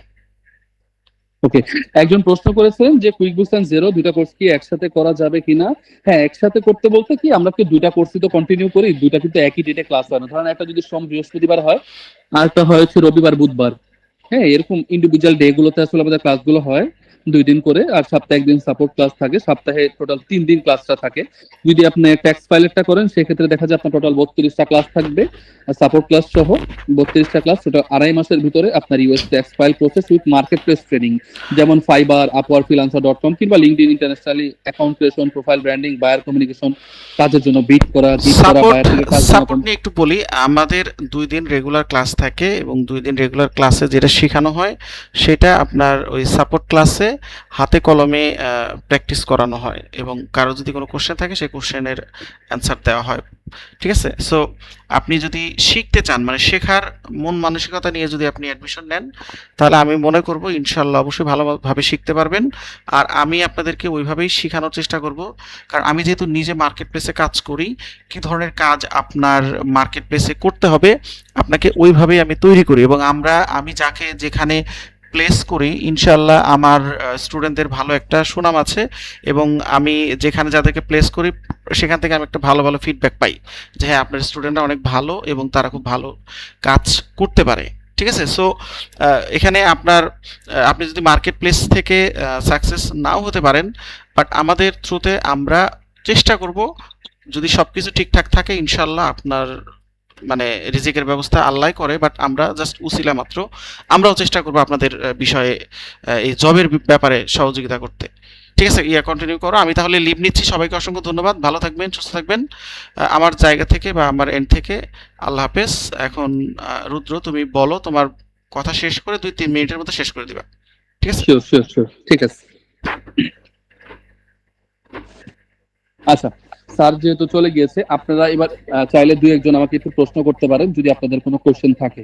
ওকে, একজন প্রশ্ন করেছেন যে কুইক বুকস এন্ড জেরো দুইটা কোর্স কি একসাথে করা যাবে কিনা। হ্যাঁ, একসাথে করতে বলতে কি, আমরা কি দুইটা কোর্সই তো কন্টিনিউ করি, দুইটা কিন্তু একই ডেটে ক্লাস হয় না। ধরেন একটা যদি সোম বৃহস্পতিবার হয়, আর একটা হয় হচ্ছে রবিবার বুধবার। হ্যাঁ, এরকম ইন্ডিভিজুয়াল ডে গুলোতে আসলে আমাদের ক্লাসগুলো হয় 2 দিন করে, আর সপ্তাহে 1 দিন সাপোর্ট ক্লাস থাকে, সপ্তাহে টোটাল 3 দিন ক্লাসটা থাকে। যদি আপনি ট্যাক্স ফাইলেরটা করেন সেক্ষেত্রে দেখা যায় আপনার টোটাল 32টা ক্লাস থাকবে, সাপোর্ট ক্লাস সহ 32টা ক্লাস, সেটা 2.5 মাসের ভিতরে আপনার US tax file process with marketplace training, যেমন ফাইবার, আপওয়ার্ক, ফ্রিল্যান্সার.com কিংবা LinkedIn internationally account creation, profile branding, buyer communication কাজের জন্য বিট করা, বায়ার থেকে কাজ সাপোর্ট নিয়ে একটু বলি। আমাদের 2 দিন রেগুলার ক্লাস থাকে, এবং 2 দিন রেগুলার ক্লাসে যেটা শেখানো হয় সেটা আপনার ওই সাপোর্ট ক্লাসে হাতে কলমে প্র্যাকটিস করানো হয়, এবং কারো যদি কোনো কোশ্চেন থাকে সেই কোশ্চেনের অ্যান্সার দেওয়া হয়। ঠিক আছে, সো আপনি যদি শিখতে চান, মানে শেখার মন মানসিকতা নিয়ে যদি আপনি অ্যাডমিশন নেন, তাহলে আমি মনে করব ইনশাল্লাহ অবশ্যই ভালোভাবে শিখতে পারবেন। আর আমি আপনাদেরকে ওইভাবেই শেখানোর চেষ্টা করব, কারণ আমি যেহেতু নিজে মার্কেট প্লেসে কাজ করি, কী ধরনের কাজ আপনার মার্কেট প্লেসে করতে হবে আপনাকে ওইভাবেই আমি তৈরি করি, এবং আমি যাকে যেখানে প্লেস করি ইনশাল্লাহ আমার স্টুডেন্টদের ভালো একটা সুনাম আছে, এবং আমি যেখানে যাদেরকে প্লেস করি সেখান থেকে আমি একটা ভালো ভালো ফিডব্যাক পাই যে হ্যাঁ আপনার স্টুডেন্টরা অনেক ভালো এবং তারা খুব ভালো কাজ করতে পারে। ঠিক আছে, সো এখানে আপনার আপনি যদি মার্কেট প্লেস থেকে সাকসেস নাও হতে পারেন, বাট আমাদের থ্রুতে আমরা চেষ্টা করব যদি সব কিছু ঠিকঠাক থাকে ইনশাল্লাহ আপনার মানে রিজিকের ব্যবস্থা আল্লাহ করে, বাট আমরা জাস্ট উসিলা মাত্র। আমরাও চেষ্টা করবো আপনাদের বিষয়ে এই জবের ব্যাপারে সহযোগিতা করতে। ঠিক আছে, কন্টিনিউ করো। আমি তাহলে লিভ নিচ্ছি। সবাইকে অসংখ্য ধন্যবাদ। ভালো থাকবেন, সুস্থ থাকবেন আমার জায়গা থেকে বা আমার এন্ড থেকে। আল্লাহ হাফেজ। এখন রুদ্র তুমি বলো, তোমার কথা শেষ করে 2-3 মিনিটের মধ্যে শেষ করে দিবা। ঠিক আছে? শিওর শিওর শিওর, ঠিক আছে। আচ্ছা, স্যার যেহেতু চলে গিয়েছে, আপনারা এবার চাইলে 2-1 জন আমাকে একটু প্রশ্ন করতে পারেন যদি আপনাদের কোনো কোশ্চেন থাকে।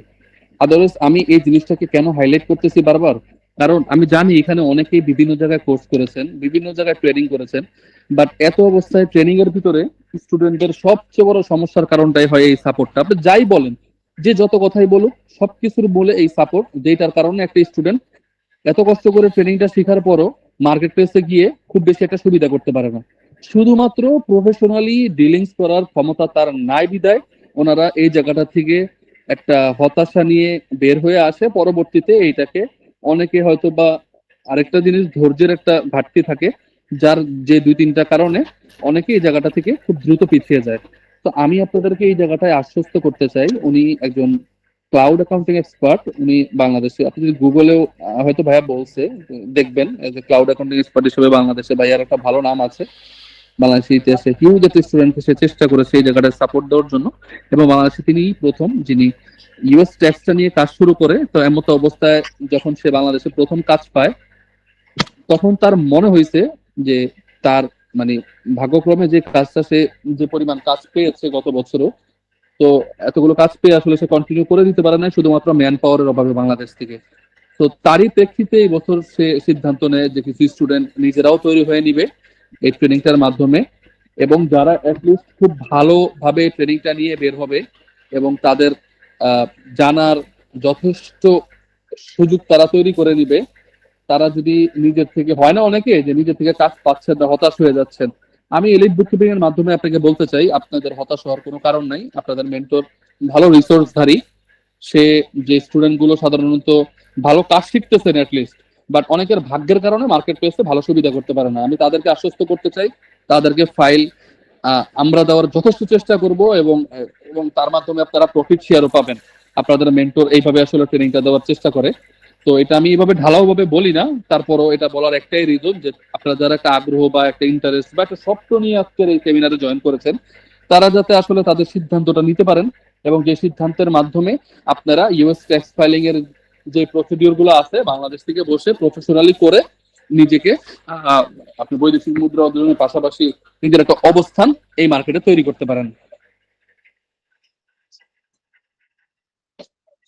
আদারওয়াইজ আমি এই জিনিসটাকে কেন হাইলাইট করতেছি বারবার, কারণ আমি জানি এখানে অনেকেই বিভিন্ন জায়গায় কোর্স করেছেন, বিভিন্ন জায়গায় ট্রেনিং করেছেন, বাট এত অবস্থায় ট্রেনিং এর ভিতরে স্টুডেন্টদের সবচেয়ে বড় সমস্যার কারণটাই হয় এই সাপোর্টটা। আপনি যাই বলেন, যে যত কথাই বলুক, সবকিছুর মূলে এই সাপোর্ট, যেটার কারণে একটা স্টুডেন্ট এত কষ্ট করে ট্রেনিংটা শেখার পরও মার্কেট প্লেসে গিয়ে খুব বেশি একটা সুবিধা করতে পারে না। শুধুমাত্র প্রফেশনালি ডিলিংস করার ক্ষমতা তার নাই বিদায় ওনারা এই জায়গাটা থেকে একটা হতাশা নিয়ে বের হয়ে আসে। পরবর্তীতে এইটাকে অনেকে হয়তো বা আরেকটা জিনিস, ধৈর্যের একটা ঘাটতি থাকে, যার যে 2-3টা কারণে অনেকে এই জায়গাটা থেকে খুব দ্রুত পিছিয়ে যায়। তো আমি আপনাদেরকে এই জায়গাটায় আশ্বস্ত করতে চাই, উনি একজন ক্লাউড অ্যাকাউন্টিং এক্সপার্ট, উনি বাংলাদেশে, আপনি যদি গুগলেও হয়তো ভাইয়া বলছে দেখবেন যে ক্লাউড অ্যাকাউন্টিং এক্সপার্ট হিসেবে বাংলাদেশে ভাইয়ার একটা ভালো নাম আছে। বাংলাদেশের ইতিহাসে হিউজ একটা স্টুডেন্টকে সে চেষ্টা করে সেই জায়গাটায় সাপোর্ট দেওয়ার জন্য, এবং বাংলাদেশে তিনিই প্রথম যিনি ইউএস ট্যাক্সটা নিয়ে কাজ শুরু করে। তো এমত অবস্থায় যখন সে বাংলাদেশে প্রথম কাজ পায়, তখন তার মনে হয়েছে যে তার মানে ভাগ্যক্রমে যে কাজটা, সে যে পরিমাণ কাজ পেয়েছে গত বছরও, তো এতগুলো কাজ পেয়ে আসলে সে কন্টিনিউ করে দিতে পারে না শুধুমাত্র ম্যান পাওয়ারের অভাবে বাংলাদেশ থেকে। তো তারই প্রেক্ষিতে এই বছর সে সিদ্ধান্ত নেয় যে কিছু স্টুডেন্ট নিজেরাও তৈরি হয়ে নিবে এই ট্রেনিংটার মাধ্যমে, এবং যারা অ্যাটলিস্ট খুব ভালোভাবে ট্রেনিংটা নিয়ে বের হবে এবং তাদের জানার যথেষ্ট সুযোগ তারা তৈরি করে নিবে। তারা যদি নিজের থেকে, হয় না অনেকে যে নিজের থেকে কাজ পাচ্ছেন না, হতাশ হয়ে যাচ্ছেন, আমি এলিট বুককিপিং এর মাধ্যমে আপনাকে বলতে চাই আপনাদের হতাশ হওয়ার কোনো কারণ নাই। আপনাদের মেন্টর ভালো রিসোর্সধারী, সে যে স্টুডেন্ট গুলো সাধারণত ভালো কাজ শিখতেছেন অ্যাটলিস্ট, বাট অনেকের ভাগ্যের কারণে মার্কেট প্লেসে ভালো সুবিধা করতে পারে না, আমি তাদেরকে আশ্বস্ত করতে চাই তাদেরকে ফাইল আমরা দেওয়ার যথেষ্ট চেষ্টা করব, এবং এবং তার মাধ্যমে আপনারা প্রফিট শেয়ারও পাবেন। আপনাদের মেন্টর এইভাবে আসলে ট্রেনিংটা দেওয়ার চেষ্টা করে। তো এটা আমি এইভাবে ঢালাও ভাবে বলি না, তারপরও এটা বলার একটাই রিজন যে আপনারা যারা একটা আগ্রহ বা একটা ইন্টারেস্ট বা একটা স্বপ্ন নিয়ে আজকের এই সেমিনারে জয়েন করেছেন, তারা যাতে আসলে তাদের সিদ্ধান্তটা নিতে পারেন, এবং যে সিদ্ধান্তের মাধ্যমে আপনারা ইউএস ট্যাক্স ফাইলিং এর যে প্রসিডিওর গুলো আছে বাংলাদেশ থেকে বসে প্রফেশনালি করে নিজেকে আপনি বৈদেশিক মুদ্রা অর্জনের পাশাপাশি নিজের একটা অবস্থান এই মার্কেটে তৈরি করতে পারেন।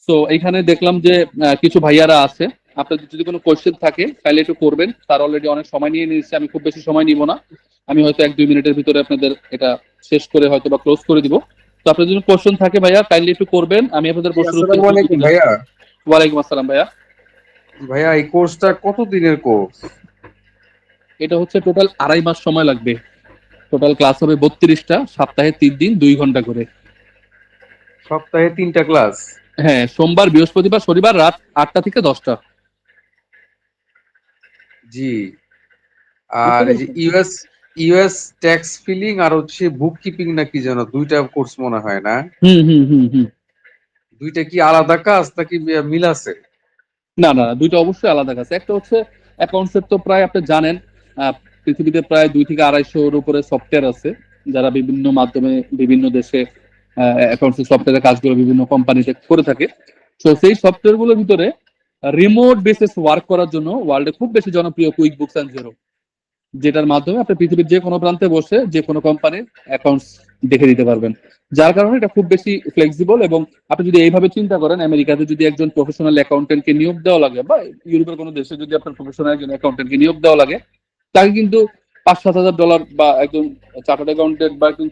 তো এইখানে দেখলাম যে কিছু ভাইয়ারা আছে, আপনাদের যদি কোনো কোয়েশ্চেন থাকে তাহলে একটু করবেন। তার অলরেডি অনেক সময় নিয়ে নিয়েছে, আমি খুব বেশি সময় নিব না, আমি হয়তো 1-2 মিনিটের ভিতরে আপনাদের এটা শেষ করে হয়তো বা ক্লোজ করে দিব। তো আপনাদের যদি কোয়েশ্চেন থাকে ভাইয়া কাইন্ডলি একটু করবেন, আমি আপনাদের প্রশ্ন উত্তর আসসালামু আলাইকুম ভাইয়া। ওয়ালাইকুম আসসালাম ভাইয়া। ভাইয়া এই কোর্সটা কত দিনের কোর্স? এটা হচ্ছে টোটাল 2.5 মাস সময় লাগবে। টোটাল ক্লাস হবে 32টা, সপ্তাহে 3 দিন 2 ঘন্টা করে। সপ্তাহে 3টা ক্লাস? হ্যাঁ, সোমবার বৃহস্পতিবার শনিবার রাত 8টা থেকে 10টা। জি। আর এই যে ইউএস ট্যাক্স ফিলিং আর হচ্ছে বুক কিপিং নাকি যেন 2টা কোর্স মনে হয় না? হুম হুম হুম হুম 2টা কি আলাদা কাজ নাকি মিল আছে? না না, দুইটা অবশ্যই আলাদা কাজ। একটা হচ্ছে অ্যাকাউন্টসের, তো প্রায় আপনি জানেন পৃথিবীতে প্রায় 2 থেকে 250-এর উপরে সফটওয়্যার আছে, যারা বিভিন্ন মাধ্যমে বিভিন্ন দেশে অ্যাকাউন্টসের সফটওয়্যারের কাজগুলো বিভিন্ন কোম্পানিতে করে থাকে। তো সেই সফটওয়্যার গুলোর ভিতরে রিমোট বেসিস ওয়ার্ক করার জন্য ওয়ার্ল্ডে খুব বেশি জনপ্রিয় কুইক বুকস অ্যান্ড জিরো, যেটার মাধ্যমে আপনি পৃথিবীর যে কোনো প্রান্তে বসে যে কোনো কোম্পানির অ্যাকাউন্টস দেখে দিতে পারবেন। যার কারণে এটা খুব বেশি ফ্লেক্সিবল, এবং আপনি যদি এইভাবে চিন্তা করেন, আমেরিকাতে যদি একজন প্রফেশনাল অ্যাকাউন্টেন্টকে নিয়োগ দেওয়া লাগে, বা ইউরোপের কোনো দেশে যদি আপনার প্রফেশনাল একজন অ্যাকাউন্টেন্টকে নিয়োগ দেওয়া লাগে, তাকে কিন্তু $5-7 হাজার বা একজন চার্টার্ড অ্যাকাউন্টেন্ট বা একজন